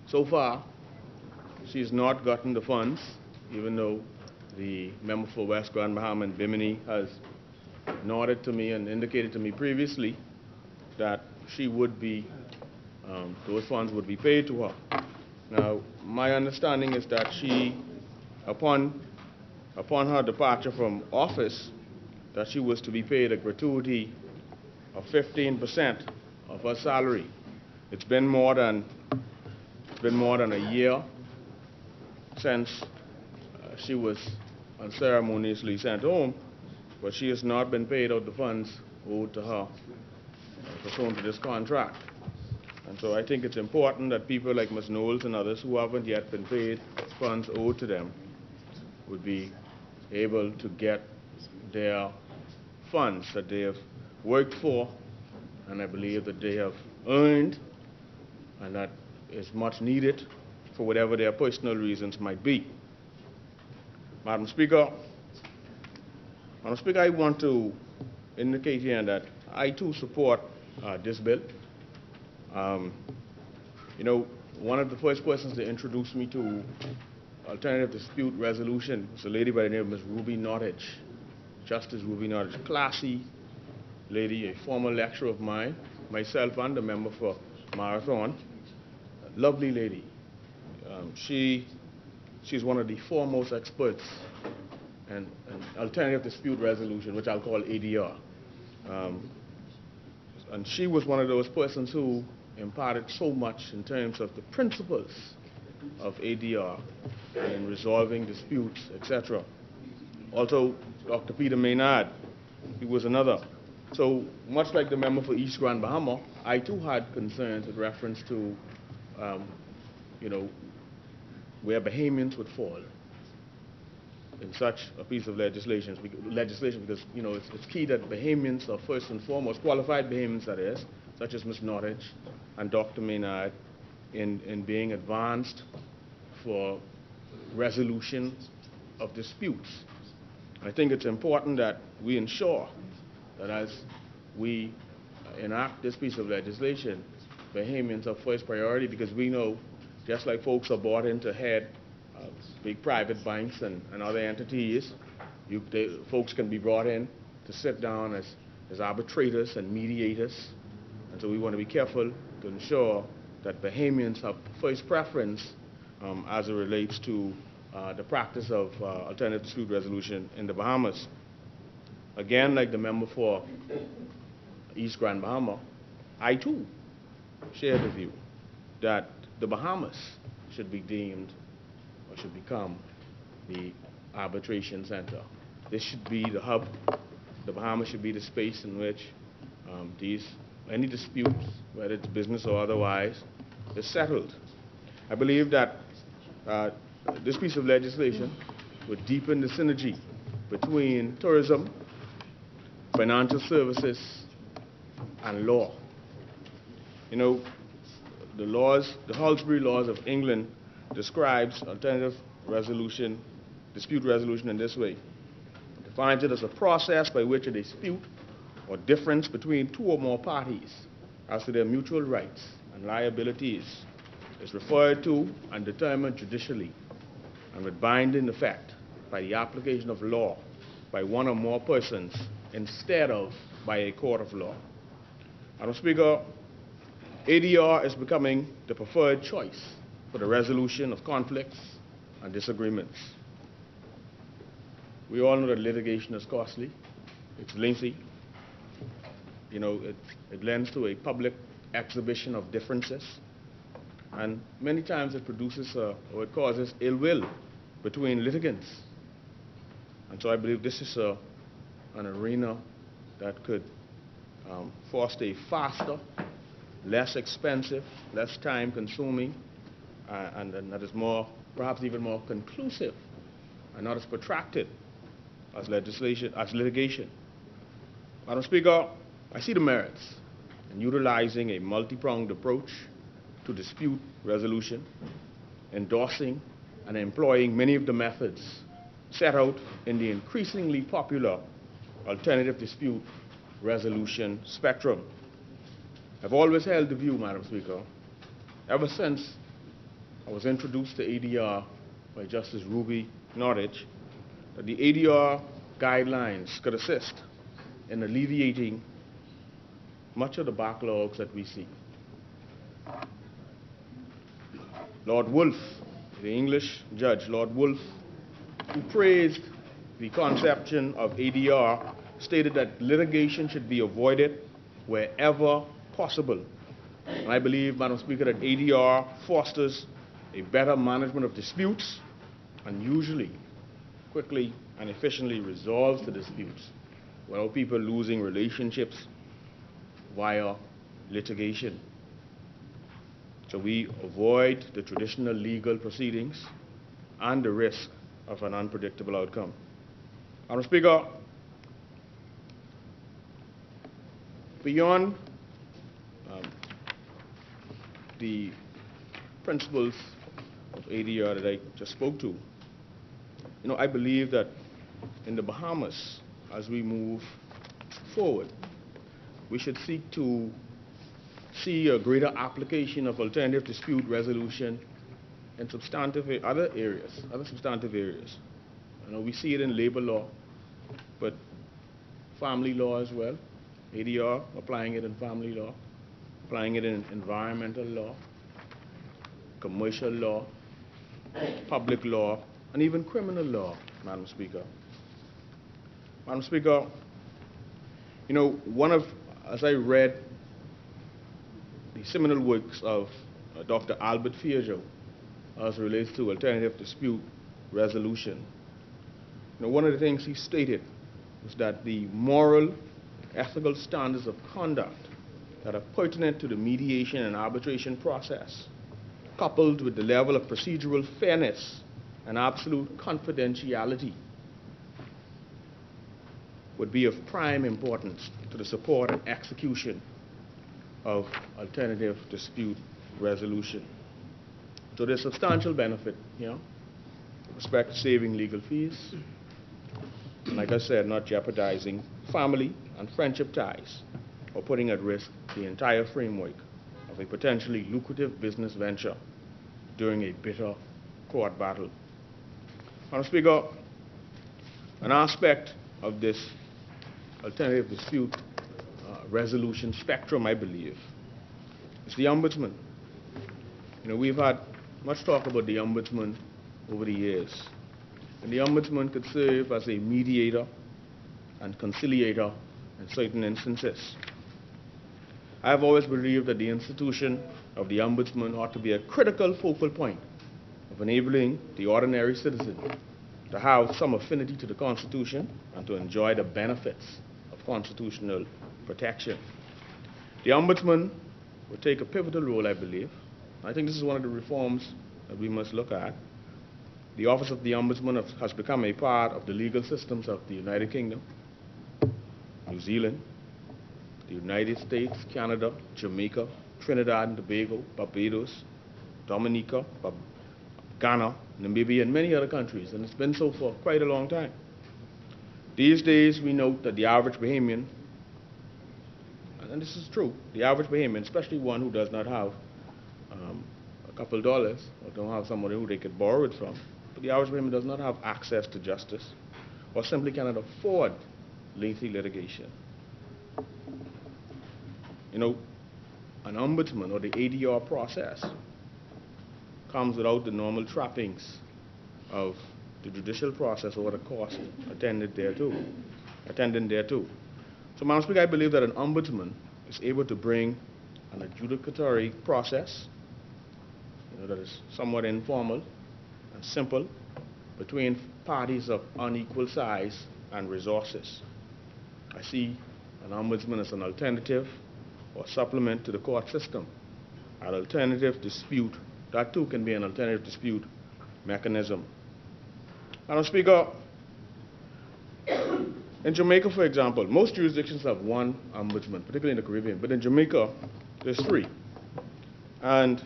So far, she has not gotten the funds, even though the member for West Grand Bahama and Bimini has nodded to me and indicated to me previously that she would be, those funds would be paid to her. Now, my understanding is that she, upon her departure from office, that she was to be paid a gratuity of 15% of her salary. It's been more than a year since she was unceremoniously sent home, but she has not been paid out the funds owed to her pursuant to this contract. And so I think it's important that people like Ms. Knowles and others who haven't yet been paid funds owed to them would be able to get their funds that they have worked for, and I believe that they have earned, and that is much needed for whatever their personal reasons might be. Madam Speaker, I want to indicate here that I too support this bill. One of the first persons to introduce me to alternative dispute resolution was a lady by the name of Ms. Ruby Nottage, Justice Ruby Nottage, classy lady, a former lecturer of mine, myself and the member for Marathon. A lovely lady. She's one of the foremost experts in alternative dispute resolution, which I'll call ADR. And she was one of those persons who imparted so much in terms of the principles of ADR in resolving disputes, etc. Also, Dr. Peter Maynard, he was another. So, much like the member for East Grand Bahama, I too had concerns with reference to, where Bahamians would fall in such a piece of legislation because, it's key that Bahamians are first and foremost, qualified Bahamians that is, such as Ms. Norwich and Dr. Maynard, in being advanced for resolution of disputes. I think it's important that we ensure that as we enact this piece of legislation, Bahamians are first priority because we know, just like folks are bought into head big private banks and other entities, folks can be brought in to sit down as arbitrators and mediators. And so we want to be careful to ensure that Bahamians have first preference as it relates to the practice of alternative dispute resolution in the Bahamas. Again, like the member for East Grand Bahama, I too share the view that the Bahamas should be deemed or should become the arbitration center. This should be the hub. The Bahamas should be the space in which any disputes, whether it's business or otherwise, is settled. I believe that this piece of legislation would deepen the synergy between tourism, financial services, and law. The Halsbury laws of England describes alternative resolution, dispute resolution in this way. It defines it as a process by which a dispute or difference between two or more parties as to their mutual rights and liabilities is referred to and determined judicially and with binding effect by the application of law by one or more persons instead of by a court of law. Madam Speaker, ADR is becoming the preferred choice for the resolution of conflicts and disagreements. We all know that litigation is costly, it's lengthy, it lends to a public exhibition of differences, and many times it produces or it causes ill will between litigants. And so I believe this is an arena that could foster a faster, less expensive, less time consuming, and that is perhaps even more conclusive and not as protracted as litigation. Madam Speaker, I see the merits in utilizing a multi-pronged approach to dispute resolution, endorsing and employing many of the methods set out in the increasingly popular alternative dispute resolution spectrum. I've always held the view, Madam Speaker, ever since I was introduced to ADR by Justice Ruby Norwich, that the ADR guidelines could assist in alleviating much of the backlogs that we see. Lord Wolfe, the English judge, Lord Wolfe, who praised the conception of ADR, stated that litigation should be avoided wherever possible. And I believe, Madam Speaker, that ADR fosters a better management of disputes and usually quickly and efficiently resolves the disputes without people losing relationships via litigation. So we avoid the traditional legal proceedings and the risk of an unpredictable outcome. Madam Speaker, beyond the principles of ADR that I just spoke to, I believe that in the Bahamas, as we move forward, we should seek to see a greater application of alternative dispute resolution in other substantive areas. We see it in labor law, but family law as well. ADR, applying it in family law. applying it in environmental law, commercial law, public law, and even criminal law, Madam Speaker. Madam Speaker, you know, as I read the seminal works of Dr. Albert Fiallo as it relates to alternative dispute resolution, you know, one of the things he stated was that the moral, ethical standards of conduct that are pertinent to the mediation and arbitration process, coupled with the level of procedural fairness and absolute confidentiality, would be of prime importance to the support and execution of alternative dispute resolution. So there's substantial benefit here with respect to saving legal fees, and like I said, not jeopardizing family and friendship ties or putting at risk the entire framework of a potentially lucrative business venture during a bitter court battle. Madam Speaker, an aspect of this alternative dispute resolution spectrum, I believe, is the Ombudsman. You know, we've had much talk about the Ombudsman over the years. And the Ombudsman could serve as a mediator and conciliator in certain instances. I have always believed that the institution of the Ombudsman ought to be a critical focal point of enabling the ordinary citizen to have some affinity to the Constitution and to enjoy the benefits of constitutional protection. The Ombudsman will take a pivotal role, I believe. I think this is one of the reforms that we must look at. The Office of the Ombudsman has become a part of the legal systems of the United Kingdom, New Zealand, the United States, Canada, Jamaica, Trinidad and Tobago, Barbados, Dominica, Ghana, Namibia, and many other countries, and it's been so for quite a long time. These days, we note that the average Bahamian, and this is true, the average Bahamian, especially one who does not have a couple dollars or don't have somebody who they could borrow it from, but the average Bahamian does not have access to justice or simply cannot afford lengthy litigation. You know, an ombudsman or the ADR process comes without the normal trappings of the judicial process or the cost attendant thereto. So, Madam Speaker, I believe that an ombudsman is able to bring an adjudicatory process, you know, that is somewhat informal and simple between parties of unequal size and resources. I see an ombudsman as an alternative or supplement to the court system. An alternative dispute, that too can be an alternative dispute mechanism. Madam Speaker, in Jamaica, for example, most jurisdictions have one ombudsman, particularly in the Caribbean, but in Jamaica, there's three. And,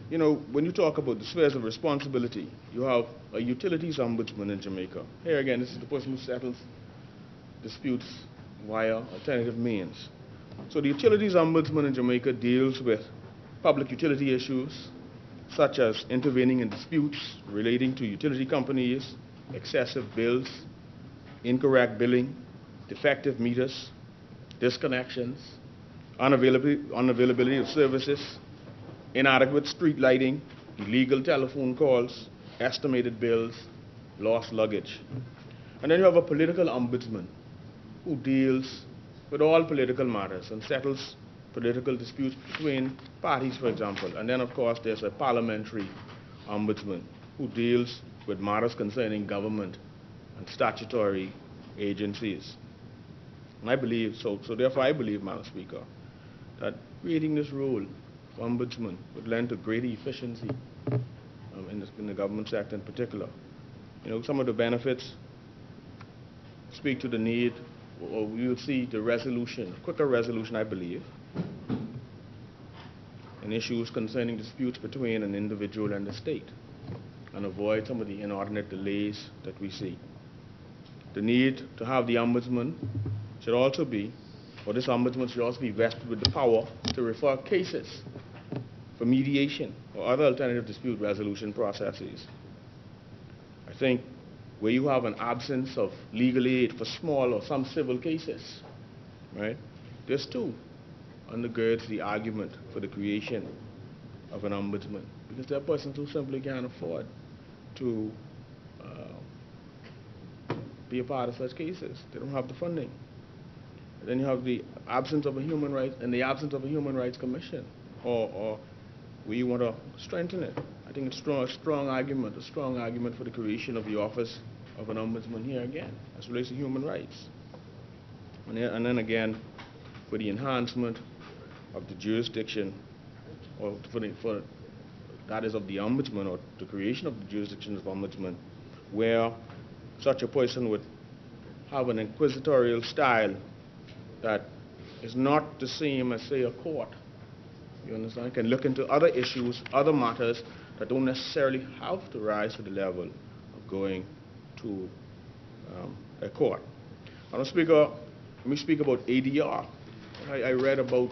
you know, when you talk about the spheres of responsibility, you have a utilities ombudsman in Jamaica. Here again, this is the person who settles disputes via alternative means. So the utilities ombudsman in Jamaica deals with public utility issues, such as intervening in disputes relating to utility companies, excessive bills, incorrect billing, defective meters, disconnections, unavailability of services, inadequate street lighting, illegal telephone calls, estimated bills, lost luggage. And then you have a political ombudsman who deals with all political matters and settles political disputes between parties, for example. And then, of course, there's a parliamentary ombudsman who deals with matters concerning government and statutory agencies. And I believe, therefore I believe, Madam Speaker, that creating this role of ombudsman would lend to greater efficiency in the government sector in particular. You know, some of the benefits speak to the need, or we will see the resolution, quicker resolution, I believe, in issues concerning disputes between an individual and the state, and avoid some of the inordinate delays that we see. The need to have the ombudsman should also be, or this ombudsman should also be vested with the power to refer cases for mediation or other alternative dispute resolution processes. I think where you have an absence of legal aid for small or some civil cases, right, there's two undergirds the argument for the creation of an ombudsman, because there are persons who simply can't afford to be a part of such cases. They don't have the funding. And then you have the absence of a human rights and the absence of a human rights commission, or we want to strengthen it. I think it's a strong argument for the creation of the office of an ombudsman here again, as relates to human rights. And then again, for the enhancement of the jurisdiction, or for that is of the ombudsman, or the creation of the jurisdiction of ombudsman, where such a person would have an inquisitorial style that is not the same as, say, a court. You understand? Can look into other issues, other matters that don't necessarily have to rise to the level of going to a court. Madam Speaker, let me speak about ADR. I read about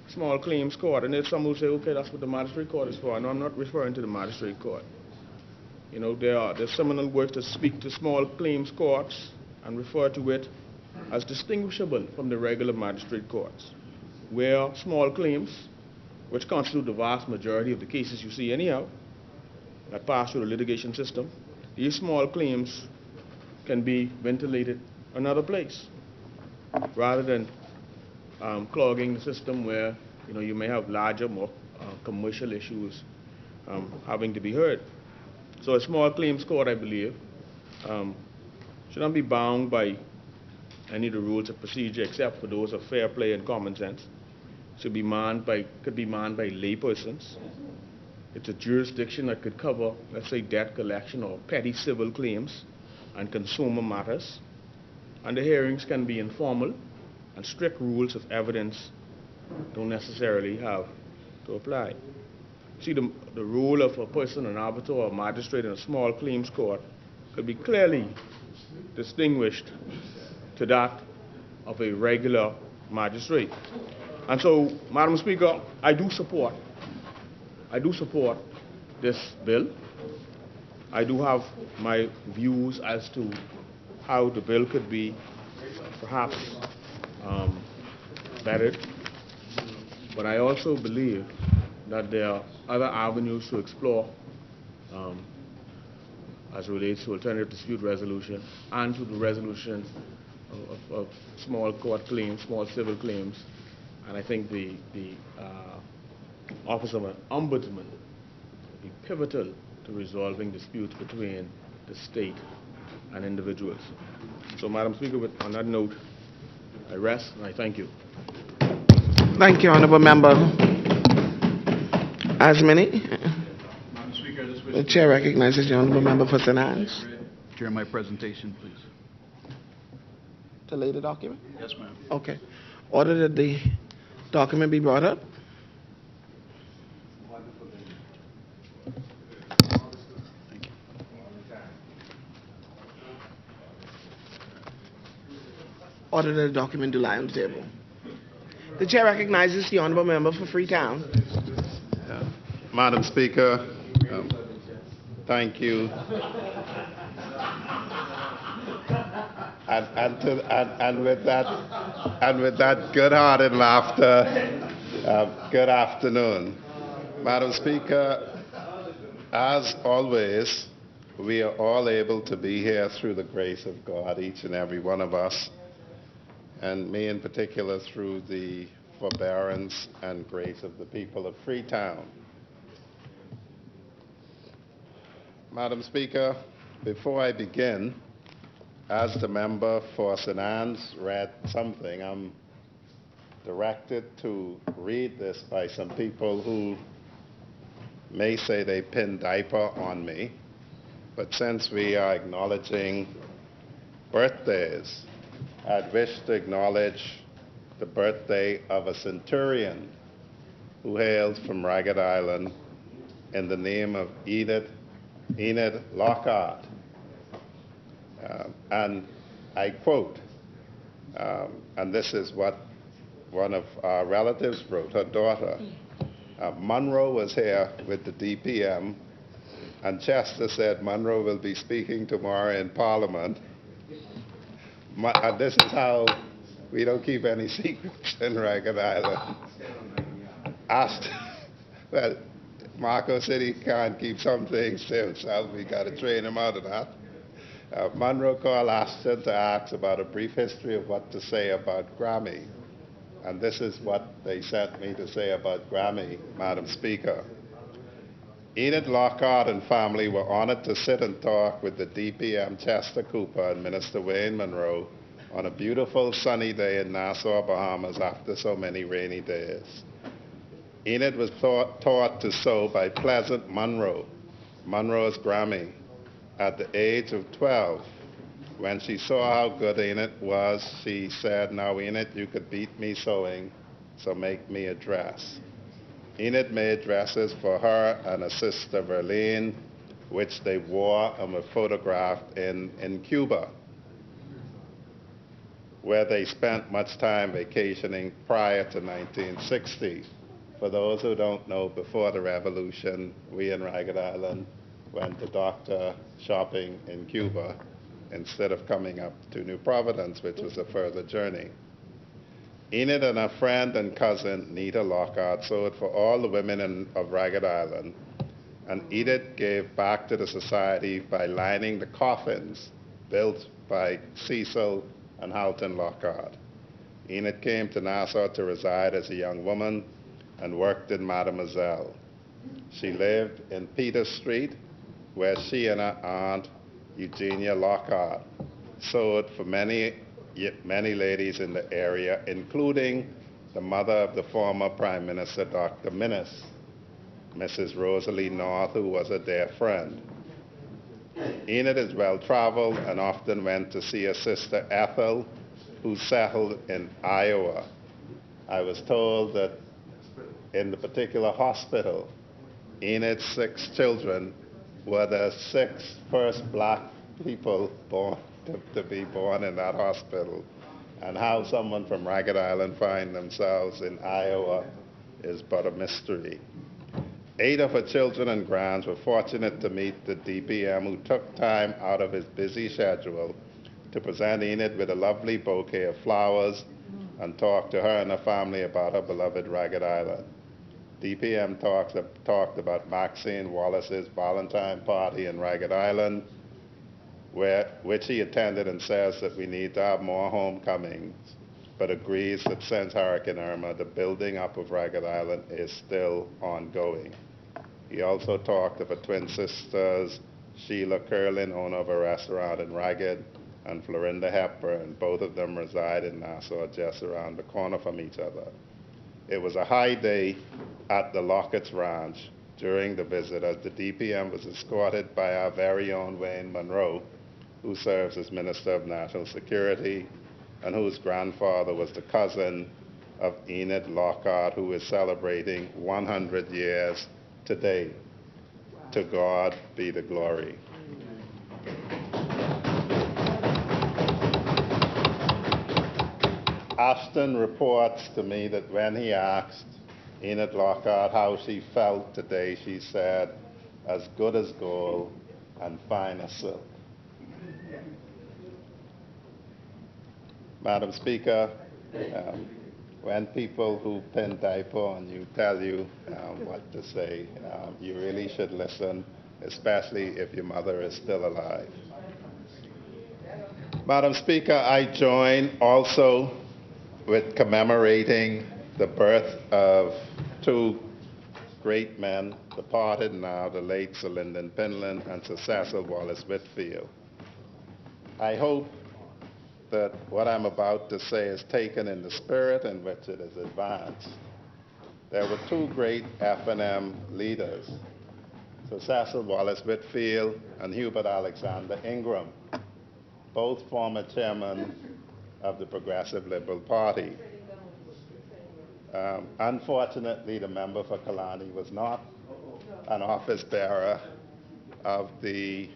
small claims court, and there's some who say, okay, that's what the magistrate court is for. No, I'm not referring to the magistrate court. You know, there's seminal works that speak to small claims courts and refer to it as distinguishable from the regular magistrate courts, where small claims, which constitute the vast majority of the cases you see anyhow, that pass through the litigation system, these small claims can be ventilated another place, rather than clogging the system where, you know, you may have larger, more commercial issues having to be heard. So a small claims court, I believe, should not be bound by any of the rules of procedure except for those of fair play and common sense. Could be manned by laypersons. It's a jurisdiction that could cover, let's say, debt collection or petty civil claims and consumer matters. And the hearings can be informal, and strict rules of evidence don't necessarily have to apply. See, the role of a person, an arbiter or a magistrate in a small claims court could be clearly distinguished to that of a regular magistrate. And so, Madam Speaker, I do support this bill. I do have my views as to how the bill could be perhaps bettered, but I also believe that there are other avenues to explore as relates to alternative dispute resolution and to the resolution of small court claims, small civil claims. And I think the office of an ombudsman will be pivotal to resolving disputes between the state and individuals. So, Madam Speaker, on that note, I rest and I thank you. Thank you, Honourable Member. As many. Madam Speaker, I just wish The Chair recognizes the Honourable Member for St. Anne's. during my presentation, please. To lay the document? Yes, ma'am. Okay. Order that the document be brought up. Thank you. Order that the document do lie on the table. The Chair recognizes the Honourable Member for Freetown. Madam Speaker, thank you. And with that good-hearted laughter, good afternoon. Madam Speaker, as always, we are all able to be here through the grace of God, each and every one of us, and me in particular through the forbearance and grace of the people of Freetown. Madam Speaker, before I begin, as the member for St. Anne's read something, I'm directed to read this by some people who may say they pin diaper on me, but since we are acknowledging birthdays, I'd wish to acknowledge the birthday of a centurion who hails from Ragged Island in the name of Enid Lockhart. And I quote, and this is what one of our relatives wrote, her daughter. Monroe was here with the DPM, and Chester said Monroe will be speaking tomorrow in Parliament. This is how We don't keep any secrets in Ragged Island. Asked, well, Marco said he can't keep some things to himself. We got to train him out of that. Monroe called Ashton to ask about a brief history of what to say about Grammy. And this is what they sent me to say about Grammy, Madam Speaker. Enid Lockhart and family were honored to sit and talk with the DPM Chester Cooper and Minister Wayne Monroe on a beautiful sunny day in Nassau, Bahamas after so many rainy days. Enid was taught to sew by Pleasant Monroe, Monroe's Grammy, at the age of 12. When she saw how good Enid was, she said, "Now, Enid, you could beat me sewing, so make me a dress." Enid made dresses for her and her sister Verlene, which they wore and were photographed in Cuba, where they spent much time vacationing prior to 1960. For those who don't know, before the revolution, we in Ragged Island went to doctor shopping in Cuba instead of coming up to New Providence, which was a further journey. Enid and her friend and cousin, Nita Lockhart, sewed for all the women of Ragged Island, and Enid gave back to the society by lining the coffins built by Cecil and Halton Lockhart. Enid came to Nassau to reside as a young woman and worked in Mademoiselle. She lived in Peter Street, where she and her aunt, Eugenia Lockhart, sewed for many ladies in the area, including the mother of the former Prime Minister, Dr. Minnis, Mrs. Rosalie North, who was a dear friend. Enid is well-traveled and often went to see her sister Ethel, who settled in Iowa. I was told that in the particular hospital, Enid's 6 children were the 6 first black people born to be born in that hospital. And how someone from Ragged Island find themselves in Iowa is but a mystery. 8 of her children and grands were fortunate to meet the DPM, who took time out of his busy schedule to present Enid with a lovely bouquet of flowers and talk to her and her family about her beloved Ragged Island. DPM talked about Maxine Wallace's Valentine party in Ragged Island, which he attended, and says that we need to have more homecomings, but agrees that since Hurricane Irma, the building up of Ragged Island is still ongoing. He also talked of her twin sisters, Sheila Curlin, owner of a restaurant in Ragged, and Florinda Hepburn. Both of them reside in Nassau, just around the corner from each other. It was a high day at the Lockett's Ranch during the visit, as the DPM was escorted by our very own Wayne Monroe, who serves as Minister of National Security, and whose grandfather was the cousin of Enid Lockhart, who is celebrating 100 years today. To God be the glory. Ashton reports to me that when he asked Enid Lockhart how she felt today, she said, "As good as gold and fine as silk." Madam Speaker, when people who pin diaper on you tell you what to say, you really should listen, especially if your mother is still alive. Madam Speaker, I join also with commemorating the birth of 2 great men, departed now, the late Sir Lyndon Pinland and Sir Cecil Wallace Whitfield. I hope that what I'm about to say is taken in the spirit in which it is advanced. There were 2 great F&M leaders, Sir Cecil Wallace Whitfield and Hubert Alexander Ingram, both former chairmen of the Progressive Liberal Party. Unfortunately, the member for Kalani was not an office bearer of the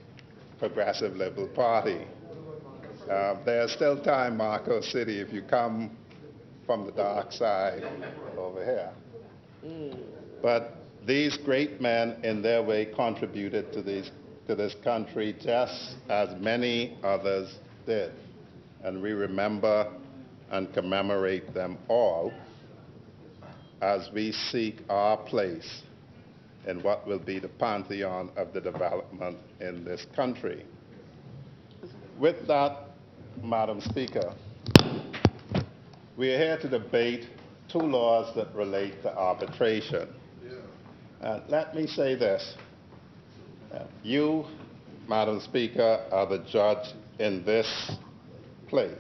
Progressive Liberal Party. There's still time, Marco City, if you come from the dark side over here. But these great men, in their way, contributed to this country just as many others did. And we remember and commemorate them all as we seek our place in what will be the pantheon of the development in this country. With that, Madam Speaker, we are here to debate two laws that relate to arbitration. Let me say this. You, Madam Speaker, are the judge in this place.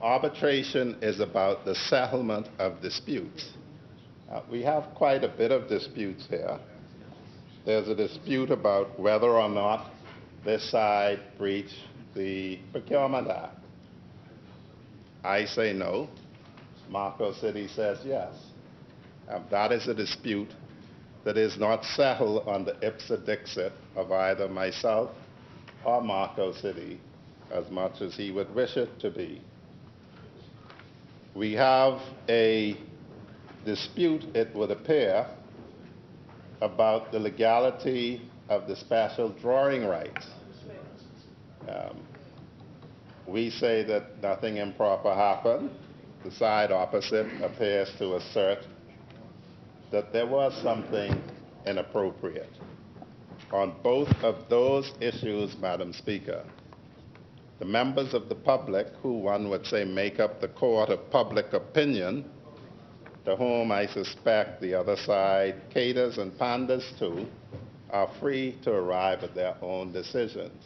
Arbitration is about the settlement of disputes. We have quite a bit of disputes here. There's a dispute about whether or not this side breached the Procurement Act. I say no. Marco City says yes. That is a dispute that is not settled on the ipsa dixit of either myself or Marco City as much as he would wish it to be. We have a dispute, it would appear, about the legality of the special drawing rights. We say that nothing improper happened. The side opposite appears to assert that there was something inappropriate. On both of those issues, Madam Speaker, the members of the public, who one would say make up the court of public opinion, to whom I suspect the other side caters and panders to, are free to arrive at their own decisions.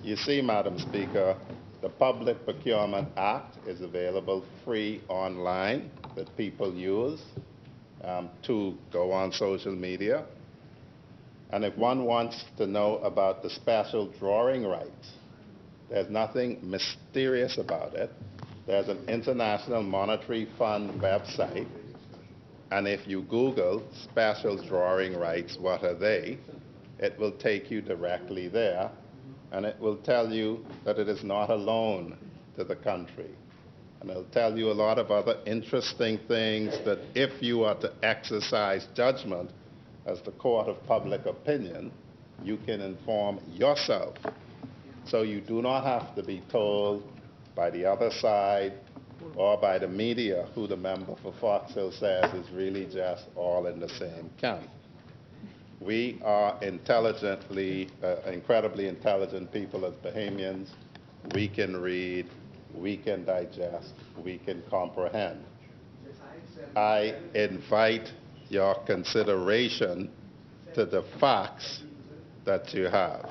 You see, Madam Speaker, the Public Procurement Act is available free online that people use to go on social media. And if one wants to know about the special drawing rights, there's nothing mysterious about it. There's an International Monetary Fund website, and if you Google special drawing rights, what are they, it will take you directly there, and it will tell you that it is not a loan to the country. And it'll tell you a lot of other interesting things that if you are to exercise judgment as the court of public opinion, you can inform yourself. So you do not have to be told by the other side or by the media, who the member for Fox Hill says is really just all in the same camp. We are intelligently, incredibly intelligent people as Bahamians. We can read, we can digest, we can comprehend. I invite your consideration to the facts that you have.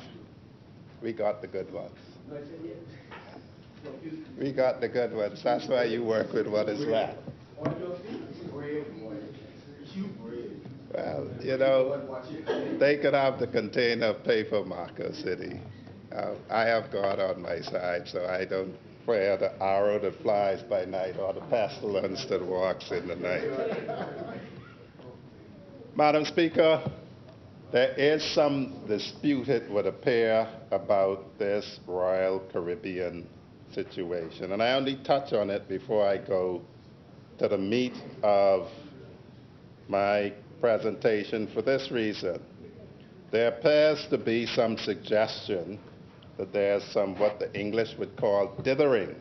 We got the good ones. We got the good ones. That's why you work with what is left. Well, you know, they could have the container of paper, Marco City. I have God on my side, so I don't fear the arrow that flies by night or the pestilence that walks in the night. Madam Speaker, there is some dispute, it would appear, about this Royal Caribbean situation. And I only touch on it before I go to the meat of my presentation for this reason. There appears to be some suggestion that there's some what the English would call dithering.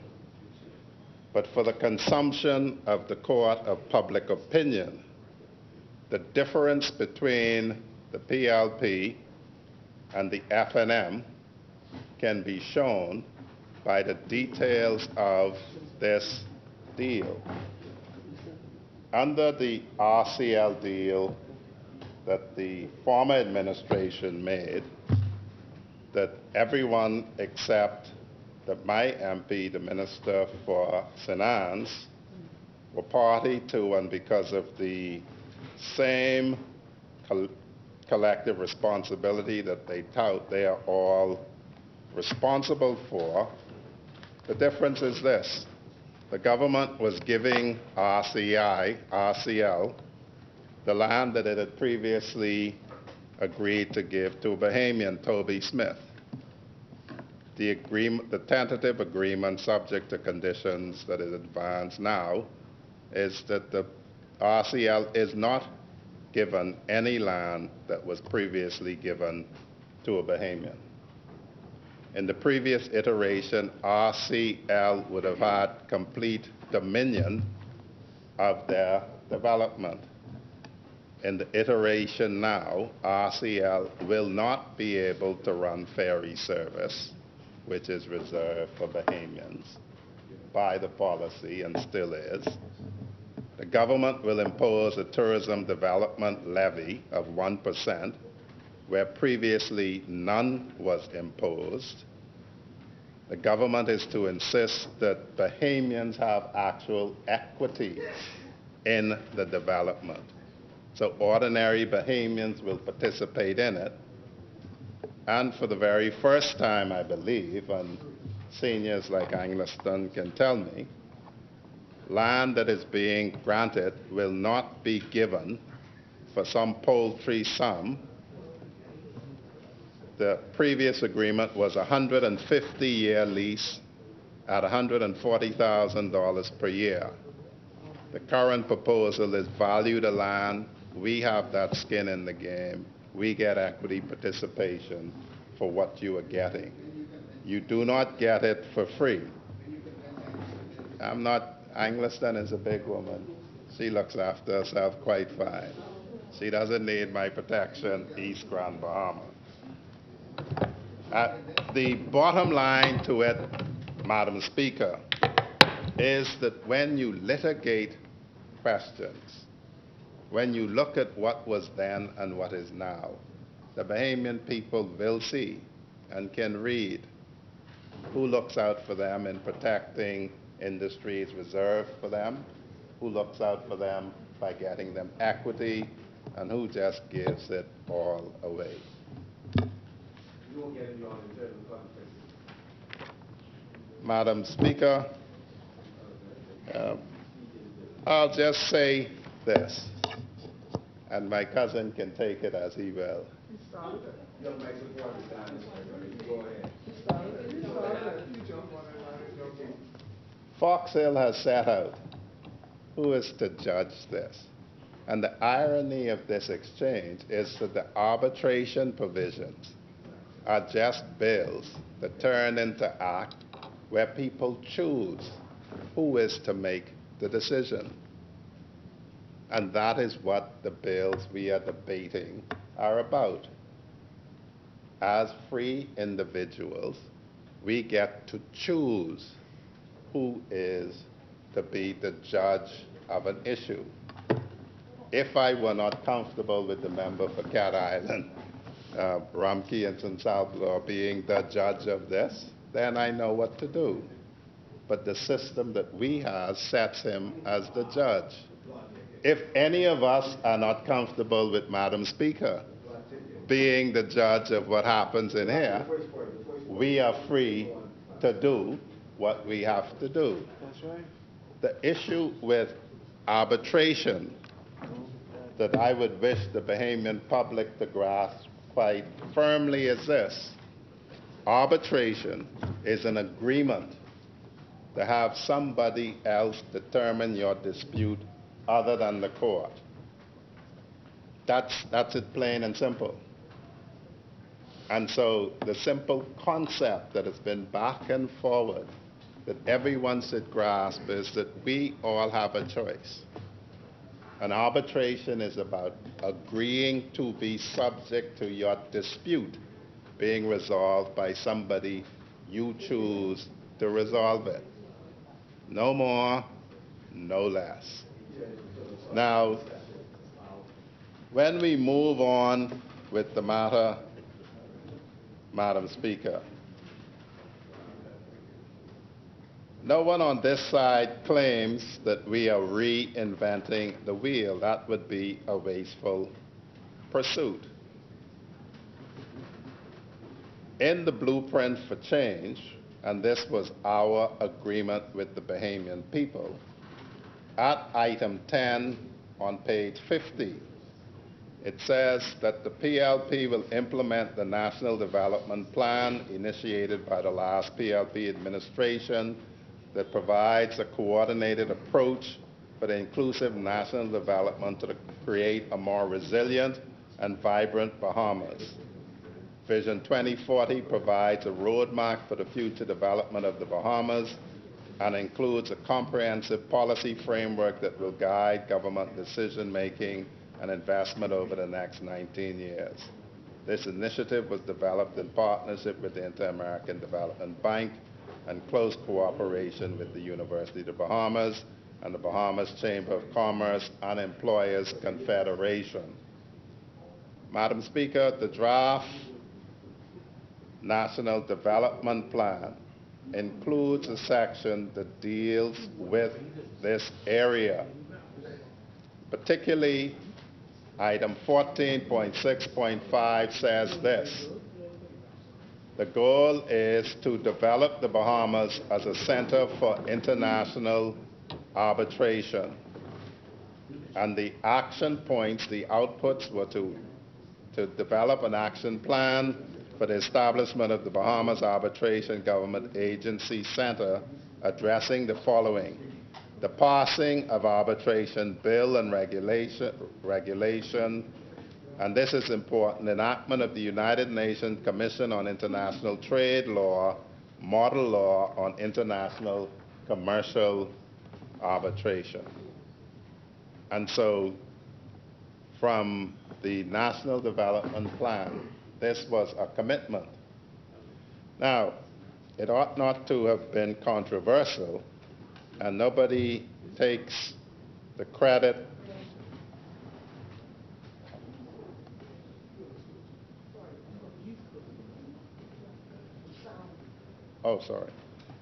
But for the consumption of the court of public opinion, the difference between the PLP and the FNM can be shown by the details of this deal. Under the RCL deal that the former administration made, that everyone except that my MP, the Minister for Finance, were party to, and because of the same collective responsibility that they tout, they are all responsible for. The difference is this. The government was giving RCL, the land that it had previously agreed to give to a Bahamian, Toby Smith. The tentative agreement, subject to conditions that is advanced now, is that the RCL is not given any land that was previously given to a Bahamian. In the previous iteration, RCL would have had complete dominion of their development. In the iteration now, RCL will not be able to run ferry service, which is reserved for Bahamians by the policy and still is. The government will impose a tourism development levy of 1%, where previously none was imposed. The government is to insist that Bahamians have actual equity in the development. So ordinary Bahamians will participate in it. And for the very first time, I believe, and seniors like Angliston can tell me, land that is being granted will not be given for some paltry sum. The previous agreement was a 150-year lease at $140,000 per year. The current proposal is value the land. We have that skin in the game. We get equity participation for what you are getting. You do not get it for free. Angliston is a big woman. She looks after herself quite fine. She doesn't need my protection, East Grand Bahama. The bottom line to it, Madam Speaker, is that when you litigate questions, when you look at what was then and what is now, the Bahamian people will see and can read who looks out for them in protecting industries reserved for them, who looks out for them by getting them equity, and who just gives it all away. Madam Speaker, I'll just say this, and my cousin can take it as he will. Fox Hill has set out who is to judge this. And the irony of this exchange is that the arbitration provisions are just bills that turn into act where people choose who is to make the decision. And that is what the bills we are debating are about. As free individuals, we get to choose who is to be the judge of an issue. If I were not comfortable with the member for Cat Island, Rumkey and St. Salvador being the judge of this, then I know what to do. But the system that we have sets him as the judge. If any of us are not comfortable with Madam Speaker being the judge of what happens in here, we are free to do what we have to do. That's right. The issue with arbitration that I would wish the Bahamian public to grasp quite firmly is this. Arbitration is an agreement to have somebody else determine your dispute other than the court. That's it, plain and simple. And so the simple concept that has been back and forward that everyone should grasp is that we all have a choice. And arbitration is about agreeing to be subject to your dispute being resolved by somebody you choose to resolve it. No more, no less. Now, when we move on with the matter, Madam Speaker, no one on this side claims that we are reinventing the wheel. That would be a wasteful pursuit. In the blueprint for change, and this was our agreement with the Bahamian people, at item 10 on page 50, it says that the PLP will implement the National Development Plan initiated by the last PLP administration that provides a coordinated approach for the inclusive national development to create a more resilient and vibrant Bahamas. Vision 2040 provides a roadmap for the future development of the Bahamas and includes a comprehensive policy framework that will guide government decision-making and investment over the next 19 years. This initiative was developed in partnership with the Inter-American Development Bank and close cooperation with the University of the Bahamas and the Bahamas Chamber of Commerce and Employers Confederation. Madam Speaker, the draft National Development Plan includes a section that deals with this area, particularly item 14.6.5 says this: the goal is to develop the Bahamas as a center for international arbitration. And the action points, the outputs were to develop an action plan for the establishment of the Bahamas Arbitration Government Agency Center addressing the following: the passing of arbitration bill and regulation, and this is important, enactment of the United Nations Commission on International Trade Law, model law on international commercial arbitration. And so from the National Development Plan, this was a commitment. Now, it ought not to have been controversial, and nobody takes the credit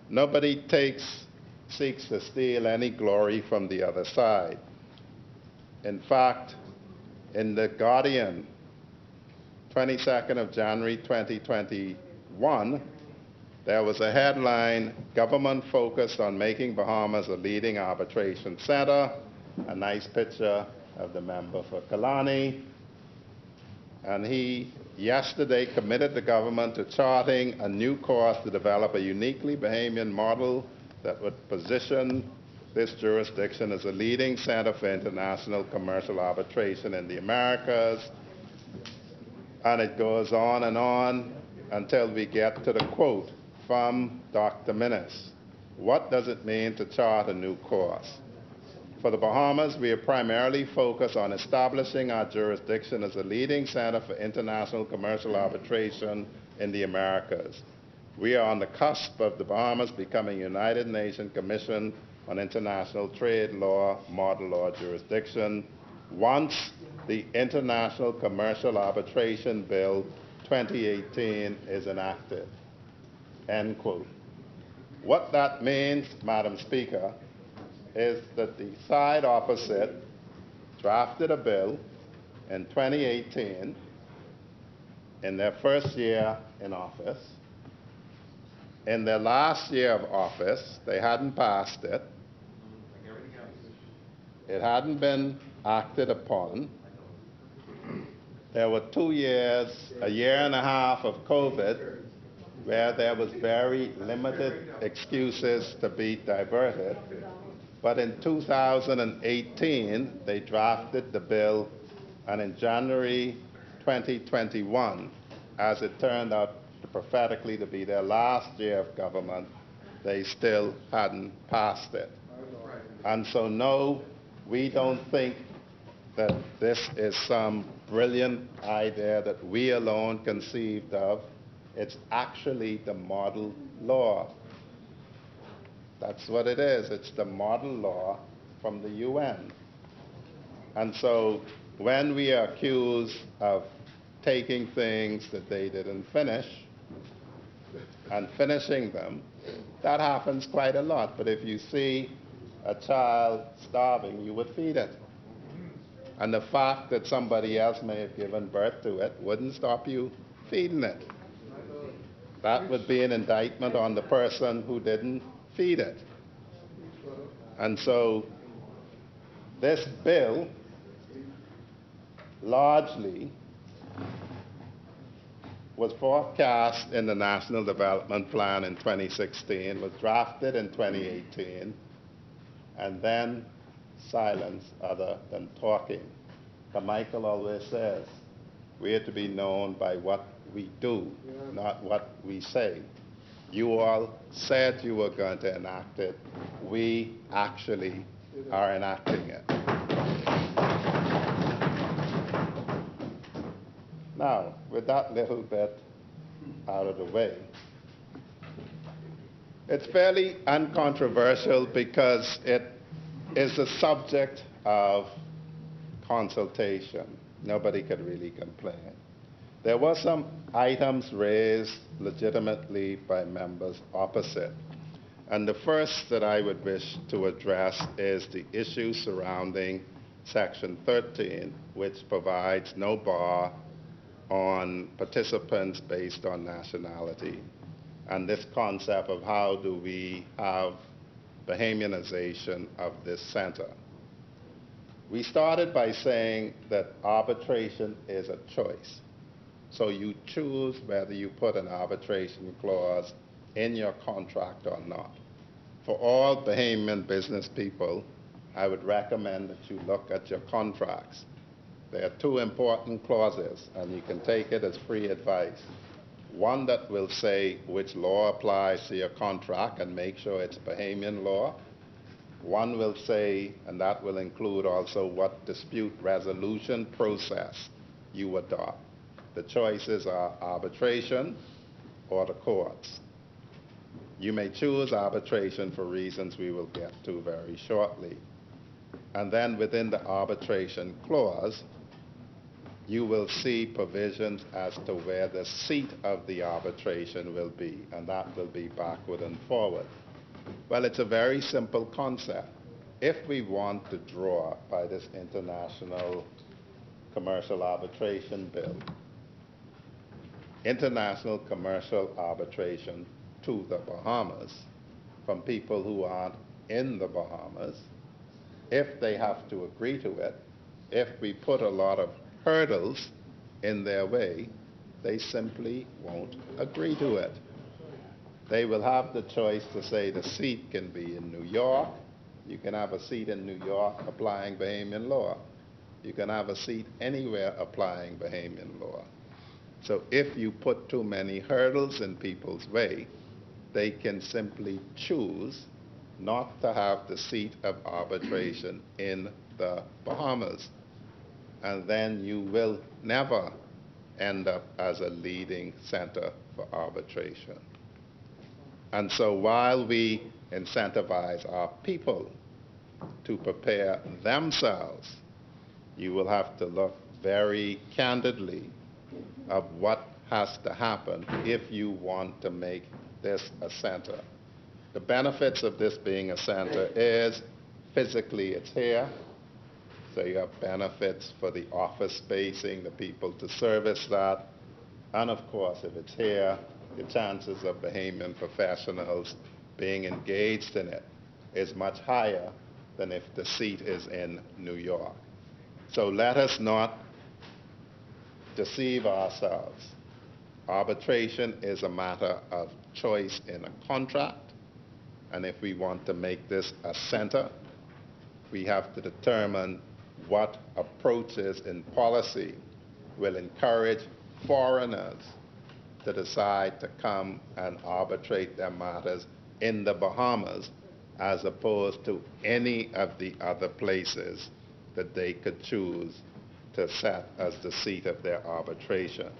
nobody seeks to steal any glory from the other side. In fact, in The Guardian, 22nd of January 2021, there was a headline, government focused on making Bahamas a leading arbitration center, a nice picture of the member for Kalani. And he yesterday committed the government to charting a new course to develop a uniquely Bahamian model that would position this jurisdiction as a leading center for international commercial arbitration in the Americas. And it goes on until we get to the quote from Dr. Minnis. What does it mean to chart a new course? For the Bahamas, we are primarily focused on establishing our jurisdiction as a leading center for international commercial arbitration in the Americas. We are on the cusp of the Bahamas becoming a United Nations Commission on International Trade Law, model law jurisdiction, once the International Commercial Arbitration Bill 2018 is enacted. End quote. What that means, Madam Speaker, is that the side opposite drafted a bill in 2018 in their first year in office. In their last year of office, they hadn't passed it. It hadn't been acted upon. There were 2 years, a year and a half of COVID, where there was very limited excuses to be diverted. But in 2018, they drafted the bill, and in January 2021, as it turned out prophetically to be their last year of government, they still hadn't passed it. And so no, we don't think that this is some brilliant idea that we alone conceived of. It's actually the model law. That's what it is. It's the model law from the UN. And so when we are accused of taking things that they didn't finish and finishing them, that happens quite a lot. But if you see a child starving, you would feed it. And the fact that somebody else may have given birth to it wouldn't stop you feeding it. That would be an indictment on the person who didn't feed it. And so this bill largely was forecast in the National Development Plan in 2016, was drafted in 2018, and then silence other than talking. Michael always says, We are to be known by what we do, not what we say. You all said you were going to enact it. We actually are enacting it. Now, with that little bit out of the way, it's fairly uncontroversial because it is the subject of consultation. Nobody could really complain. There were some items raised legitimately by members opposite. And the first that I would wish to address is the issue surrounding Section 13, which provides no bar on participants based on nationality. And this concept of how do we have Bahamianization of this center. We started by saying that arbitration is a choice. So you choose whether you put an arbitration clause in your contract or not. For all Bahamian business people, I would recommend that you look at your contracts. There are two important clauses, and you can take it as free advice. One that will say which law applies to your contract and make sure it's Bahamian law. One will say, and that will include also what dispute resolution process you adopt. The choices are arbitration or the courts. You may choose arbitration for reasons we will get to very shortly. And then within the arbitration clause, you will see provisions as to where the seat of the arbitration will be, and that will be backward and forward. Well, it's a very simple concept. If we want to draw by this international commercial arbitration bill, international commercial arbitration to the Bahamas from people who aren't in the Bahamas, if they have to agree to it, if we put a lot of hurdles in their way, they simply won't agree to it. They will have the choice to say the seat can be in New York. You can have a seat in New York applying Bahamian law. You can have a seat anywhere applying Bahamian law. So if you put too many hurdles in people's way, they can simply choose not to have the seat of arbitration in the Bahamas. And then you will never end up as a leading center for arbitration. And so while we incentivize our people to prepare themselves, you will have to look very candidly of what has to happen if you want to make this a center. The benefits of this being a center is physically it's here, so you have benefits for the office spacing, the people to service that, and of course if it's here, the chances of Bahamian professionals being engaged in it is much higher than if the seat is in New York. So let us not deceive ourselves. Arbitration is a matter of choice in a contract, and if we want to make this a center, we have to determine what approaches in policy will encourage foreigners to decide to come and arbitrate their matters in the Bahamas as opposed to any of the other places that they could choose to set as the seat of their arbitration.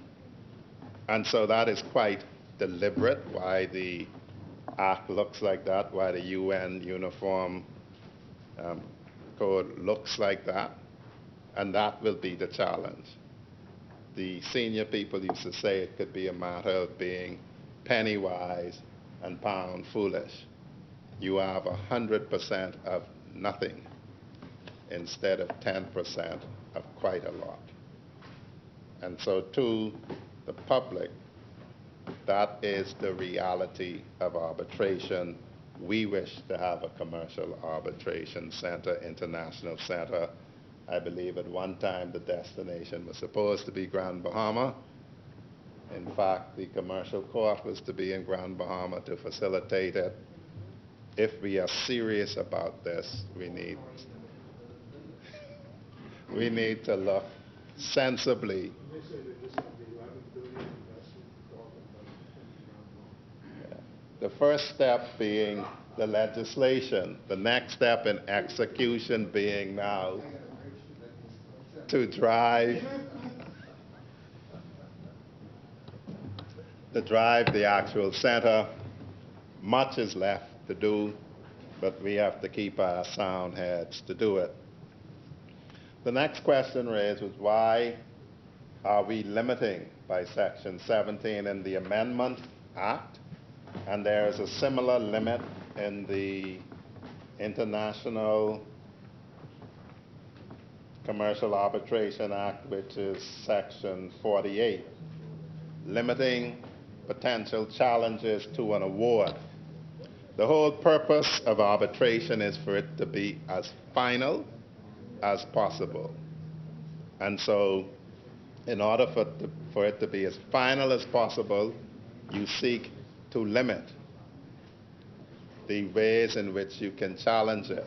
And so that is quite deliberate why the Act looks like that, why the UN Uniform Code looks like that, and that will be the challenge. The senior people used to say it could be a matter of being penny wise and pound foolish. You have 100% of nothing instead of 10% of quite a lot. And so to the public, that is the reality of arbitration. We wish to have a commercial arbitration center, international center. I believe at one time the destination was supposed to be Grand Bahama. In fact, the commercial court was to be in Grand Bahama to facilitate it. If we are serious about this, we need to look sensibly. The first step being the legislation, the next step in execution being now to drive the actual center. Much is left to do, but we have to keep our sound heads to do it. The next question raised was, why are we limiting by Section 17 in the Amendment Act? And there is a similar limit in the International Commercial Arbitration Act, which is Section 48, limiting potential challenges to an award. The whole purpose of arbitration is for it to be as final as possible. And so, in order for it to be as final as possible, you seek to limit the ways in which you can challenge it.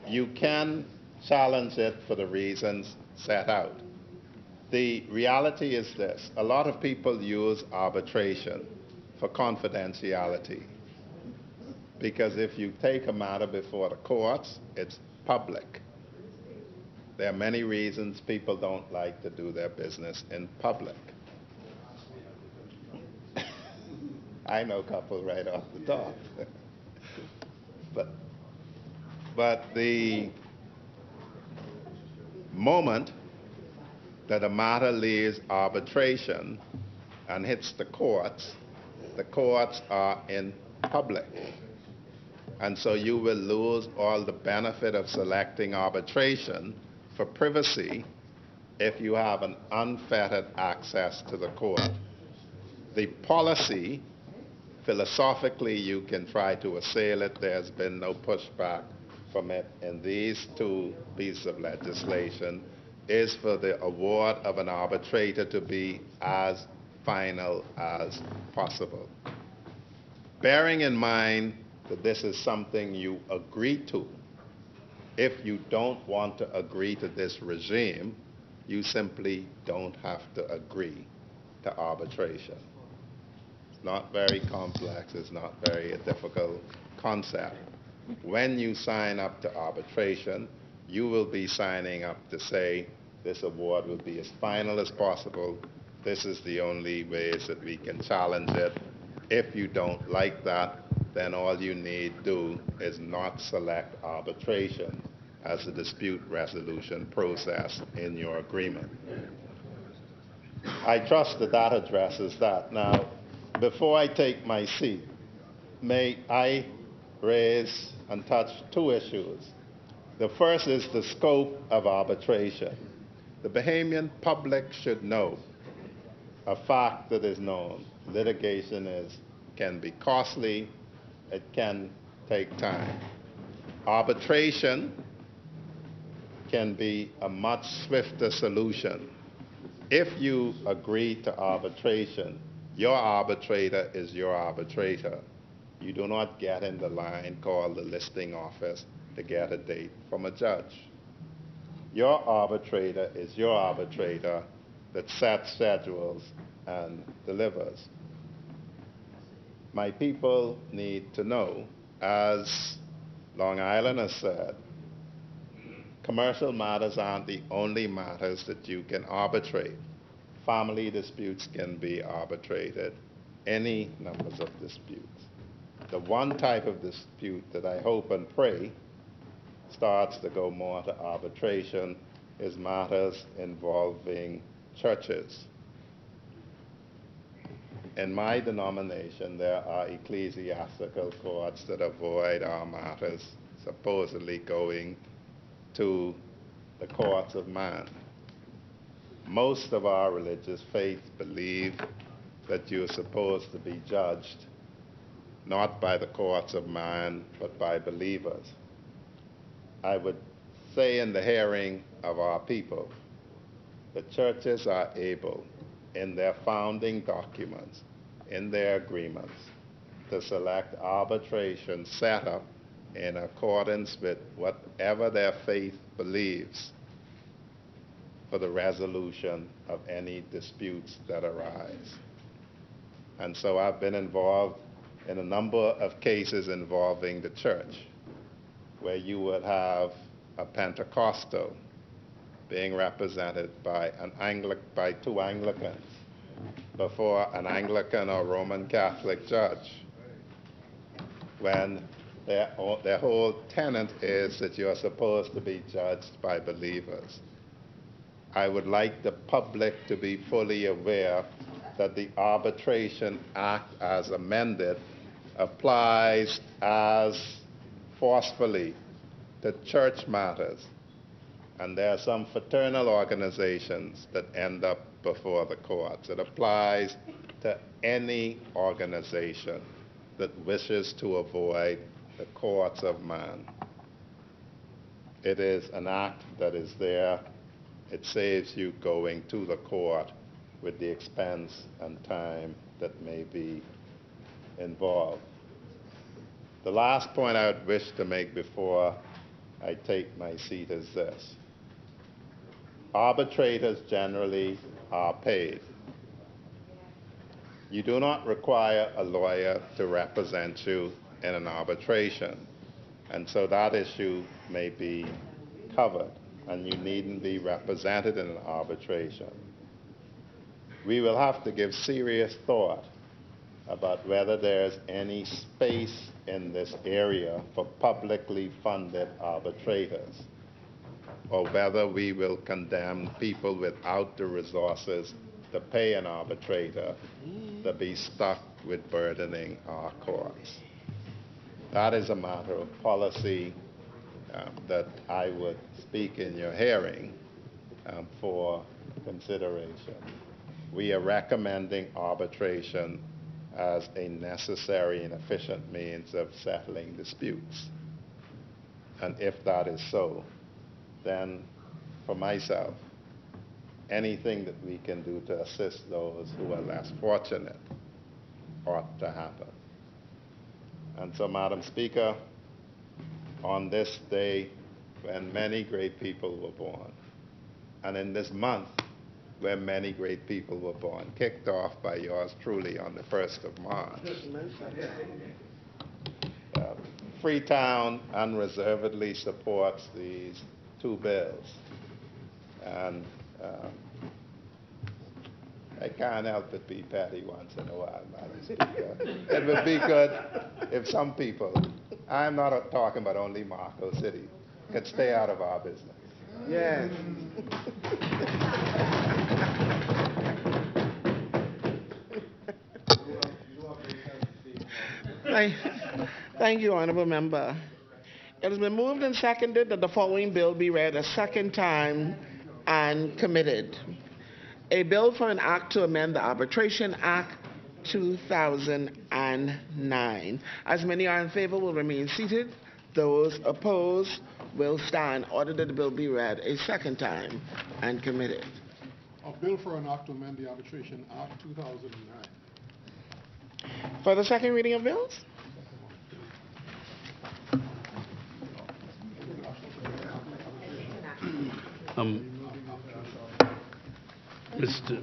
You can challenge it for the reasons set out. The reality is this: a lot of people use arbitration for confidentiality, because if you take a matter before the courts, it's public. There are many reasons people don't like to do their business in public. I know a couple right off the top. But the moment that a matter leaves arbitration and hits the courts are in public. And so you will lose all the benefit of selecting arbitration for privacy if you have an unfettered access to the court. The policy, philosophically, you can try to assail it. There's been no pushback from it in these two pieces of legislation, is for the award of an arbitrator to be as final as possible. Bearing in mind that this is something you agree to. If you don't want to agree to this regime, you simply don't have to agree to arbitration. It's not very complex, it's not very a difficult concept. When you sign up to arbitration, you will be signing up to say this award will be as final as possible. This is the only ways that we can challenge it. If you don't like that, then all you need to do is not select arbitration as a dispute resolution process in your agreement. I trust that that addresses that. Now, before I take my seat, may I raise and touch two issues. The first is the scope of arbitration. The Bahamian public should know a fact that is known. Litigation can be costly, it can take time. Arbitration can be a much swifter solution. If you agree to arbitration, your arbitrator is your arbitrator. You do not get in the line called the listing office to get a date from a judge. Your arbitrator is your arbitrator that sets schedules and delivers. My people need to know, as Long Island has said, commercial matters aren't the only matters that you can arbitrate. Family disputes can be arbitrated, any numbers of disputes. The one type of dispute that I hope and pray starts to go more to arbitration is matters involving churches. In my denomination, there are ecclesiastical courts that avoid our matters supposedly going to the courts of man. Most of our religious faiths believe that you're supposed to be judged not by the courts of man, but by believers. I would say in the hearing of our people, the churches are able, in their founding documents, in their agreements, to select arbitration set up in accordance with whatever their faith believes. for the resolution of any disputes that arise. And so I've been involved in a number of cases involving the church, where you would have a Pentecostal being represented by by two Anglicans before an Anglican or Roman Catholic judge, when their whole tenet is that you are supposed to be judged by believers. I would like the public to be fully aware that the Arbitration Act as amended applies as forcefully to church matters. And there are some fraternal organizations that end up before the courts. It applies to any organization that wishes to avoid the courts of man. It is an act that is there. It saves you going to the court with the expense and time that may be involved. The last point I would wish to make before I take my seat is this. Arbitrators generally are paid. You do not require a lawyer to represent you in an arbitration, and so that issue may be covered, and you needn't be represented in an arbitration. We will have to give serious thought about whether there's any space in this area for publicly funded arbitrators, or whether we will condemn people without the resources to pay an arbitrator to be stuck with burdening our courts. That is a matter of policy that I would speak in your hearing for consideration. We are recommending arbitration as a necessary and efficient means of settling disputes. And if that is so, then for myself, anything that we can do to assist those who are less fortunate ought to happen. And so, Madam Speaker, on this day when many great people were born, and in this month where many great people were born, kicked off by yours truly on the 1st of March, Freetown unreservedly supports these two bills. And I can't help but be petty once in a while, Madam Speaker. It would be good if some people, I'm not talking about only Marco City, could stay out of our business. Yes. Thank you, Honorable Member. It has been moved and seconded that the following bill be read a second time and committed. A bill for an act to amend the Arbitration Act 2009. As many are in favor will remain seated. Those opposed will stand. Order that the bill be read a second time and committed. A bill for an act to amend the Arbitration Act 2009. For the second reading of bills?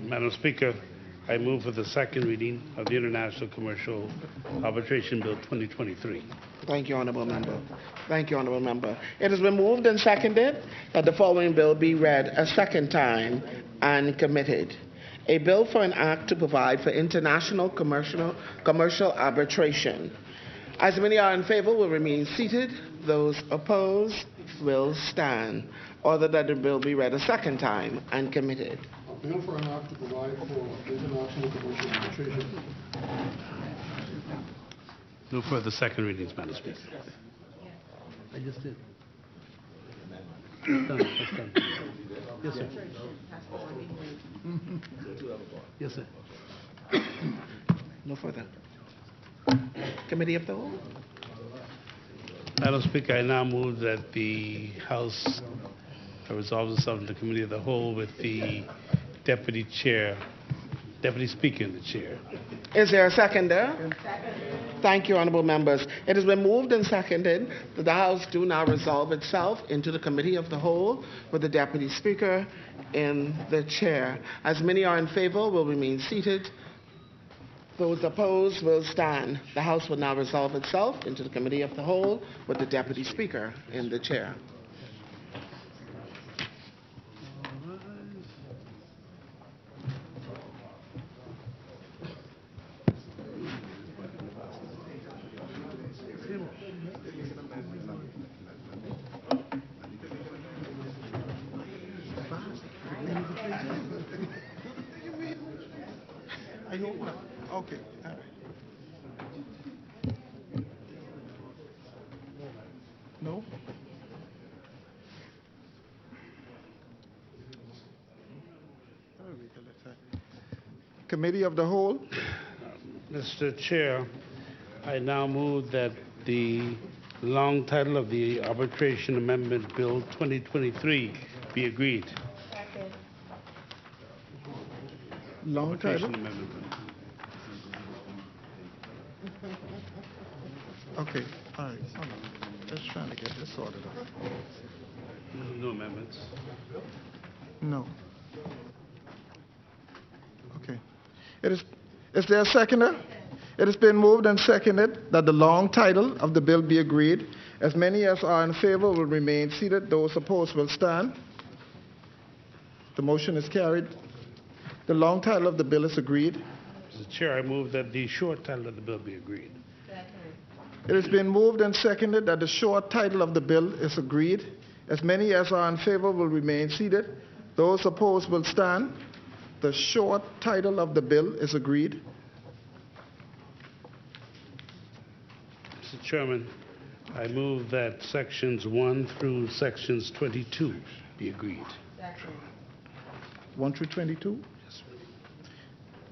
Madam Speaker, I move for the second reading of the International Commercial Arbitration Bill 2023. Thank you, Honorable Member. Thank you, Honorable Member. It has been moved and seconded that the following bill be read a second time and committed. A bill for an act to provide for international commercial arbitration. As many are in favor will remain seated. Those opposed will stand. Order that the bill be read a second time and committed. A bill for an act to provide for international commercial arbitration. No further second readings, Madam Speaker. I just did. Done. That's done. Yes, sir. Yes, sir. No further. Committee of the Whole. Madam Speaker, I now move that the House resolves itself in the Committee of the Whole with the Deputy Speaker in the chair. Is there a seconder? Thank you, honorable members. It has been moved and seconded that the House do now resolve itself into the Committee of the Whole with the Deputy Speaker in the chair. As many are in favor, will remain seated. Those opposed will stand. The House will now resolve itself into the Committee of the Whole with the Deputy Speaker in the chair. I hope not. Okay, all right. No? Committee of the Whole? Mr. Chair, I now move that the long title of the Arbitration Amendment Bill 2023 be agreed. Long title? Arbitration Amendment Bill. Okay, all right, hold on. Just trying to get this sorted out. No amendments. No. Okay. Is there a seconder? It has been moved and seconded that the long title of the bill be agreed. As many as are in favor will remain seated. Those opposed will stand. The motion is carried. The long title of the bill is agreed. Mr. Chair, I move that the short title of the bill be agreed. It has been moved and seconded that the short title of the bill is agreed. As many as are in favor will remain seated. Those opposed will stand. The short title of the bill is agreed. Mr. Chairman, I move that sections 1 through sections 22 be agreed. 1 through 22?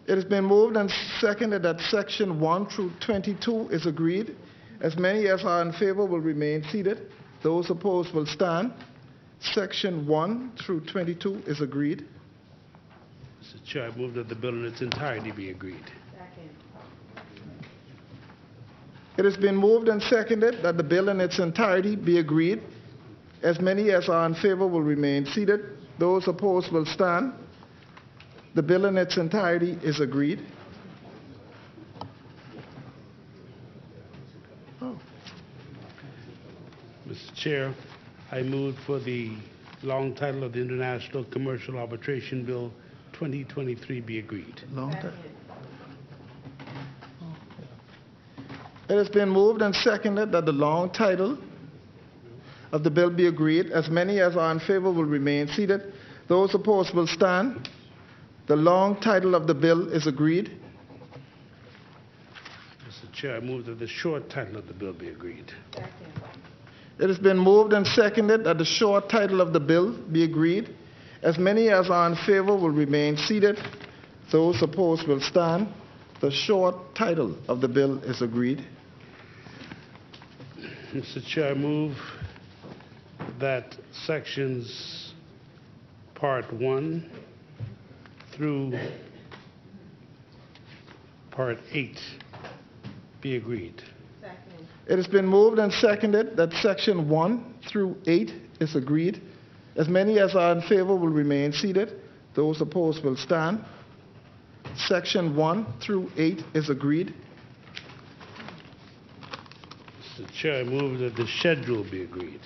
It has been moved and seconded that section 1 through 22 is agreed. As many as are in favor will remain seated. Those opposed will stand. Section 1 through 22 is agreed. Mr. Chair, I move that the bill in its entirety be agreed. It has been moved and seconded that the bill in its entirety be agreed. As many as are in favor will remain seated. Those opposed will stand. The bill in its entirety is agreed. Mr. Chair, I move for the long title of the International Commercial Arbitration Bill 2023 be agreed. Long time. It has been moved and seconded that the long title of the bill be agreed. As many as are in favor will remain seated. Those opposed will stand. The long title of the bill is agreed. Mr. Chair, I move that the short title of the bill be agreed. It has been moved and seconded that the short title of the bill be agreed. As many as are in favor will remain seated. Those opposed will stand. The short title of the bill is agreed. Mr. Chair, I move that sections Part 1 through Part 8 be agreed. It has been moved and seconded that section 1 through 8 is agreed. As many as are in favor will remain seated. Those opposed will stand. Section 1 through 8 is agreed. Mr. Chair, I move that the schedule be agreed.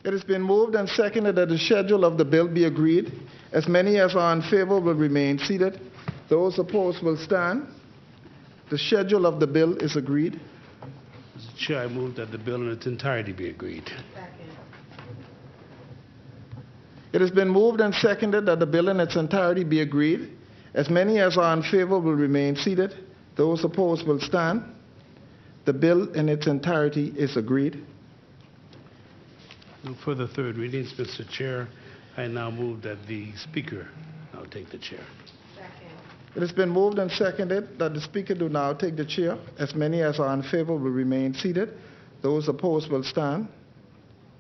It has been moved and seconded that the schedule of the bill be agreed. As many as are in favor will remain seated. Those opposed will stand. The schedule of the bill is agreed. Mr. Chair, I move that the bill in its entirety be agreed. It has been moved and seconded that the bill in its entirety be agreed. As many as are in favor will remain seated. Those opposed will stand. The bill in its entirety is agreed. No further third readings, Mr. Chair. I now move that the Speaker now take the chair. It has been moved and seconded that the Speaker do now take the chair. As many as are in favor will remain seated. Those opposed will stand.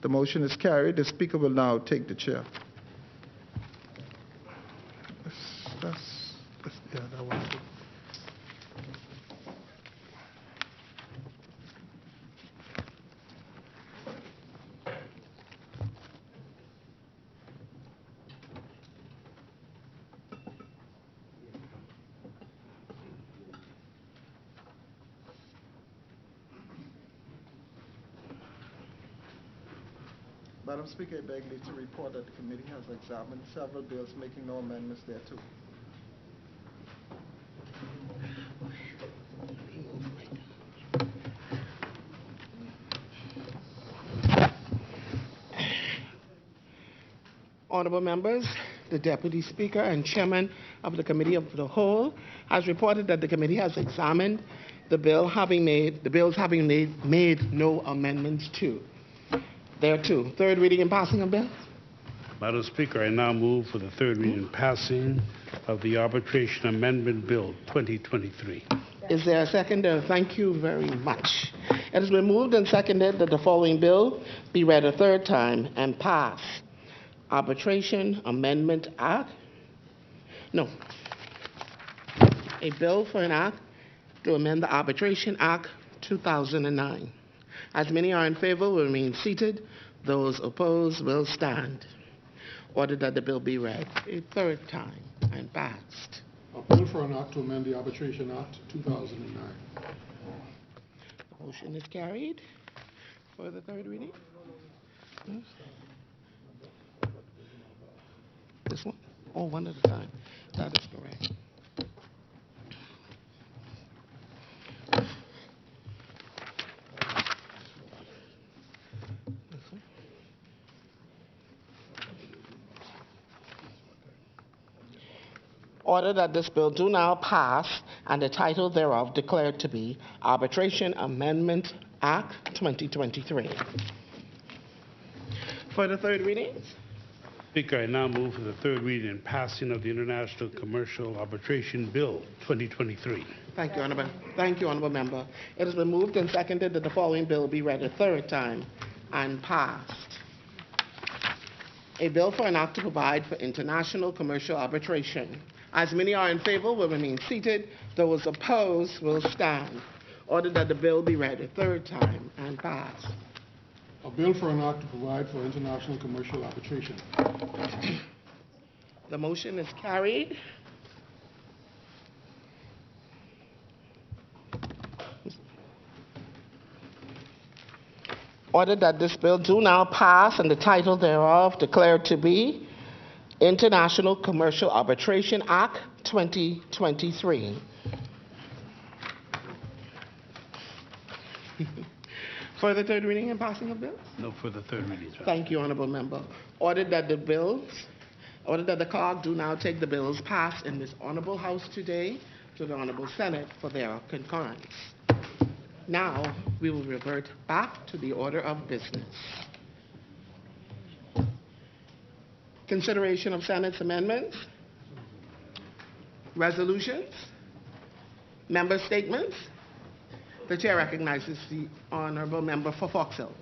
The motion is carried. The Speaker will now take the chair. Yeah, that was it. Madam Speaker, I beg leave to report that the committee has examined several bills making no amendments thereto. Honorable members, the Deputy Speaker and Chairman of the Committee of the Whole has reported that the committee has examined the bills having made no amendments thereto. Third reading and passing of bills. Madam Speaker, I now move for the third reading and passing of the Arbitration Amendment Bill 2023. Is there a seconder? Thank you very much. It has been moved and seconded that the following bill be read a third time and pass. Arbitration Amendment Act. No. A bill for an act to amend the Arbitration Act 2009. As many are in favor will remain seated. Those opposed will stand. Ordered that the bill be read a third time and passed. A bill for an act to amend the Arbitration Act 2009. The motion is carried for the third reading. This one? Oh, one at a time. That is correct. Order that this bill do now pass and the title thereof declared to be Arbitration Amendment Act 2023. For the third readings. Speaker, I now move for the third reading and passing of the International Commercial Arbitration Bill 2023. Thank you, Honorable Member. It has been moved and seconded that the following bill be read a third time and passed. A bill for an act to provide for international commercial arbitration. As many are in favor will remain seated. Those opposed will stand. Ordered that the bill be read a third time and passed. A bill for an act to provide for international commercial arbitration. The motion is carried. Ordered that this bill do now pass and the title thereof declared to be International Commercial Arbitration Act 2023. For the third reading and passing of bills? No further third readings. Thank you, Honorable Member. Ordered that the clerk do now take the bills passed in this Honorable House today to the Honorable Senate for their concurrence. Now, we will revert back to the order of business. Consideration of Senate's amendments, resolutions, member statements. The Chair recognizes the Honorable Member for Fox Hill.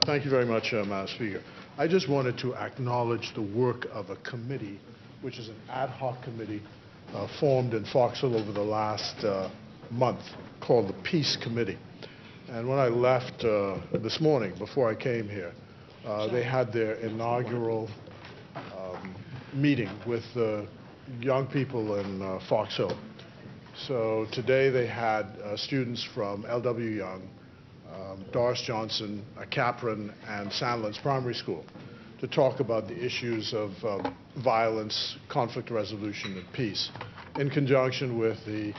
Thank you very much, Madam Speaker. I just wanted to acknowledge the work of a committee, which is an ad hoc committee formed in Fox Hill over the last month, called the Peace Committee. And when I left this morning, before I came here, they had their inaugural meeting with young people in Fox Hill. So today they had students from L.W. Young, Doris Johnson, Capron, and Sandlands Primary School to talk about the issues of violence, conflict resolution, and peace, in conjunction with the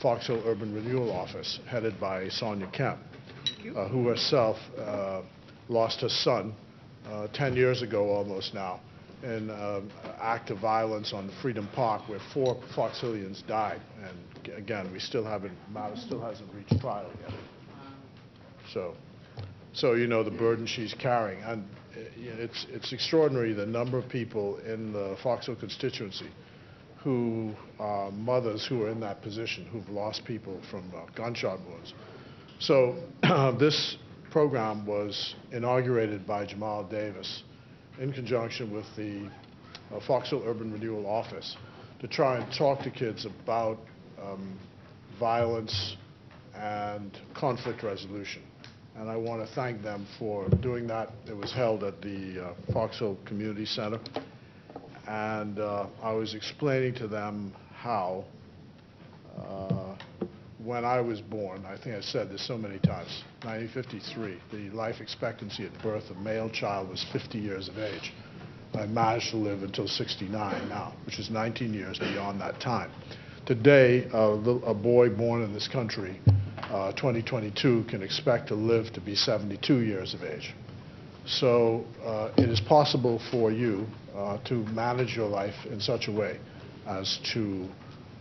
Fox Hill Urban Renewal Office, headed by Sonia Kemp, who herself lost her son 10 years ago almost now in an act of violence on the Freedom Park where 4 Fox Hillians died. And again, matter still hasn't reached trial yet. So you know the burden she's carrying. And it's extraordinary the number of people in the Fox Hill constituency who are mothers who are in that position, who've lost people from gunshot wounds. So this program was inaugurated by Jamal Davis in conjunction with the Fox Hill Urban Renewal Office to try and talk to kids about violence and conflict resolution. And I want to thank them for doing that. It was held at the Fox Hill Community Center. And I was explaining to them how when I was born, I think I said this so many times, 1953, the life expectancy at birth of male child was 50 years of age. I managed to live until 69 now, which is 19 years beyond that time. Today, a boy born in this country, 2022, can expect to live to be 72 years of age. So it is possible for you to manage your life in such a way as to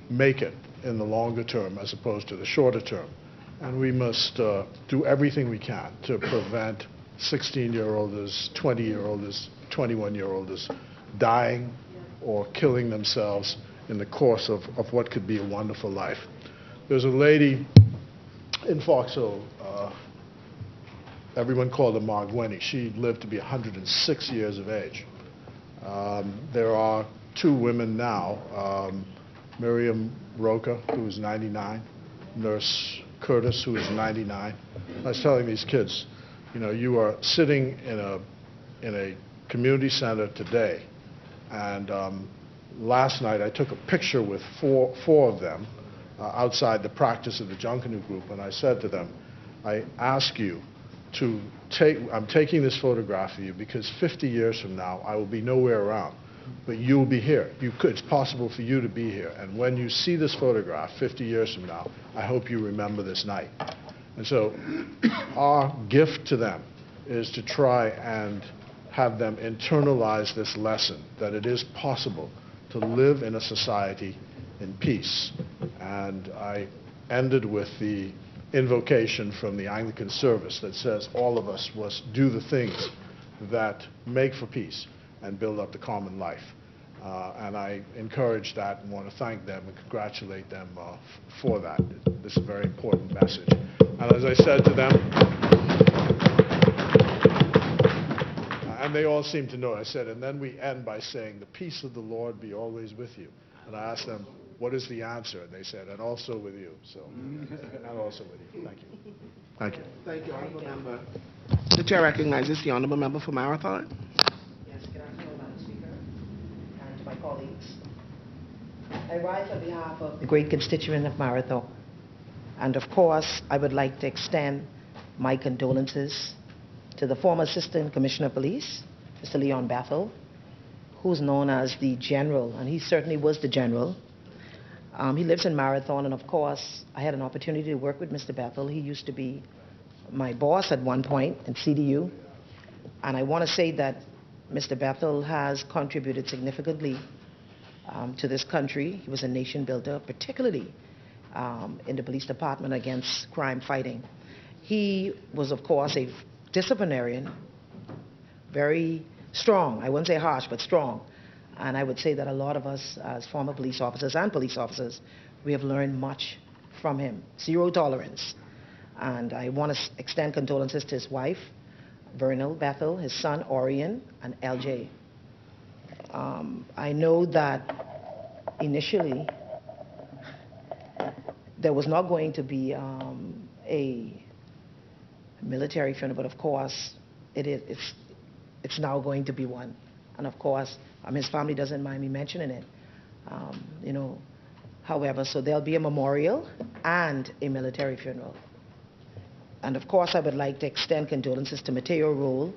make it in the longer term as opposed to the shorter term. And we must do everything we can to prevent 16-year-olders, 20-year-olders, 21-year-olders dying or killing themselves in the course of what could be a wonderful life. There's a lady in Foxhole, everyone called her Margwenny. She lived to be 106 years of age. There are two women now, Miriam Roca, who is 99, Nurse Curtis, who is 99. I was telling these kids, you know, you are sitting in a community center today, and last night I took a picture with four of them outside the practice of the Junkanoo group, and I said to them, I ask you to I'm taking this photograph of you because 50 years from now I will be nowhere around, but you will be here. It's possible for you to be here, and when you see this photograph 50 years from now, I hope you remember this night. And so our gift to them is to try and have them internalize this lesson that it is possible to live in a society in peace. And I ended with the invocation from the Anglican service that says all of us must do the things that make for peace and build up the common life. And I encourage that and want to thank them and congratulate them for that. This is a very important message. And as I said to them, and they all seem to know, I said, and then we end by saying, the peace of the Lord be always with you. And I asked them, what is the answer? And they said, and also with you. So, and also with you. Thank you. Thank you. Thank you, Honorable Member. The Chair recognizes the Honorable Member for Marathon. Yes, good afternoon, Madam Speaker, and to my colleagues. I rise on behalf of the great constituent of Marathon. And of course, I would like to extend my condolences to the former Assistant Commissioner of Police, Mr. Leon Bethel, who's known as the General, and he certainly was the General. He lives in Marathon, and of course, I had an opportunity to work with Mr. Bethel. He used to be my boss at one point in CDU, and I want to say that Mr. Bethel has contributed significantly to this country. He was a nation builder, particularly in the police department against crime fighting. He was, of course, a disciplinarian, very strong. I wouldn't say harsh, but strong. And I would say that a lot of us, as former police officers and police officers, we have learned much from him. Zero tolerance. And I want to extend condolences to his wife, Vernal Bethel, his son, Orion, and LJ. I know that initially there was not going to be a military funeral, but of course it's now going to be one. And of course, his family doesn't mind me mentioning it. You know, however, so there'll be a memorial and a military funeral. And of course, I would like to extend condolences to Mateo Rule,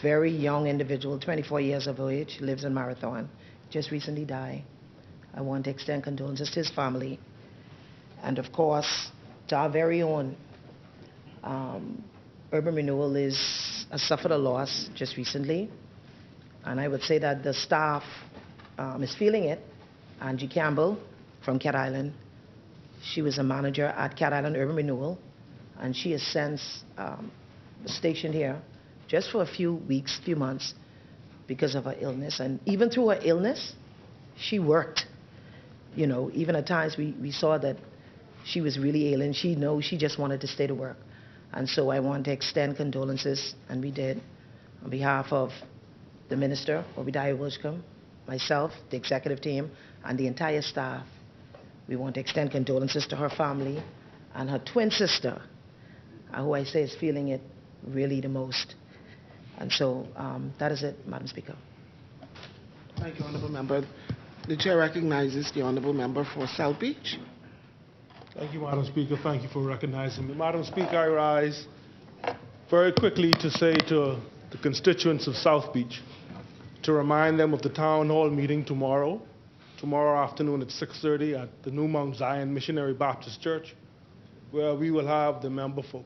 very young individual, 24 years of age, lives in Marathon, just recently died. I want to extend condolences to his family. And of course, to our very own Urban Renewal has suffered a loss just recently. And I would say that the staff is feeling it. Angie Campbell from Cat Island, she was a manager at Cat Island Urban Renewal, and she is since stationed here just for a few weeks, few months, because of her illness. And even through her illness, she worked. You know, even at times we saw that she was really ailing. She just wanted to stay to work. And so I want to extend condolences, and we did, on behalf of the Minister, Obadiah Wilshcombe, myself, the executive team, and the entire staff. We want to extend condolences to her family and her twin sister, who I say is feeling it really the most. And so that is it, Madam Speaker. Thank you, Honorable Member. The Chair recognizes the Honorable Member for South Beach. Thank you, Madam Speaker. Thank you for recognizing me. Madam Speaker, I rise very quickly to say to the constituents of South Beach, to remind them of the town hall meeting tomorrow afternoon at 6:30 at the New Mount Zion Missionary Baptist Church, where we will have the member for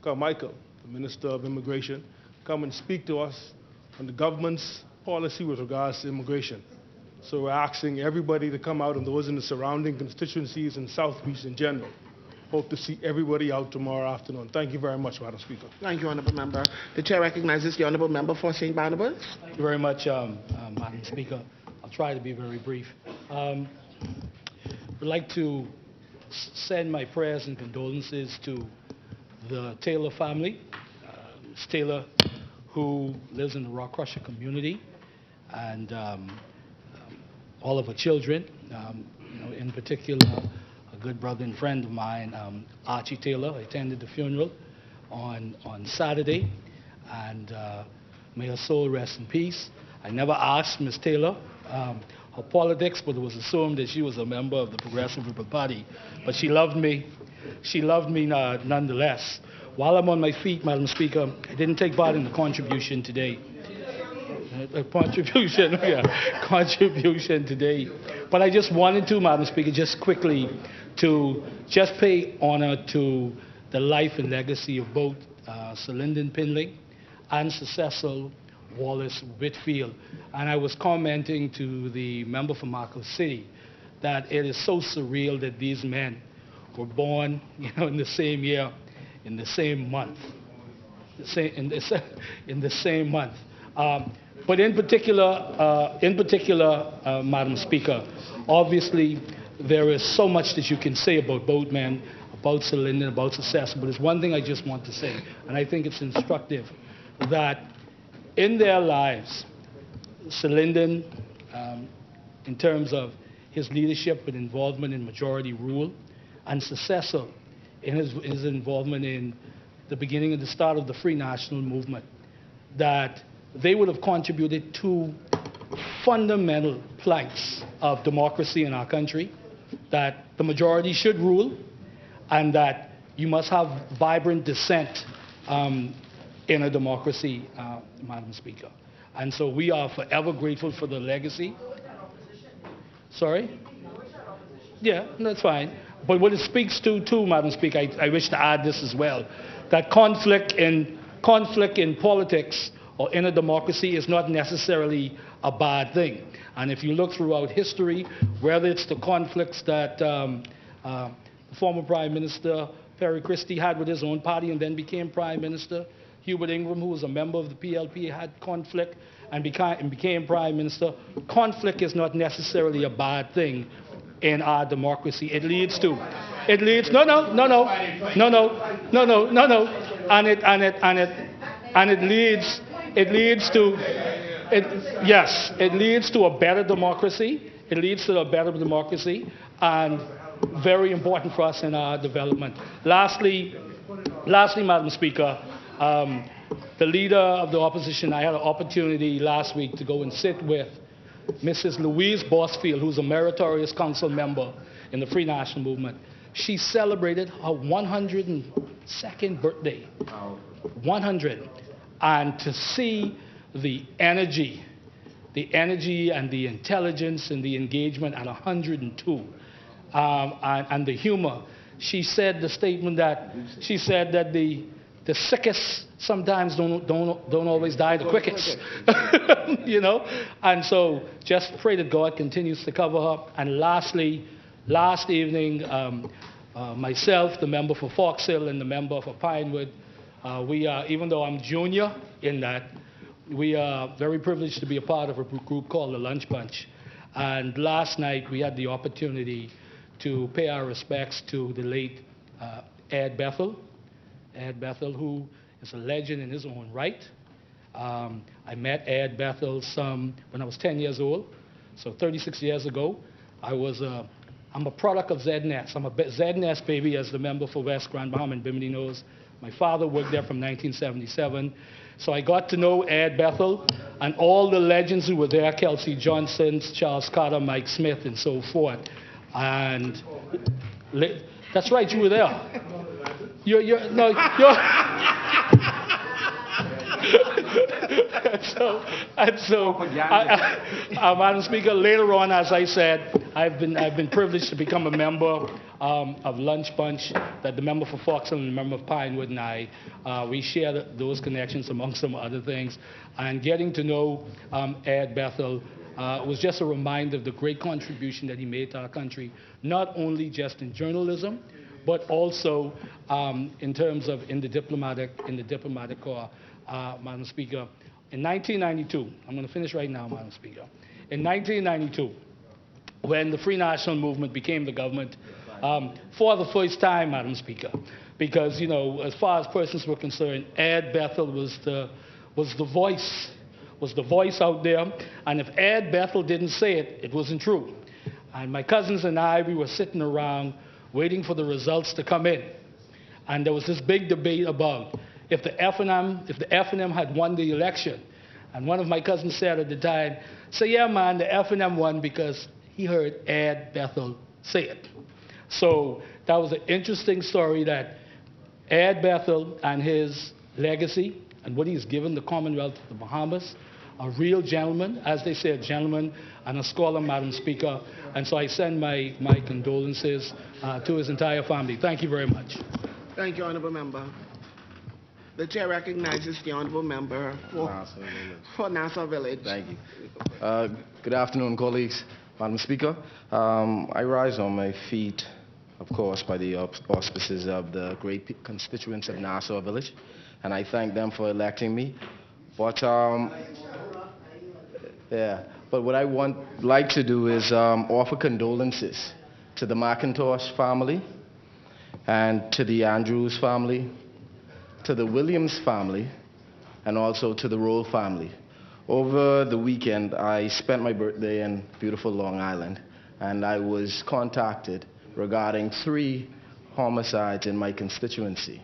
Carmichael, the Minister of Immigration, come and speak to us on the government's policy with regards to immigration. So we're asking everybody to come out, and those in the surrounding constituencies and South Beach in general. Hope to see everybody out tomorrow afternoon. Thank you very much, Madam Speaker. Thank you, Honourable Member. The Chair recognizes the Honourable Member for St. Barnabas. Thank you very much, Madam Speaker. I'll try to be very brief. I'd like to send my prayers and condolences to the Taylor family. Ms. Taylor, who lives in the Rock Crusher community, and all of her children, in particular, a good brother and friend of mine, Archie Taylor. I attended the funeral on Saturday, and may her soul rest in peace. I never asked Ms. Taylor her politics, but it was assumed that she was a member of the Progressive Liberal Party. But she loved me. She loved me nonetheless. While I'm on my feet, Madam Speaker, I didn't take part in the contribution today. Contribution today. But I just wanted to, Madam Speaker, just quickly to just pay honor to the life and legacy of both Sir Lyndon Pindling and Sir Cecil Wallace Whitfield. And I was commenting to the member from Marco City that it is so surreal that these men were born, in the same year, in the same month, in the same month. But in particular, Madam Speaker, obviously there is so much that you can say about both men, about Sir Lyndon, about Sir Cecil, but there's one thing I just want to say, and I think it's instructive, that in their lives, Sir Lyndon, in terms of his leadership and involvement in majority rule, and Sir Cecil in his involvement in the beginning and the start of the Free National Movement, that they would have contributed to fundamental planks of democracy in our country, that the majority should rule, and that you must have vibrant dissent in a democracy, Madam Speaker. And so we are forever grateful for the legacy. Sorry? Yeah, that's fine. But what it speaks to, too, Madam Speaker, I wish to add this as well, that conflict in politics or in a democracy is not necessarily a bad thing. And if you look throughout history, whether it's the conflicts that former Prime Minister Perry Christie had with his own party and then became Prime Minister, Hubert Ingram, who was a member of the PLP, had conflict and became Prime Minister. Conflict is not necessarily a bad thing in our democracy. It leads to, and it leads to a better democracy. It leads to a better democracy, and very important for us in our development. Lastly, Madam Speaker, the leader of the opposition, I had an opportunity last week to go and sit with Mrs. Louise Bosfield, who's a meritorious council member in the Free National Movement. She celebrated her 102nd birthday. 100. And to see the energy and the intelligence and the engagement at 102, and the humor. She said the statement that the sickest sometimes don't always die the quickest, And so just pray that God continues to cover her. And lastly, last evening, myself, the member for Fox Hill and the member for Pinewood, we are, even though I'm junior in that, we are very privileged to be a part of a group called the Lunch Bunch. And last night we had the opportunity to pay our respects to the late Ed Bethel. Ed Bethel, who is a legend in his own right. I met Ed Bethel when I was 10 years old, so 36 years ago. I'm a product of ZNS. I'm a ZNS baby, as the member for West Grand Bahama and Bimini knows. My father worked there from 1977. So I got to know Ed Bethel and all the legends who were there, Kelsey Johnson, Charles Carter, Mike Smith, and so forth. And That's right, you were there. No, you're. Madam Speaker, later on, as I said, I've been privileged to become a member of Lunch Bunch, that the member for Foxhill and the member of Pinewood and I, we share those connections among some other things. And getting to know Ed Bethel was just a reminder of the great contribution that he made to our country, not only just in journalism, but also in terms of in the diplomatic corps, Madam Speaker. In 1992, I'm going to finish right now, Madam Speaker. In 1992, when the Free National Movement became the government, for the first time, Madam Speaker, because, as far as persons were concerned, Ed Bethel was the voice out there, and if Ed Bethel didn't say it, it wasn't true. And my cousins and I, we were sitting around waiting for the results to come in, and there was this big debate about if the F&M had won the election. And one of my cousins said at the time, yeah, man, the F&M won because he heard Ed Bethel say it. So that was an interesting story, that Ed Bethel and his legacy and what he's given the Commonwealth of the Bahamas, a real gentleman, as they say, a gentleman and a scholar, Madam Speaker. And so I send my condolences to his entire family. Thank you very much. Thank you, Honourable Member. The chair recognizes the Honourable Member for Nassau Village. Thank you. Good afternoon, colleagues. Madam Speaker, I rise on my feet, of course, by the auspices of the great constituents of Nassau Village, and I thank them for electing me. But but what I like to do is offer condolences to the McIntosh family, and to the Andrews family, to the Williams family, and also to the Roll family. Over the weekend, I spent my birthday in beautiful Long Island, and I was contacted regarding 3 homicides in my constituency.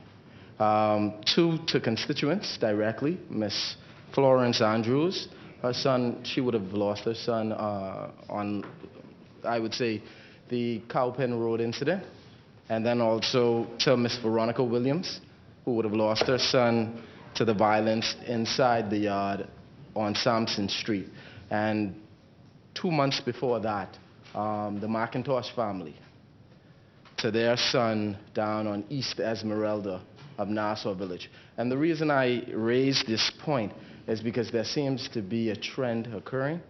2 to constituents directly, Miss Florence Andrews. Her son, she would have lost her son on, I would say, the Cowpen Road incident. And then also to Miss Veronica Williams, who would have lost her son to the violence inside the yard on Sampson Street. And 2 months before that, the McIntosh family, to their son down on East Esmeralda of Nassau Village. And the reason I raise this point is because there seems to be a trend occurring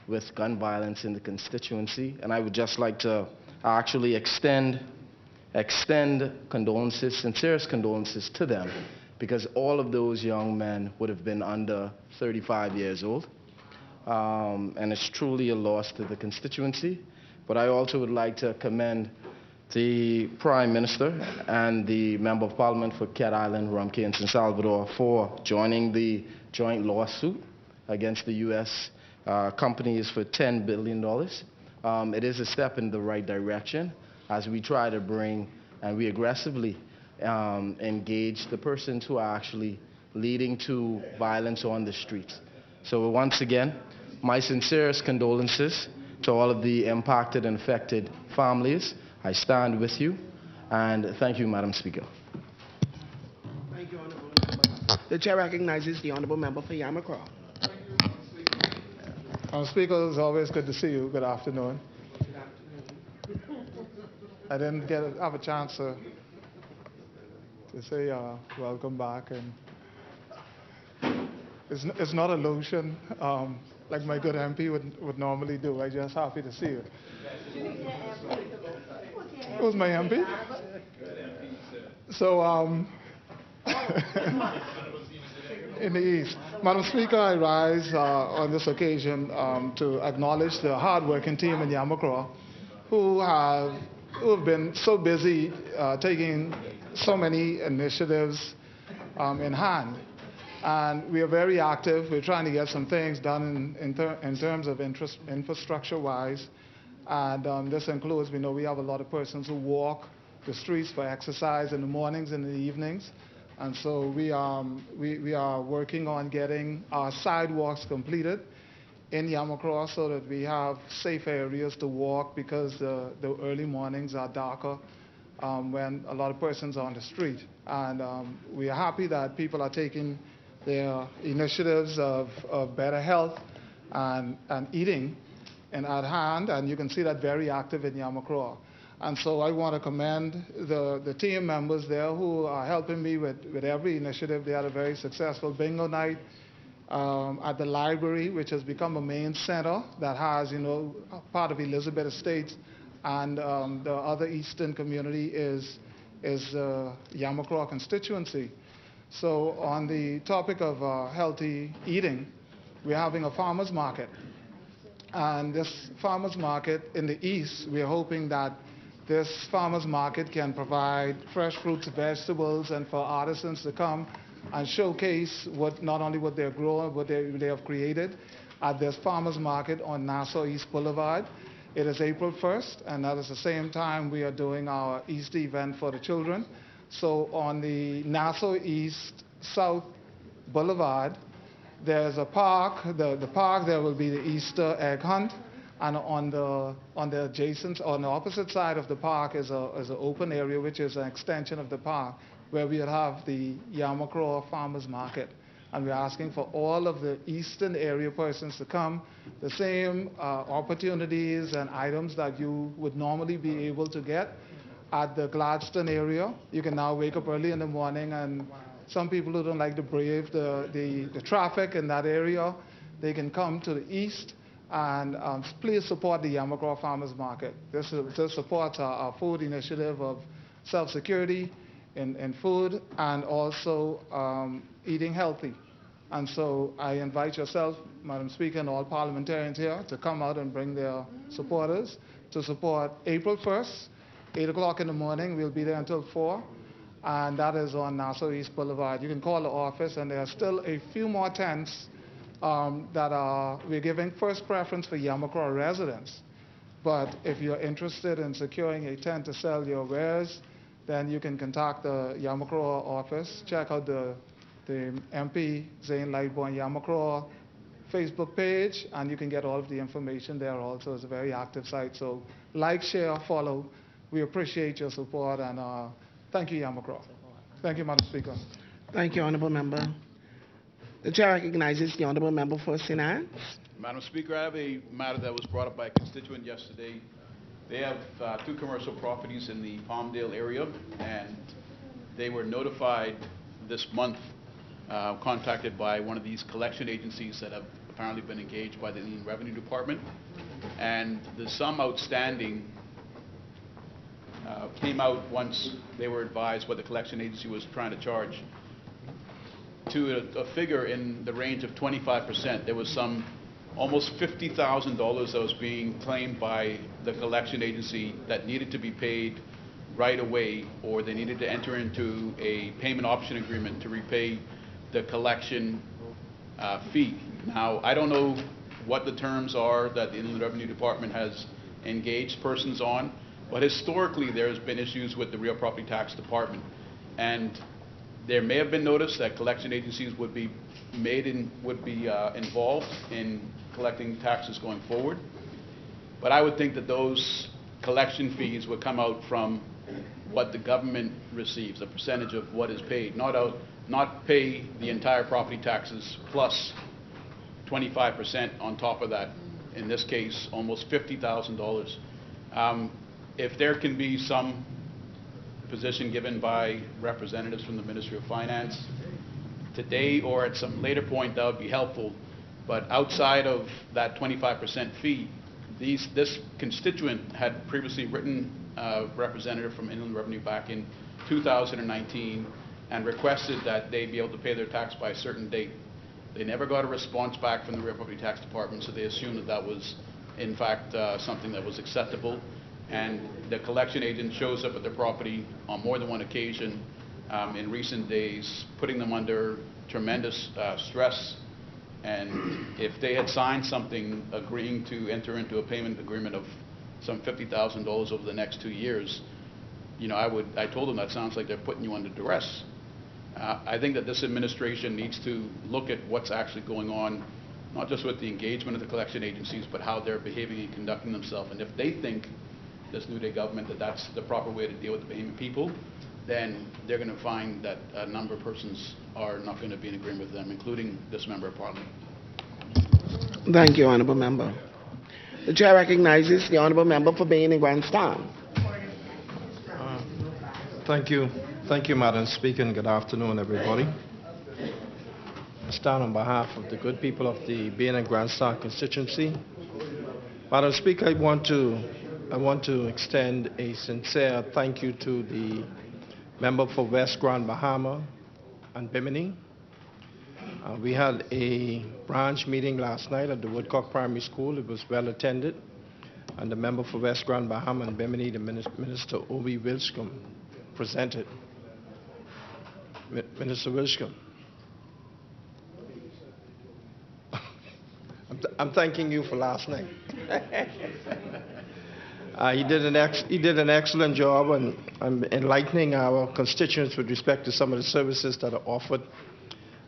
with gun violence in the constituency, and I would just like to actually extend condolences, sincerest condolences to them, because all of those young men would have been under 35 years old, and it's truly a loss to the constituency. But I also would like to commend the Prime Minister and the Member of Parliament for Cat Island, Rumkey, and San Salvador for joining the joint lawsuit against the U.S. Companies for $10 billion. It is a step in the right direction as we try to bring and we aggressively engage the persons who are actually leading to violence on the streets. So once again, my sincerest condolences to all of the impacted and affected families. I stand with you, and thank you, Madam Speaker. Thank you, Honourable Member. The chair recognizes the Honourable Member for Yamacraw. Speaker, it's always good to see you. Good afternoon. I didn't have a chance to say welcome back, and it's not a lotion like my good MP would normally do. I'm just happy to see you. It was my MP. So in the East. Madam Speaker, I rise on this occasion to acknowledge the hard-working team in Yamacraw who have been so busy taking so many initiatives in hand. And we are very active. We're trying to get some things done in terms of infrastructure-wise. And this includes, we know we have a lot of persons who walk the streets for exercise in the mornings and in the evenings. And so we are working on getting our sidewalks completed in Yamacraw so that we have safe areas to walk, because the early mornings are darker when a lot of persons are on the street. And we are happy that people are taking their initiatives of better health and eating at hand, and you can see that very active in Yamakroa. And so I want to commend the team members there who are helping me with every initiative. They had a very successful bingo night at the library, which has become a main center that has, part of Elizabeth Estates, and the other eastern community is Yamakroa constituency. So on the topic of healthy eating, we're having a farmer's market. And this farmer's market in the east, we're hoping that this farmer's market can provide fresh fruits, vegetables, and for artisans to come and showcase not only what they're growing, what they have created at this farmer's market on Nassau East Boulevard. It is April 1st, and at the same time we are doing our Easter event for the children. So on the Nassau East South Boulevard, there's a park. The park, there will be the Easter egg hunt, and on the opposite side of the park is an open area, which is an extension of the park, where we will have the Yamakroa Farmers Market. And we're asking for all of the eastern area persons to come. The same opportunities and items that you would normally be able to get at the Gladstone area. You can now wake up early in the morning, and some people who don't like to brave the traffic in that area, they can come to the east and please support the Yamakroa Farmers Market. This supports our food initiative of self-security in food and also eating healthy. And so I invite yourself, Madam Speaker, and all parliamentarians here to come out and bring their supporters to support April 1st, 8 o'clock in the morning. We'll be there until 4. And that is on Nassau East Boulevard. You can call the office, and there are still a few more tents we're giving first preference for Yamakroa residents. But if you're interested in securing a tent to sell your wares, then you can contact the Yamakroa office. Check out the MP Zane Lightborn Yamakroa Facebook page, and you can get all of the information there also. It's a very active site. So like, share, follow. We appreciate your support, and thank you, Yamakroa. Thank you, Madam Speaker. Thank you, Honourable Member. The Chair recognizes the Honourable Member for St. Anne's. Madam Speaker, I have a matter that was brought up by a constituent yesterday. They have 2 commercial properties in the Palmdale area, and they were notified this month, contacted by one of these collection agencies that have apparently been engaged by the Inland Revenue Department. And the sum outstanding came out once they were advised what the collection agency was trying to charge, to a figure in the range of 25%. There was some almost $50,000 that was being claimed by the collection agency that needed to be paid right away, or they needed to enter into a payment option agreement to repay the collection fee. Now, I don't know what the terms are that the Inland Revenue Department has engaged persons on, but historically there's been issues with the Real Property Tax Department, and there may have been notice that collection agencies would be involved in collecting taxes going forward. But I would think that those collection fees would come out from what the government receives, a percentage of what is paid, not pay the entire property taxes plus 25% on top of that. In this case, almost $50,000. If there can be some position given by representatives from the Ministry of Finance today or at some later point, that would be helpful. But outside of that 25% fee, this constituent had previously written a representative from Inland Revenue back in 2019 and requested that they be able to pay their tax by a certain date. They never got a response back from the Real Property Tax Department, so they assumed that that was, in fact, something that was acceptable. And the collection agent shows up at their property on more than one occasion in recent days, putting them under tremendous stress. And if they had signed something agreeing to enter into a payment agreement of some $50,000 over the next 2 years, I told them that sounds like they're putting you under duress. I think that this administration needs to look at what's actually going on, not just with the engagement of the collection agencies, but how they're behaving and conducting themselves. And if they think this New Day government that that's the proper way to deal with the Bahamian people, then they're going to find that a number of persons are not going to be in agreement with them, including this member of parliament. Thank you, Honourable Member. The Chair recognizes the Honourable Member for Bain and Grandstown. Thank you. Thank you, Madam Speaker, and good afternoon, everybody. I stand on behalf of the good people of the Bain and Grandstown constituency. Madam Speaker, I want to extend a sincere thank you to the member for West Grand Bahama and Bimini. We had a branch meeting last night at the Woodcock Primary School. It was well attended. And the member for West Grand Bahama and Bimini, the Minister Obi Wilscombe, presented. Minister Wilscombe. I'm thanking you for last night. He did an excellent job on enlightening our constituents with respect to some of the services that are offered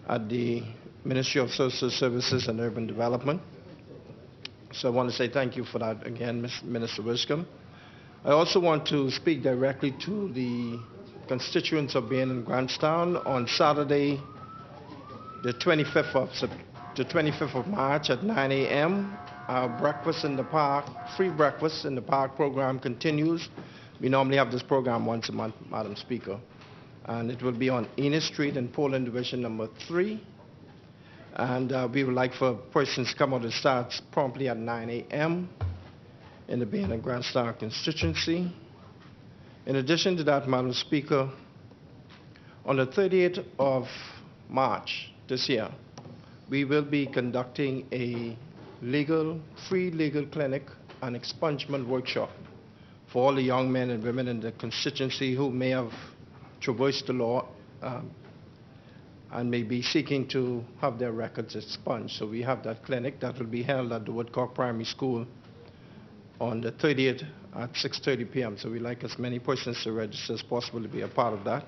at the Ministry of Social Services and Urban Development. So I want to say thank you for that again, Minister Wilscombe. I also want to speak directly to the constituents of Bain and Grandstown. On Saturday, the 25th of March at 9 a.m., our breakfast in the park, free breakfast in the park program continues. We normally have this program once a month, Madam Speaker. And it will be on Enid Street in Poland Division number 3. And we would like for persons to come out and start promptly at 9 a.m. in the Bain and Grandstown constituency. In addition to that, Madam Speaker, on the 30th of March this year, we will be conducting a free legal clinic and expungement workshop for all the young men and women in the constituency who may have traversed the law and may be seeking to have their records expunged. So we have that clinic that will be held at the Woodcock Primary School on the 30th at 6:30 p.m. So we'd like as many persons to register as possible to be a part of that.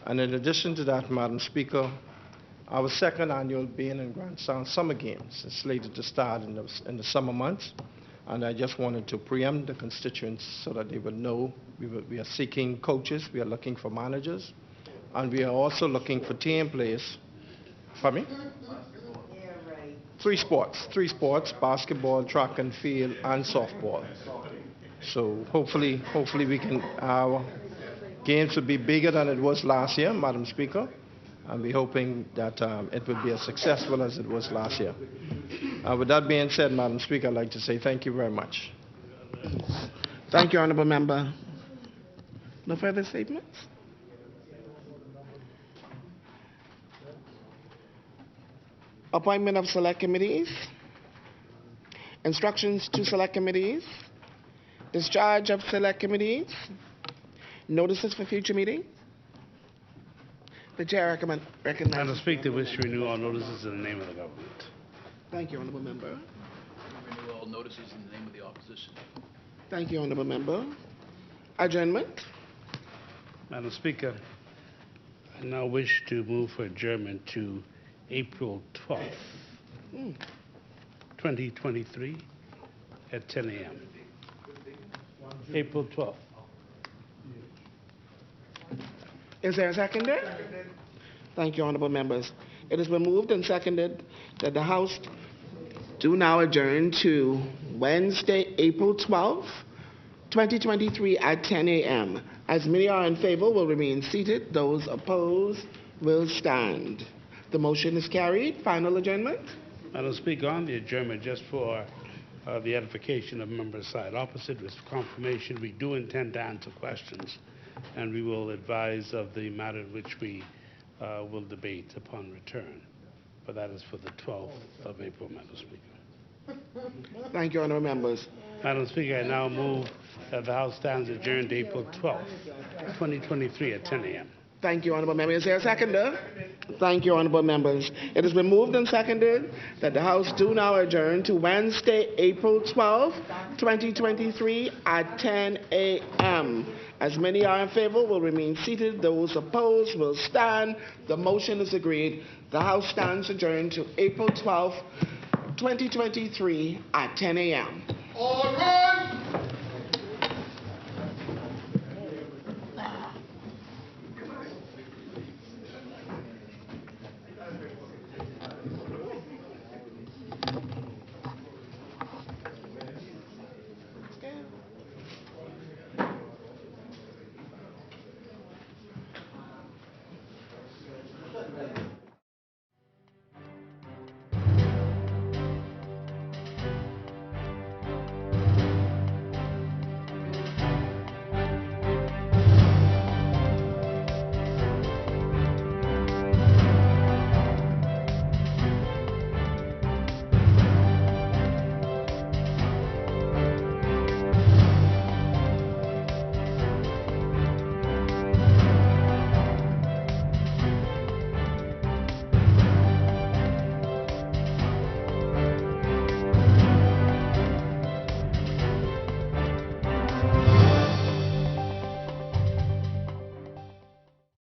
And in addition to that, Madam Speaker, our second annual Bain and Grandstown Summer Games is slated to start in the summer months. And I just wanted to preempt the constituents so that they would know we are seeking coaches, we are looking for managers, and we are also looking for team players. Pardon me? Three sports, basketball, track and field, and softball. So hopefully our games will be bigger than it was last year, Madam Speaker. And we're hoping that it will be as successful as it was last year. With that being said, Madam Speaker, I'd like to say thank you very much. Thank you, Honourable Member. No further statements? Appointment of select committees. Instructions to select committees. Discharge of select committees. Notices for future meetings. The Chair recognizes. Madam Speaker, wish to renew all notices in the name of the government. Thank you, Honourable Member. Renew all notices in the name of the opposition. Thank you, Honourable Member. Adjournment. Madam Speaker, I now wish to move for adjournment to April 12th, 2023 at 10 a.m. April 12th. Is there a seconder? Thank you, Honourable Members. It has been moved and seconded that the House do now adjourn to Wednesday, April 12th, 2023 at 10 a.m. As many are in favor will remain seated. Those opposed will stand. The motion is carried. Final adjournment. Madam Speaker, on the adjournment, just for the edification of members side opposite, with confirmation, we do intend to answer questions, and we will advise of the matter which we will debate upon return. But that is for the 12th of April, Madam Speaker. Thank you, Honourable Members. Madam Speaker, I now move that the House stands adjourned to April 12th, 2023 at 10 a.m. Thank you, Honourable Member. Is there a seconder? Thank you, Honourable Members. It has been moved and seconded that the House do now adjourn to Wednesday, April 12th, 2023 at 10 a.m. As many are in favor will remain seated. Those opposed will stand. The motion is agreed. The House stands adjourned to April 12th, 2023 at 10 a.m. All right.